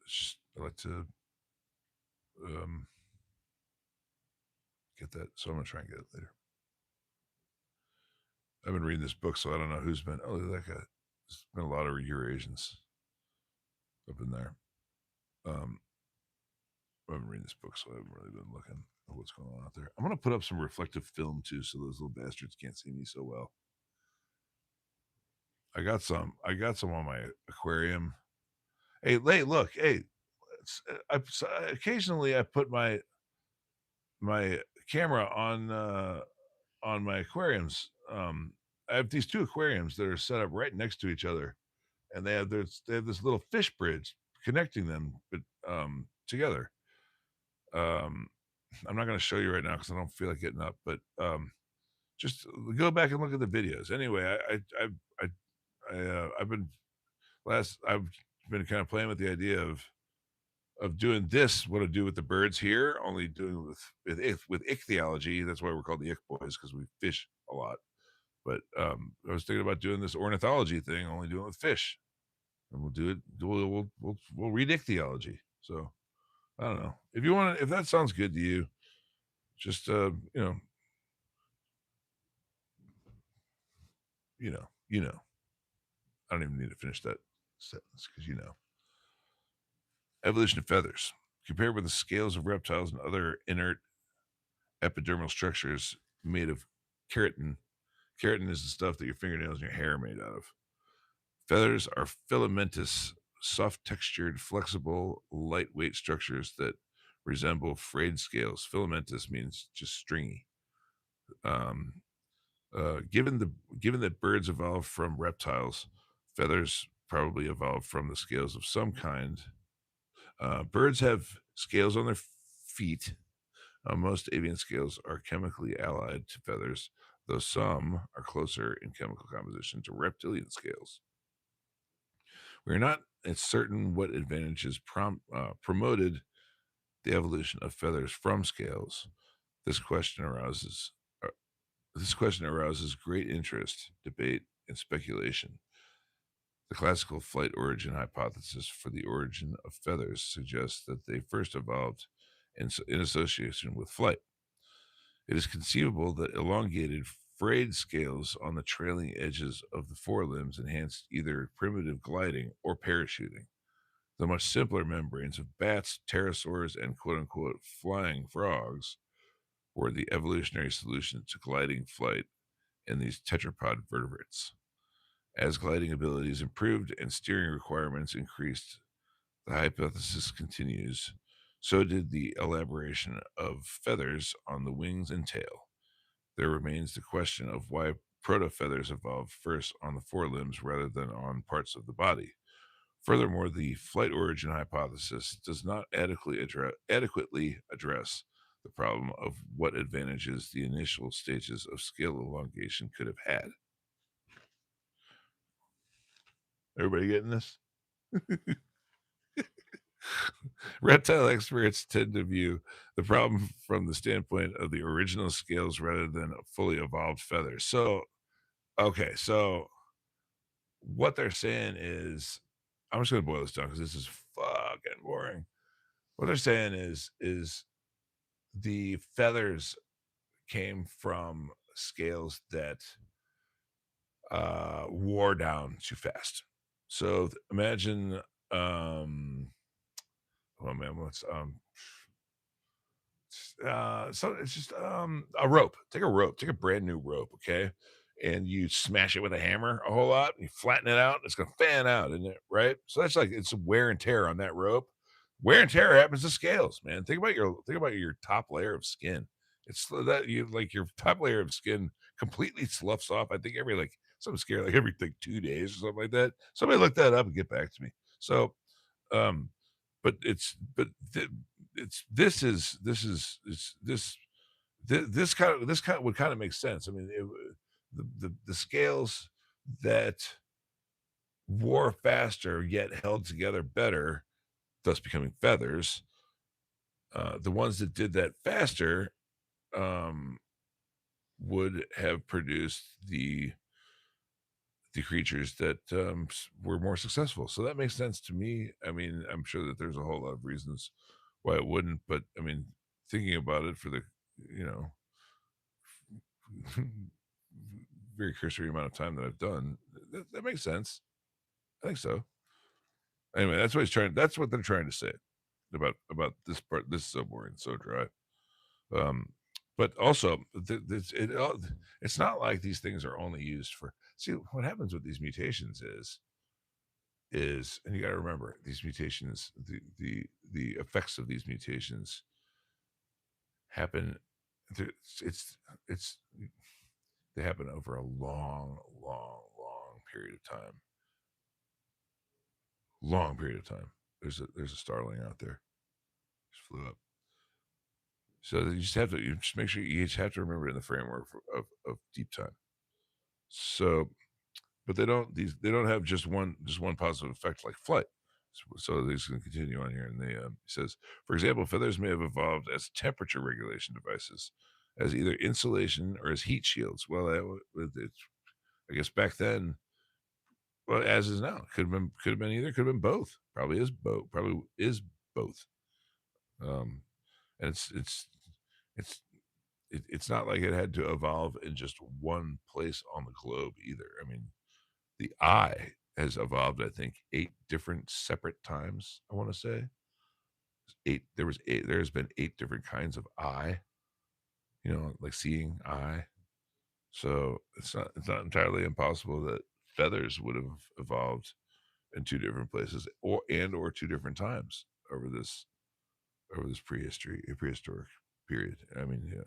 get that. So I'm gonna try and get it later. I've been reading this book, so I don't know who's been. Oh, look at that guy. There's been a lot of Eurasians. up in there. I've been reading this book, so I haven't really been looking at what's going on out there. I'm gonna put up some reflective film too, so those little bastards can't see me so well. I got some on my aquarium. Hey, look, hey, occasionally I put my camera on my aquariums. I have these two aquariums that are set up right next to each other, and they have this little fish bridge connecting them, but together. Um, I'm not going to show you right now because I don't feel like getting up, but just go back and look at the videos. Anyway, I've been I've been kind of playing with the idea of doing this, what I do with the birds here, only doing with ichthyology. That's why we're called the ich boys, because we fish a lot. But I was thinking about doing this ornithology thing, only doing it with fish, and we'll do it. We'll read ichthyology. So I don't know if you want to. If that sounds good to you, just you know. I don't even need to finish that sentence because evolution of feathers compared with the scales of reptiles and other inert epidermal structures made of keratin. Keratin is the stuff that your fingernails and your hair are made out of. Feathers are filamentous, soft textured, flexible, lightweight structures that resemble frayed scales. Filamentous means just stringy. Um, given that birds evolved from reptiles, feathers probably evolved from the scales of some kind. Birds have scales on their feet. Most avian scales are chemically allied to feathers, though some are closer in chemical composition to reptilian scales. We are not certain what advantages promoted the evolution of feathers from scales. This question arouses uh, this question arouses great interest, debate, and speculation. The classical flight origin hypothesis for the origin of feathers suggests that they first evolved in association with flight. It is conceivable that elongated, frayed scales on the trailing edges of the forelimbs enhanced either primitive gliding or parachuting. The much simpler membranes of bats, pterosaurs, and quote unquote flying frogs were the evolutionary solution to gliding flight in these tetrapod vertebrates. As gliding abilities improved and steering requirements increased, the hypothesis continues. So did the elaboration of feathers on the wings and tail. There remains the question of why proto feathers evolved first on the forelimbs rather than on parts of the body. Furthermore, the flight origin hypothesis does not adequately address the problem of what advantages the initial stages of scale elongation could have had. Everybody getting this? Reptile experts tend to view the problem from the standpoint of the original scales rather than fully evolved feathers. So, okay, so what they're saying is, I'm just going to boil this down because this is fucking boring. What they're saying is the feathers came from scales that wore down too fast. So imagine, oh man, what's so it's just a rope. Take a rope, take a brand new rope, okay, and you smash it with a hammer a whole lot. And you flatten it out. It's gonna fan out, isn't it? Right. So that's like it's wear and tear on that rope. Wear and tear happens to scales, man. Think about your top layer of skin. It's that you like your top layer of skin completely sloughs off. I think every like some scare like every like 2 days or something like that. Somebody look that up and get back to me. So um but it's this kind of would kind of make sense. I mean, the scales that wore faster yet held together better, thus becoming feathers. The ones that did that faster um, would have produced the creatures that were more successful. So that makes sense to me. I mean, I'm sure that there's a whole lot of reasons why it wouldn't, but I mean, thinking about it for the you know very cursory amount of time that I've done, that makes sense. I think so. Anyway, that's what they're trying to say about this part, this submarine so dry. Um, but also, it's not like these things are only used for. See, what happens with these mutations is, and you got to remember, these mutations, the effects of these mutations happen. It's it's they happen over a long period of time. Long period of time. There's a starling out there. Just flew up. So you just make sure you just have to remember it in the framework of deep time. So, but they don't have just one positive effect like flight. So they're just going to continue on here, and they says, for example, feathers may have evolved as temperature regulation devices, as either insulation or as heat shields. Well, I guess back then, well, as is now, could have been either, could have been both. Probably is both. Um, and it's it's not like it had to evolve in just one place on the globe either. I mean, the eye has evolved, I think, 8 different separate times, I wanna say. 8 there was 8 there's been 8 different kinds of eye, like seeing eye. So, it's not entirely impossible that feathers would have evolved in 2 different places or 2 different times over this prehistoric period. I mean, yeah,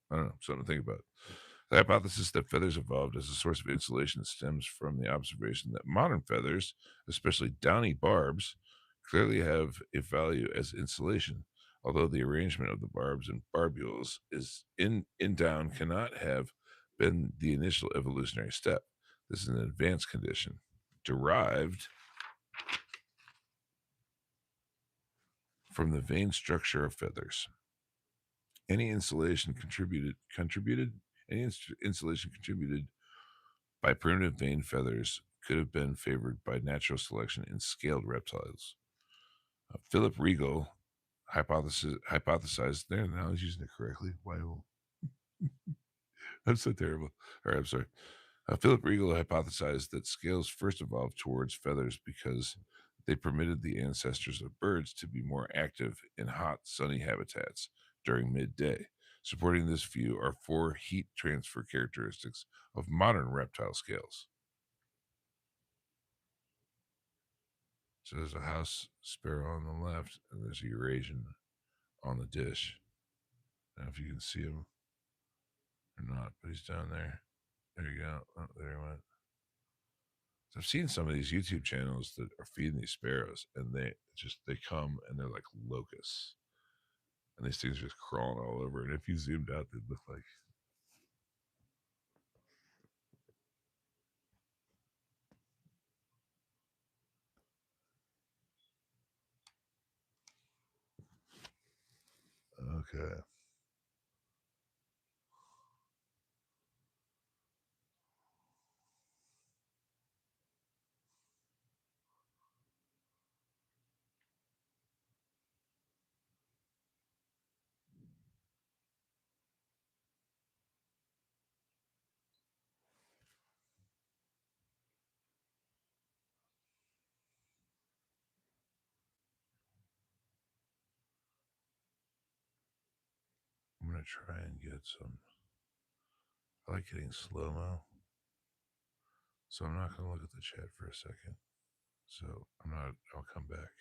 I don't know, something to think about. The hypothesis that feathers evolved as a source of insulation stems from the observation that modern feathers, especially downy barbs, clearly have a value as insulation, although the arrangement of the barbs and barbules is in down cannot have been the initial evolutionary step. This is an advanced condition derived from the vein structure of feathers. Any insulation contributed any insulation contributed by primitive vein feathers could have been favored by natural selection in scaled reptiles. Philip Regal hypothesized there. Now I was using it correctly. Why? I'm so terrible. All right, I'm sorry. Philip Regal hypothesized that scales first evolved towards feathers because they permitted the ancestors of birds to be more active in hot, sunny habitats during midday. Supporting this view are 4 heat transfer characteristics of modern reptile scales. So there's a house sparrow on the left, and there's a Eurasian on the dish. I don't know if you can see him or not, but he's down there. There you go. Oh, there he went. So I've seen some of these YouTube channels that are feeding these sparrows, and they come and they're like locusts, and these things are just crawling all over. And if you zoomed out, they'd look like okay. I'm gonna try and get some. I like getting slow mo, so I'm not gonna look at the chat for a second. So I'm not. I'll come back.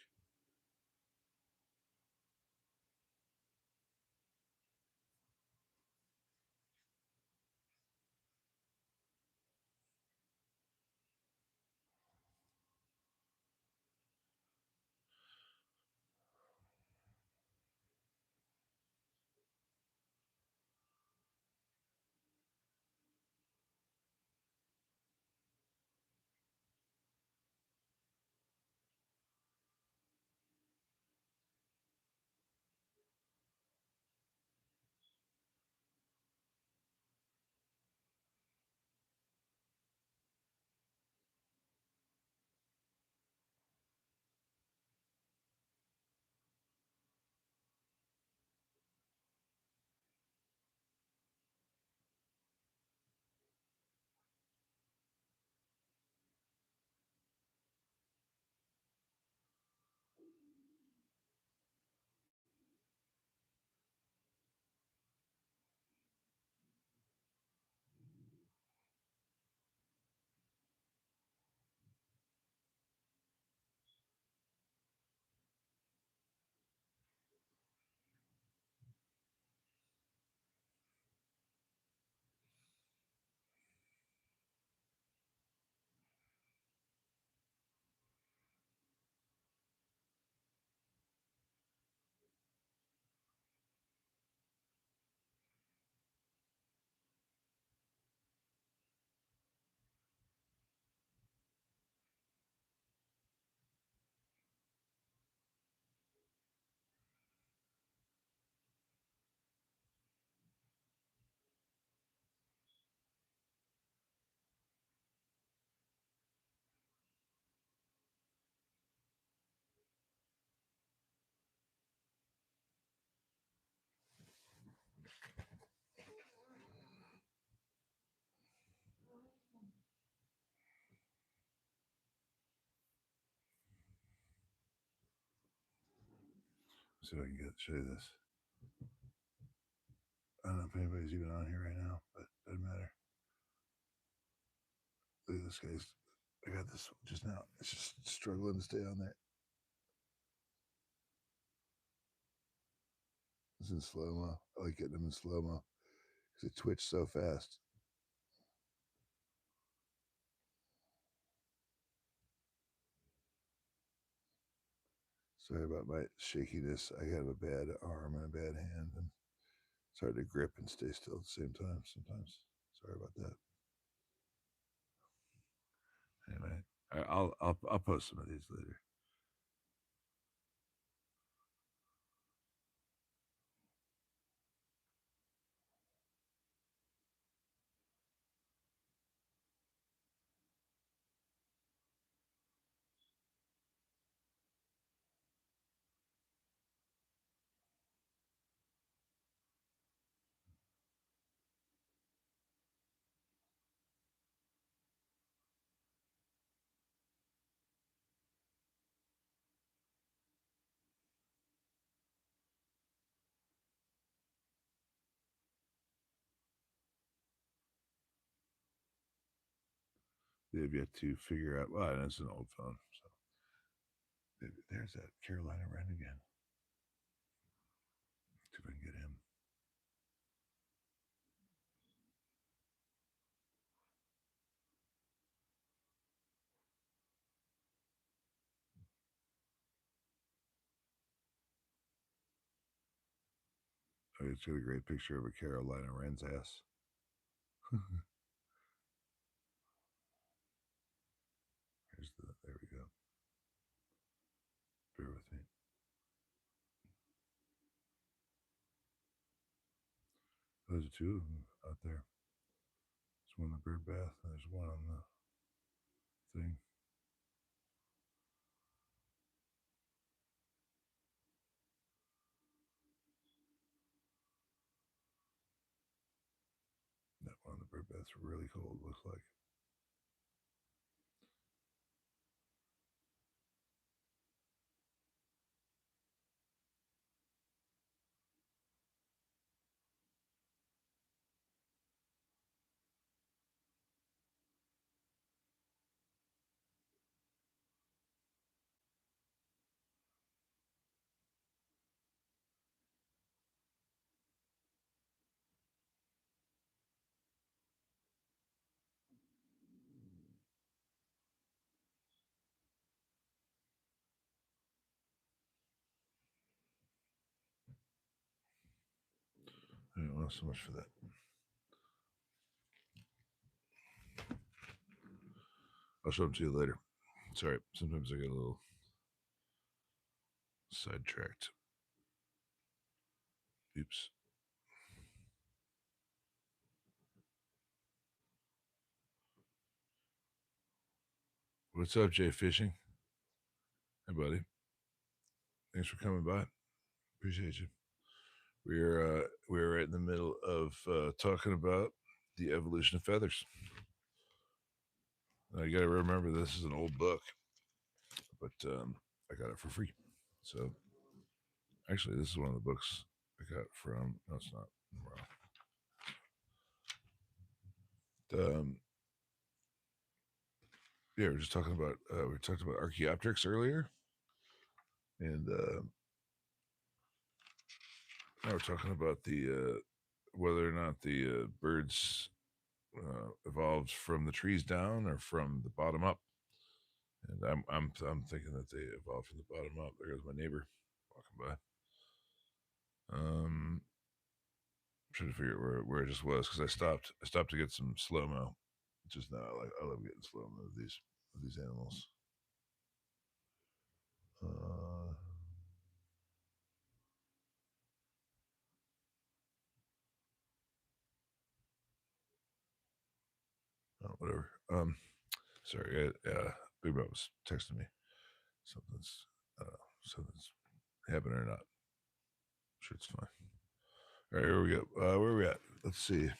See if I can show you this. I don't know if anybody's even on here right now, but it doesn't matter. Look at this, guys. I got this just now. It's just struggling to stay on there. It's in slow mo. I like getting them in slow mo because it twitched so fast. Sorry about my shakiness. I have a bad arm and a bad hand, and it's hard to grip and stay still at the same time sometimes. Sorry about that. Anyway, I'll post some of these later. They've yet to figure out. Well, it's an old phone, so there's that Carolina wren again. See if I can get him. Oh, it's got a great picture of a Carolina wren's ass. There we go. Bear with me. Those are two of them out there. There's one in the bird bath, and there's one on the thing. That one in the bird bath's really cold, looks like. Well, so much for that. I'll show them to you later. Sorry, sometimes I get a little sidetracked. Oops. What's up, Jay Fishing? Hey, buddy. Thanks for coming by. Appreciate you. We're right in the middle of talking about the evolution of feathers. Now, you got to remember this is an old book, but I got it for free. So, actually, this is one of the books I got from. No, it's not. I'm wrong. Yeah, we were talking about Archaeopteryx earlier, and now we're talking about the whether or not the birds evolved from the trees down or from the bottom up. And I'm thinking that they evolved from the bottom up. There goes my neighbor walking by. Trying to figure out where it just was because I stopped to get some slow mo. Just now, I love getting slow mo of these animals. Oh, whatever. Sorry, Big Bob was texting me. Something's something's happening or not. I'm sure it's fine. All right, here we go. Where are we at? Let's see.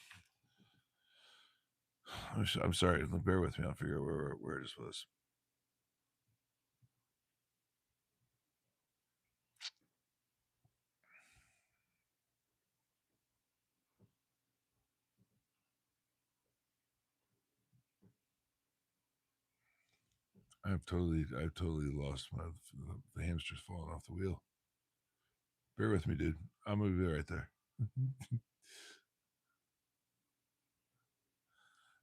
I'm sorry. Bear with me. I'll figure out where this was. I've totally lost the hamster's falling off the wheel. Bear with me, dude. I'm gonna be right there.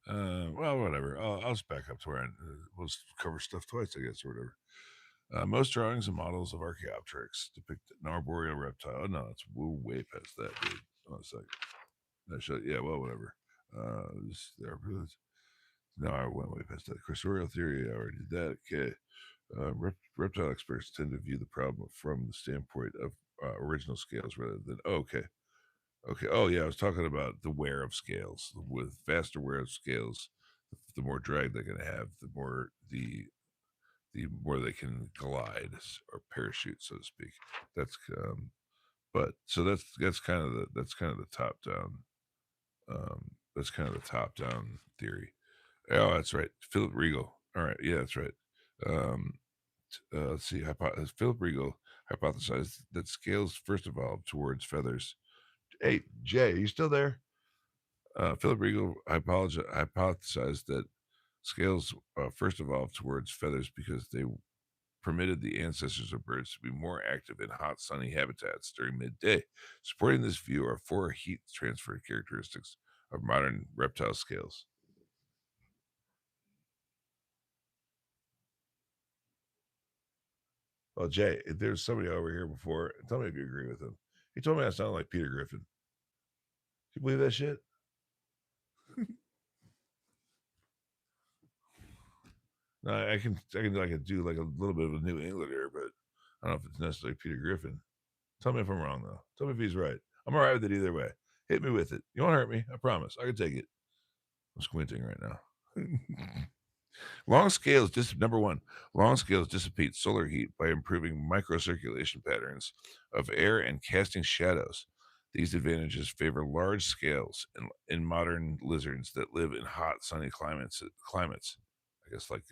Well, whatever. I'll just back up to where we'll cover stuff twice, I guess, or whatever. Most drawings and models of Archaeopteryx depict an arboreal reptile. Oh, no, we're way past that, dude. Oh, it's like, yeah, well, whatever. No, I went way past that. Cursorial theory, I already did that. Okay. Reptile experts tend to view the problem from the standpoint of original scales rather than, oh, okay. Okay. Oh, yeah. I was talking about the wear of scales. With faster wear of scales, the more drag they're going to have, the more they can glide or parachute, so to speak. That's but so that's kind of the top down. That's kind of the top down theory. Oh, that's right. Philip Regal. All right. Yeah, that's right. Um, let's see. Philip Regal hypothesized that scales first evolved towards feathers. Hey, Jay, are you still there? Philip Regal hypothesized that scales first evolved towards feathers because they permitted the ancestors of birds to be more active in hot, sunny habitats during midday. Supporting this view are four heat transfer characteristics of modern reptile scales. Well, Jay, if there's somebody over here before, tell me if you agree with him. He told me I sound like Peter Griffin. You believe that shit? No, I can do like a little bit of a New England here, but I don't know if it's necessarily Peter Griffin. Tell me if I'm wrong though. Tell me if he's right. I'm all right with it either way. Hit me with it. You won't hurt me. I promise. I can take it. I'm squinting right now. Number one, long scales dissipate solar heat by improving microcirculation patterns of air and casting shadows. These advantages favor large scales in modern lizards that live in hot, sunny climates. I guess like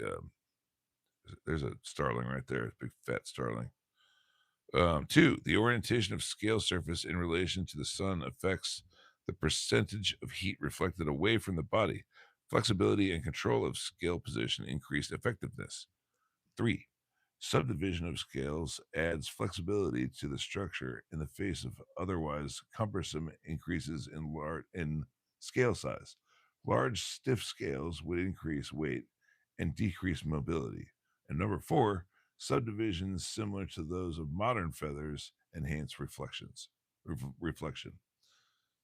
there's a starling right there, a big fat starling. Two, the orientation of scale surface in relation to the sun affects the percentage of heat reflected away from the body. Flexibility and control of scale position increase effectiveness. Three, subdivision of scales adds flexibility to the structure in the face of otherwise cumbersome increases in scale size. Large, stiff scales would increase weight and decrease mobility. And number four, subdivisions similar to those of modern feathers enhance reflection.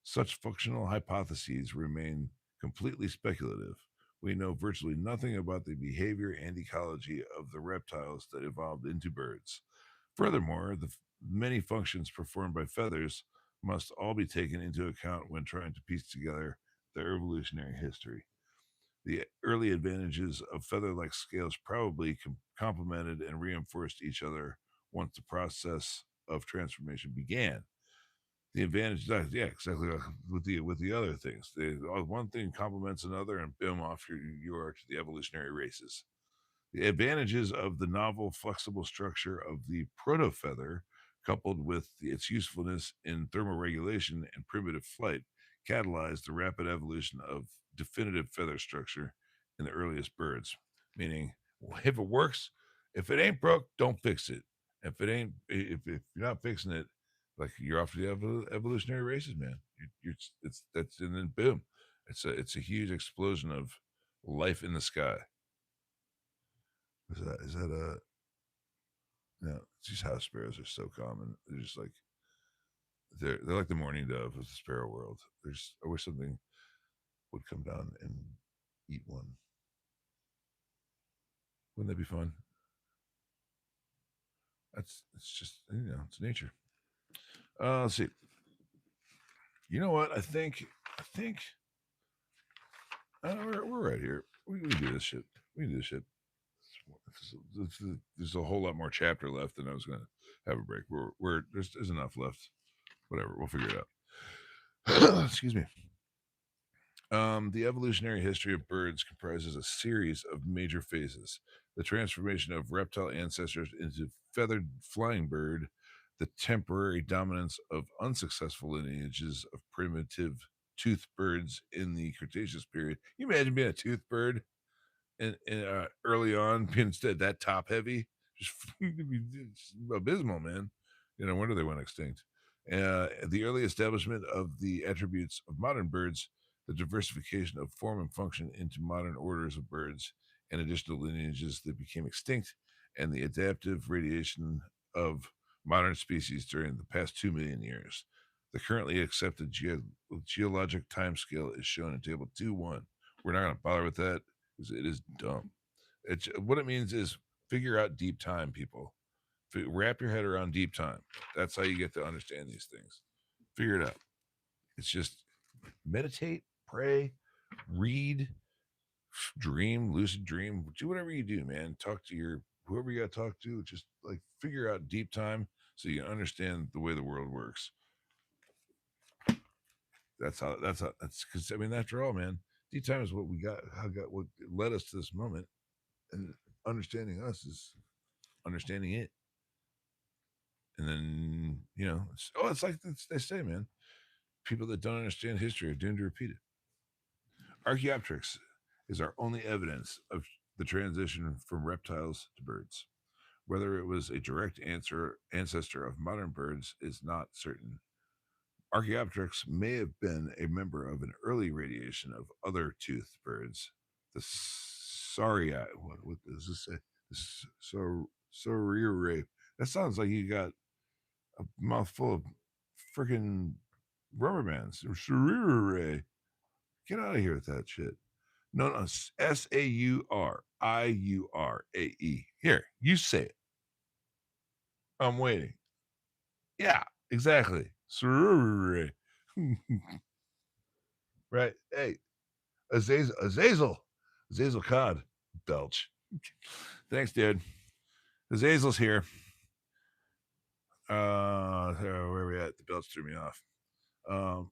Such functional hypotheses remain completely speculative. We know virtually nothing about the behavior and ecology of the reptiles that evolved into birds. Furthermore, the many functions performed by feathers must all be taken into account when trying to piece together their evolutionary history. The early advantages of feather like scales probably complemented and reinforced each other once the process of transformation began. The advantage, yeah, exactly with the other things. One thing complements another, and boom, off you are to the evolutionary races. The advantages of the novel, flexible structure of the protofeather, coupled with its usefulness in thermoregulation and primitive flight, catalyzed the rapid evolution of definitive feather structure in the earliest birds. Meaning, if it works, if it ain't broke, don't fix it. If you're not fixing it, like you're off to the evolutionary races, man. It's that's and then boom, it's a huge explosion of life in the sky. Is that a no? These house sparrows are so common. They're just like they're like the mourning dove of the sparrow world. I wish something would come down and eat one. Wouldn't that be fun? It's just it's nature. Let's see. You know what? I think we're right here. We can do this shit. We can do this shit. There's a whole lot more chapter left than I was gonna have a break. There's enough left. Whatever, we'll figure it out. Excuse me. The evolutionary history of birds comprises a series of major phases. The transformation of reptile ancestors into feathered flying bird, the temporary dominance of unsuccessful lineages of primitive toothed birds in the Cretaceous period. Can you imagine being a toothed bird early on, instead that top heavy, just it's abysmal, man. No wonder they went extinct. The early establishment of the attributes of modern birds, the diversification of form and function into modern orders of birds and additional lineages that became extinct, and the adaptive radiation of modern species during the past 2 million years. The currently accepted geologic timescale is shown in Table 2.1. We're not going to bother with that because it is dumb. What it means is figure out deep time, people. Wrap your head around deep time. That's how you get to understand these things. Figure it out. It's just meditate, pray, read, dream, lucid dream, do whatever you do, man. Talk to your whoever you got to talk to. Just like figure out deep time so you can understand the way the world works. That's because I mean, after all, man, deep time is what we got. What led us to this moment, and understanding us is understanding it. And then it's like they say, man. People that don't understand history are doomed to repeat it. Archaeopteryx is our only evidence of the transition from reptiles to birds. Whether it was a direct ancestor of modern birds is not certain. Archaeopteryx may have been a member of an early radiation of other toothed birds. The Sauria, what does this say? The Saurierae. That sounds like you got a mouthful of freaking rubber bands. Saurierae. Get out of here with that shit. No, Sauriurae. Here, you say it. I'm waiting. Yeah, exactly. Saurierae. Right. Hey, Azazel Cod. Belch. Thanks, dude. Azazel's here. Where are we at? The belch threw me off. I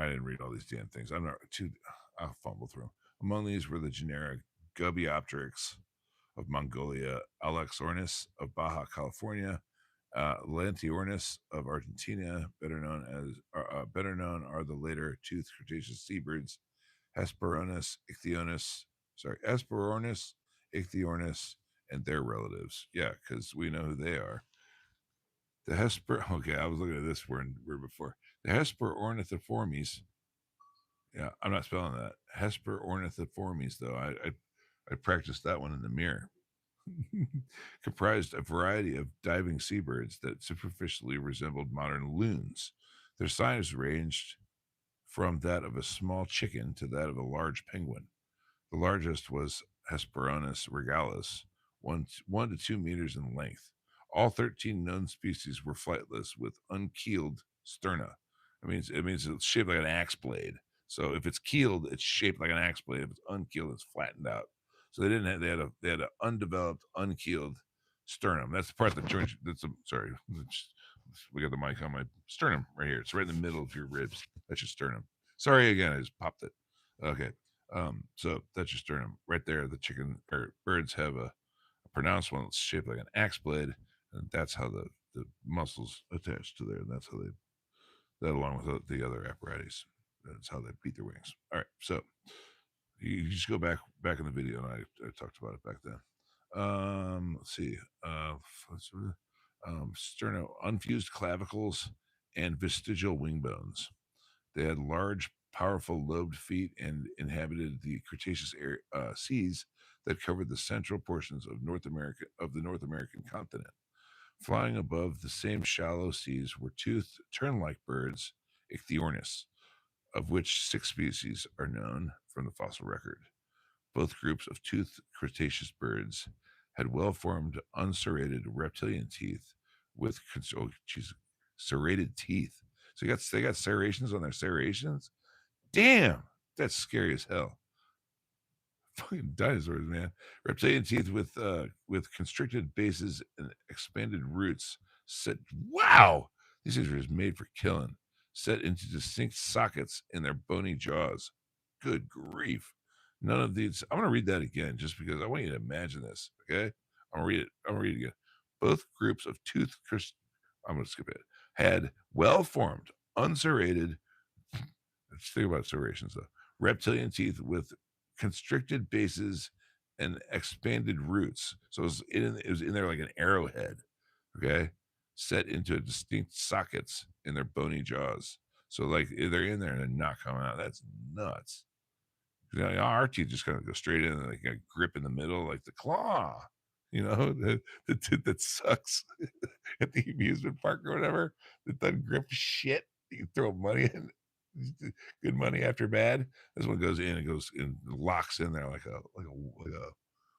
didn't read all these damn things. I'll fumble through. Among these were the generic Gubiopteryx of Mongolia, Alexornis of Baja California, Lantiornis of Argentina, better known are the later toothed Cretaceous seabirds, Hesperornis, Ichthyornis, and their relatives. Yeah, because we know who they are. Okay, I was looking at this word before. The Hesperornithiformes. Yeah, I'm not spelling that. Hesperornithiformes, though. I practiced that one in the mirror. Comprised a variety of diving seabirds that superficially resembled modern loons. Their size ranged from that of a small chicken to that of a large penguin. The largest was Hesperornis regalis, 1 to 2 meters in length. All 13 known species were flightless with unkeeled sterna. It means it's shaped like an axe blade. So if it's keeled, it's shaped like an axe blade. If it's unkeeled, it's flattened out. So they didn't have they had an undeveloped, unkeeled sternum. That's the part that joins. Sorry, we got the mic on my sternum right here. It's right in the middle of your ribs. That's your sternum. Sorry again, I just popped it. Okay. So that's your sternum right there. The chicken or birds have a pronounced one that's shaped like an axe blade, and that's how the muscles attach to there. And that's how that along with the other apparatus. That's how they beat their wings. All right, so you just go back in the video, and I talked about it back then. Let's see. Sterno unfused clavicles and vestigial wing bones. They had large, powerful lobed feet and inhabited the Cretaceous seas that covered the central portions of the North American continent. Flying above the same shallow seas were toothed tern-like birds, Ichthyornis, of which 6 species are known from the fossil record. Both groups of toothed Cretaceous birds had well-formed, unserrated reptilian teeth with serrated teeth. So they got serrations on their serrations. Damn, that's scary as hell. Fucking dinosaurs, man. Reptilian teeth with constricted bases and expanded roots. Wow, these things are just made for killing. Set into distinct sockets in their bony jaws. Good grief. None of these. I'm gonna read that again just because I want you to imagine this. Okay, I'm gonna read it again. Both groups of I'm gonna skip it. Had well-formed, unserrated Let's think about serrations though. Reptilian teeth with constricted bases and expanded roots. So it was in there like an arrowhead, okay, set into distinct sockets in their bony jaws. So like they're in there and they're not coming out. That's nuts. You know, our teeth just kind of go straight in and like a grip in the middle, like the claw. You know, the tooth that sucks at the amusement park or whatever that doesn't grip shit. You can throw money in, good money after bad. This one goes in and goes and locks in there like a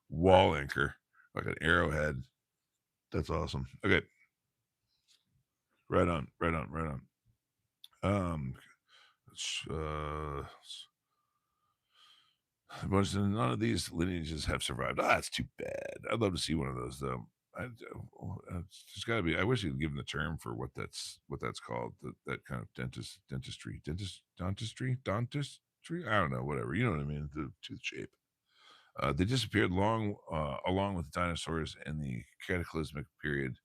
wall anchor, like an arrowhead. That's awesome. Okay, right on, right on, right on. None of these lineages have survived. Ah, that's too bad. I'd love to see one of those though. It's just got to be. I wish you'd given the term for what that's called. That kind of dentistry. I don't know. Whatever. You know what I mean. The tooth shape. They disappeared along with dinosaurs in the cataclysmic period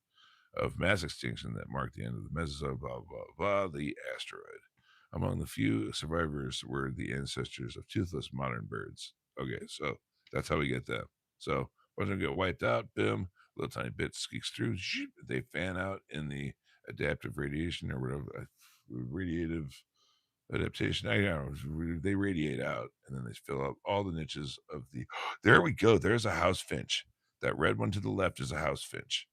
of mass extinction that marked the end of the Mesozoic, blah, blah, blah, the asteroid. Among the few survivors were the ancestors of toothless modern birds. Okay, so that's how we get them. So once they get wiped out, boom, little tiny bit squeaks through, they fan out in the adaptive radiation or whatever, radiative adaptation. I don't know. They radiate out and then they fill up all the niches of the. There we go. There's a house finch. That red one to the left is a house finch.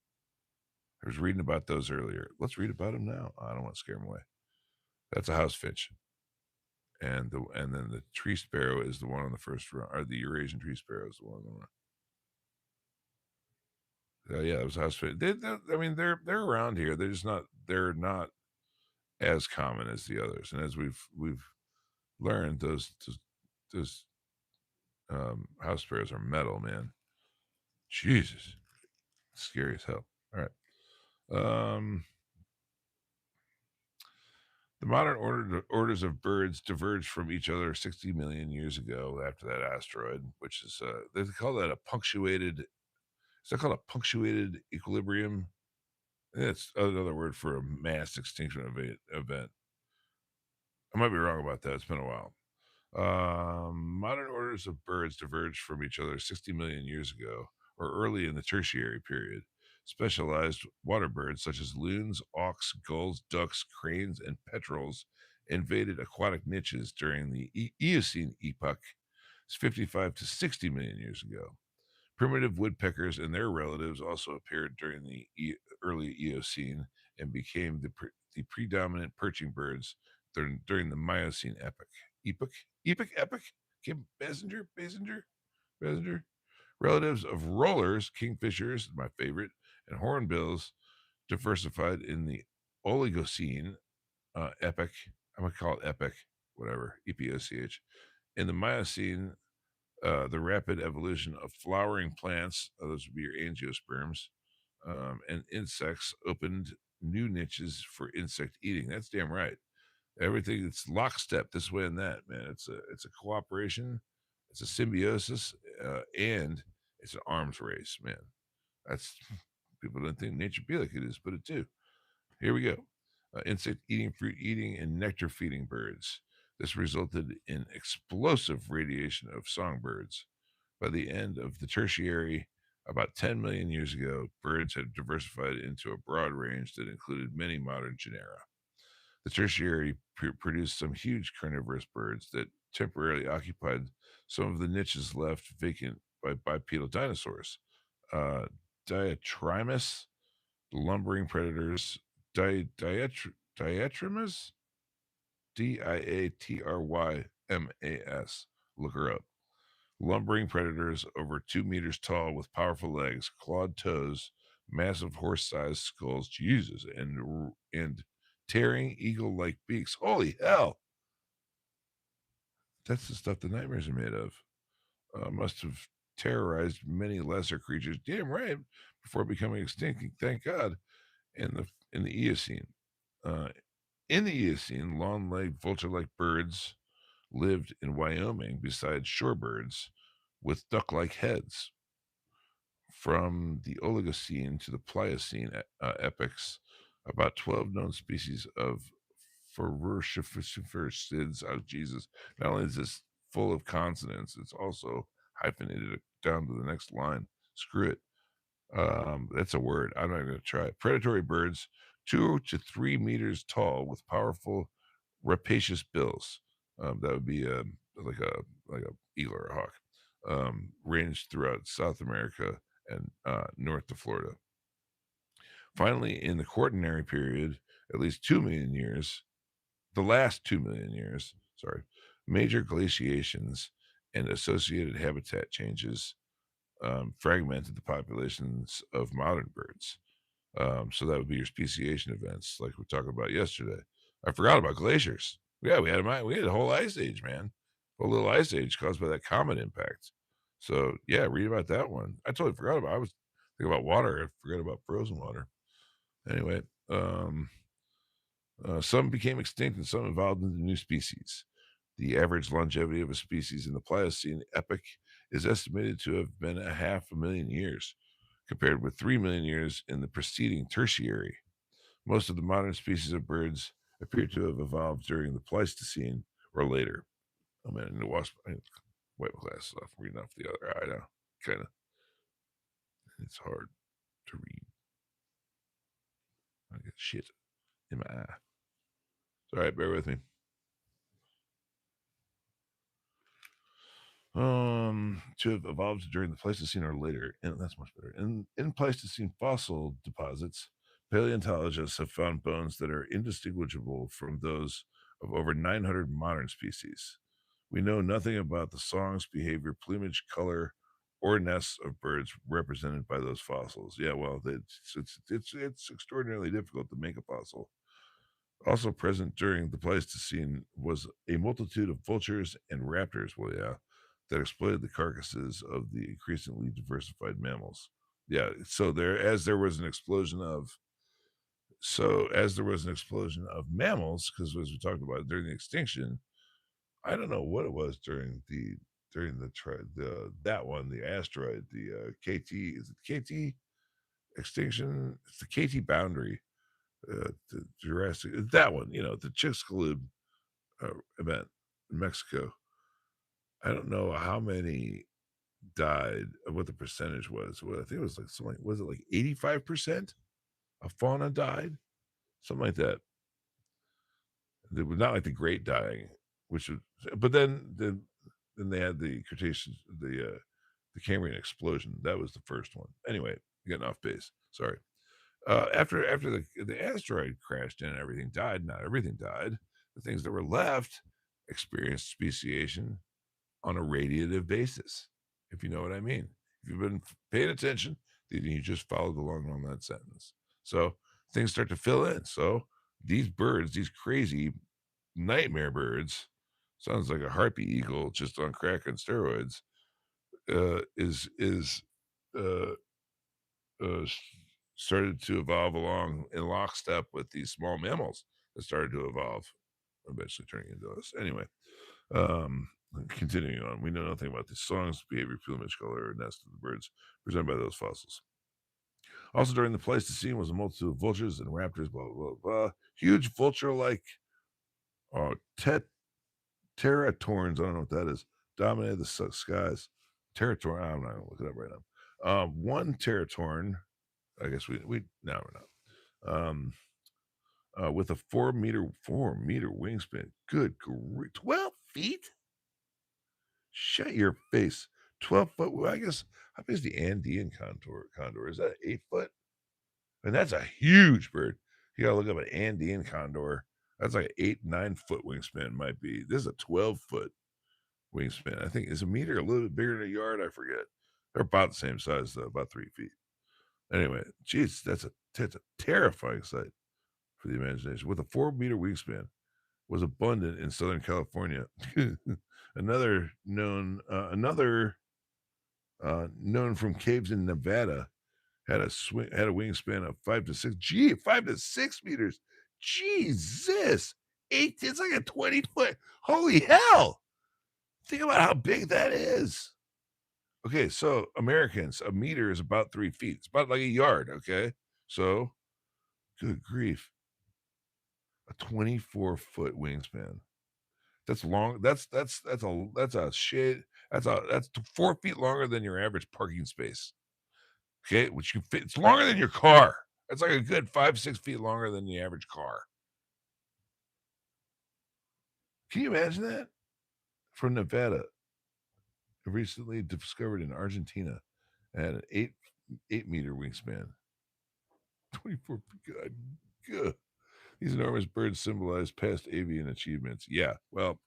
I was reading about those earlier. Let's read about them now. I don't want to scare them away. That's a house finch, and then the tree sparrow is the one on the first row, or the Eurasian tree sparrow is the one on the row. Yeah, it was a house finch. I mean, they're around here. They're not as common as the others, and as we've learned, those house sparrows are metal, man. Jesus, scary as hell. All right. The modern orders of birds diverged from each other 60 million years ago after that asteroid, which is they call that a punctuated. Is that called a punctuated equilibrium? It's another word for a mass extinction event. I might be wrong about that. It's been a while. Modern orders of birds diverged from each other 60 million years ago, or early in the Tertiary period. Specialized water birds such as loons, auks, gulls, ducks, cranes, and petrels invaded aquatic niches during the Eocene epoch, 55 to 60 million years ago. Primitive woodpeckers and their relatives also appeared during the early Eocene and became the predominant perching birds during the Miocene epoch. Epoch? Passenger. Relatives of rollers, kingfishers, my favorite, and hornbills diversified in the Oligocene epoch. I'm going to call it epoch, whatever, EPOCH. In the Miocene, the rapid evolution of flowering plants, those would be your angiosperms, and insects opened new niches for insect eating. That's damn right. Everything it's lockstep this way and that, man. It's a cooperation, it's a symbiosis, and it's an arms race, man. That's people don't think nature be like it is, but it do. Here we go. Insect eating, fruit eating, and nectar feeding birds. This resulted in explosive radiation of songbirds. By the end of the Tertiary, about 10 million years ago, birds had diversified into a broad range that included many modern genera. The Tertiary produced some huge carnivorous birds that temporarily occupied some of the niches left vacant by bipedal dinosaurs. Uh, Diatrymus, lumbering predators, Diatrymus, Diatrymas. Look her up. Lumbering predators over 2 meters tall with powerful legs, clawed toes, massive horse-sized skulls, Jesus, and tearing eagle-like beaks. Holy hell! That's the stuff the nightmares are made of. Must have terrorized many lesser creatures. Damn right, before becoming extinct. Thank God. In the Eocene, uh, long-legged vulture-like birds lived in Wyoming besides shorebirds with duck-like heads. From the Oligocene to the Pliocene epochs, about 12 known species of ferocious. Oh, Jesus. Not only is this full of consonants, it's also hyphenated down to the next line. Screw it. That's a word. I'm not going to try it. Predatory birds, 2 to 3 meters tall, with powerful, rapacious bills. That would be like a eagle or a hawk. Ranged throughout South America and north to Florida. Finally, in the Quaternary period, at least 2 million years, the last 2 million years, sorry, major glaciations and associated habitat changes fragmented the populations of modern birds. So that would be your speciation events, like we talked about yesterday. I forgot about glaciers. Yeah, we had a whole ice age, man. A little ice age caused by that comet impact. So yeah, read about that one. I totally forgot about. I was thinking about water. I forgot about frozen water. Anyway, some became extinct and some evolved into new species. The average longevity of a species in the Pliocene epoch is estimated to have been 500,000 years, compared with 3 million years in the preceding Tertiary. Most of the modern species of birds appear to have evolved during the Pleistocene or later. Oh man, I need to wipe my glasses off, reading off the other eye now. Kind of, it's hard to read. I get shit in my eye. All right, bear with me. To have evolved during the Pleistocene or later, and that's much better. In Pleistocene fossil deposits, paleontologists have found bones that are indistinguishable from those of over 900 modern species. We know nothing about the songs, behavior, plumage, color, or nests of birds represented by those fossils. Yeah, well, it's extraordinarily difficult to make a fossil. Also present during the Pleistocene was a multitude of vultures and raptors, well, yeah, that exploited the carcasses of the increasingly diversified mammals. Yeah, so there was an explosion of mammals, because as we talked about during the extinction, I don't know what it was during the that one, the asteroid, the KT, is it KT extinction? It's the KT boundary, the Jurassic, that one, the Chicxulub event in Mexico. I don't know how many died, what the percentage was. Well, I think it was like something. Was it like 85% of fauna died? Something like that. It was not like the Great Dying, which was, but then they had the Cretaceous, the Cambrian explosion. That was the first one. Anyway, getting off base. Sorry. After the asteroid crashed in and everything died, not everything died. The things that were left experienced speciation on a radiative basis, if you know what I mean. If you've been paying attention, then you just followed along on that sentence. So things start to fill in. So these birds, these crazy nightmare birds, sounds like a harpy eagle just on crack and steroids, is uh, uh, started to evolve along in lockstep with these small mammals that started to evolve, eventually turning into us. Anyway, um, continuing on, we know nothing about the songs, behavior, plumage, color, or nest of the birds presented by those fossils. Also, during the Pleistocene was a multitude of vultures and raptors, blah, blah, blah. Huge vulture-like teratorns, I don't know what that is, dominated the skies. Teratorn, I'm not going to look it up right now. One teratorn, I guess no, we're not. With a 4 meter wingspan. Good grief. 12 feet? Shut your face. 12 foot. Well, I guess, how big is the Andean condor? Is that 8 foot? And that's a huge bird. You gotta look up an Andean condor. That's like an 8, 9 foot wingspan, might be. This is a 12-foot wingspan. I think is a meter a little bit bigger than a yard. I forget. They're about the same size, though, about 3 feet. Anyway, geez, that's a terrifying sight for the imagination. With a 4 meter wingspan, was abundant in Southern California. Another known from caves in Nevada had a wingspan of 5 to 6. 5 to 6 meters. Jesus, it's like a 20 foot. Holy hell! Think about how big that is. Okay, so Americans, a meter is about 3 feet. It's about like a yard. Okay, so good grief. A 24-foot wingspan. That's long. That's a shade. That's 4 feet longer than your average parking space. Okay, which you fit. It's longer than your car. That's like a good 5, 6 feet longer than the average car. Can you imagine that? From Nevada, recently discovered in Argentina, had an 8 meter wingspan. 24 feet. God. These enormous birds symbolize past avian achievements. Yeah, well,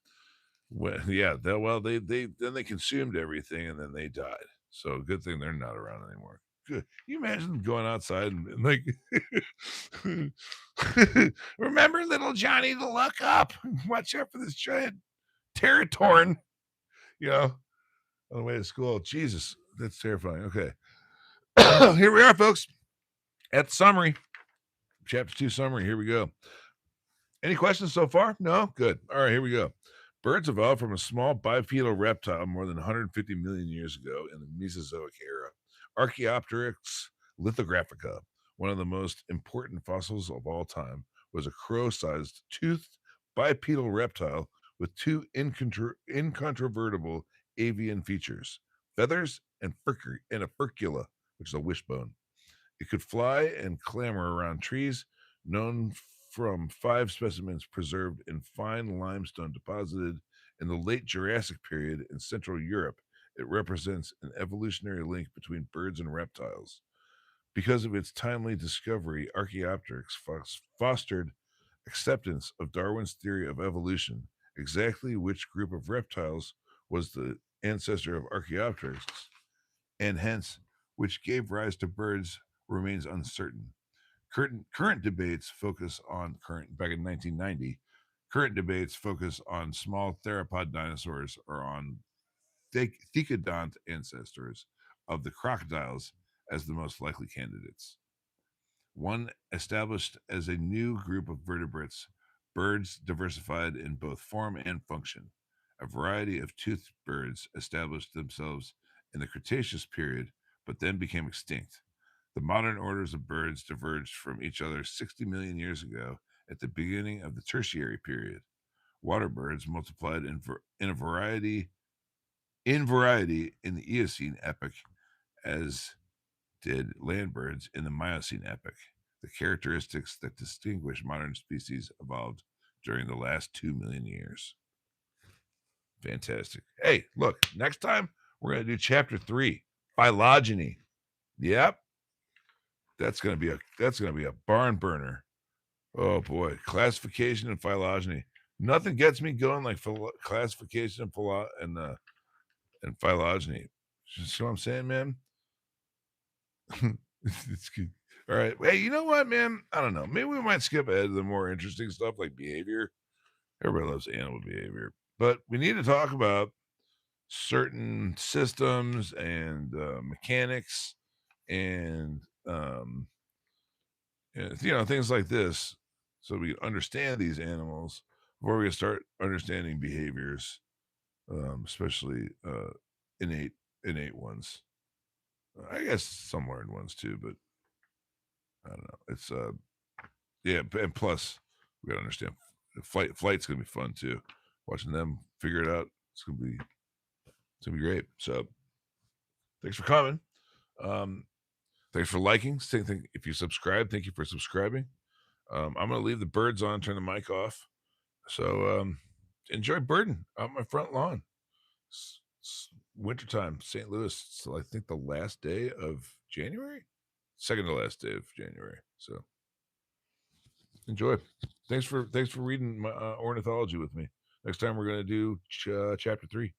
yeah, they consumed everything and then they died. So good thing they're not around anymore. Good. Can you imagine going outside and like, remember little Johnny to look up, watch out for this giant territorn, you know, on the way to school. Jesus, that's terrifying. Okay, here we are, folks, at the summary, chapter 2 summary. Here we go. Any questions so far? No? Good. All right, here we go. Birds evolved from a small bipedal reptile more than 150 million years ago in the Mesozoic era. Archaeopteryx lithographica, one of the most important fossils of all time, was a crow-sized, toothed bipedal reptile with two incontrovertible avian features: feathers and a furcula, which is a wishbone. It could fly and clamber around trees, known from 5 specimens preserved in fine limestone deposited in the late Jurassic period in Central Europe. It represents an evolutionary link between birds and reptiles. Because of its timely discovery, Archaeopteryx fostered acceptance of Darwin's theory of evolution. Exactly which group of reptiles was the ancestor of Archaeopteryx, and hence which gave rise to birds, remains uncertain. Current debates focus on back in 1990. Current debates focus on small theropod dinosaurs or on thecodont ancestors of the crocodiles as the most likely candidates. One established as a new group of vertebrates, birds diversified in both form and function. A variety of toothed birds established themselves in the Cretaceous period, but then became extinct. The modern orders of birds diverged from each other 60 million years ago at the beginning of the Tertiary period. Water birds multiplied in variety in the Eocene epoch, as did land birds in the Miocene epoch. The characteristics that distinguish modern species evolved during the last 2 million years. Fantastic. Hey, look, next time we're going to do chapter 3, phylogeny. Yep. That's going to be a barn burner. Oh boy, classification and phylogeny. Nothing gets me going like classification and phylogeny. You see what I'm saying, man? It's good. All right. Hey, you know what, man? I don't know. Maybe we might skip ahead to the more interesting stuff like behavior. Everybody loves animal behavior, but we need to talk about certain systems and mechanics and things like this, so we understand these animals before we start understanding behaviors, especially innate ones. I guess some learned ones too, but I don't know. It's yeah, and plus we gotta understand flight's gonna be fun too. Watching them figure it out, it's gonna be great. So thanks for coming. Thanks for liking. Same thing. If you subscribe, thank you for subscribing. I'm gonna leave the birds on, turn the mic off. So enjoy birding out my front lawn. It's wintertime, St. Louis. So I think the last day of January, second to last day of January. So enjoy. Thanks for reading my ornithology with me. Next time we're gonna do chapter 3.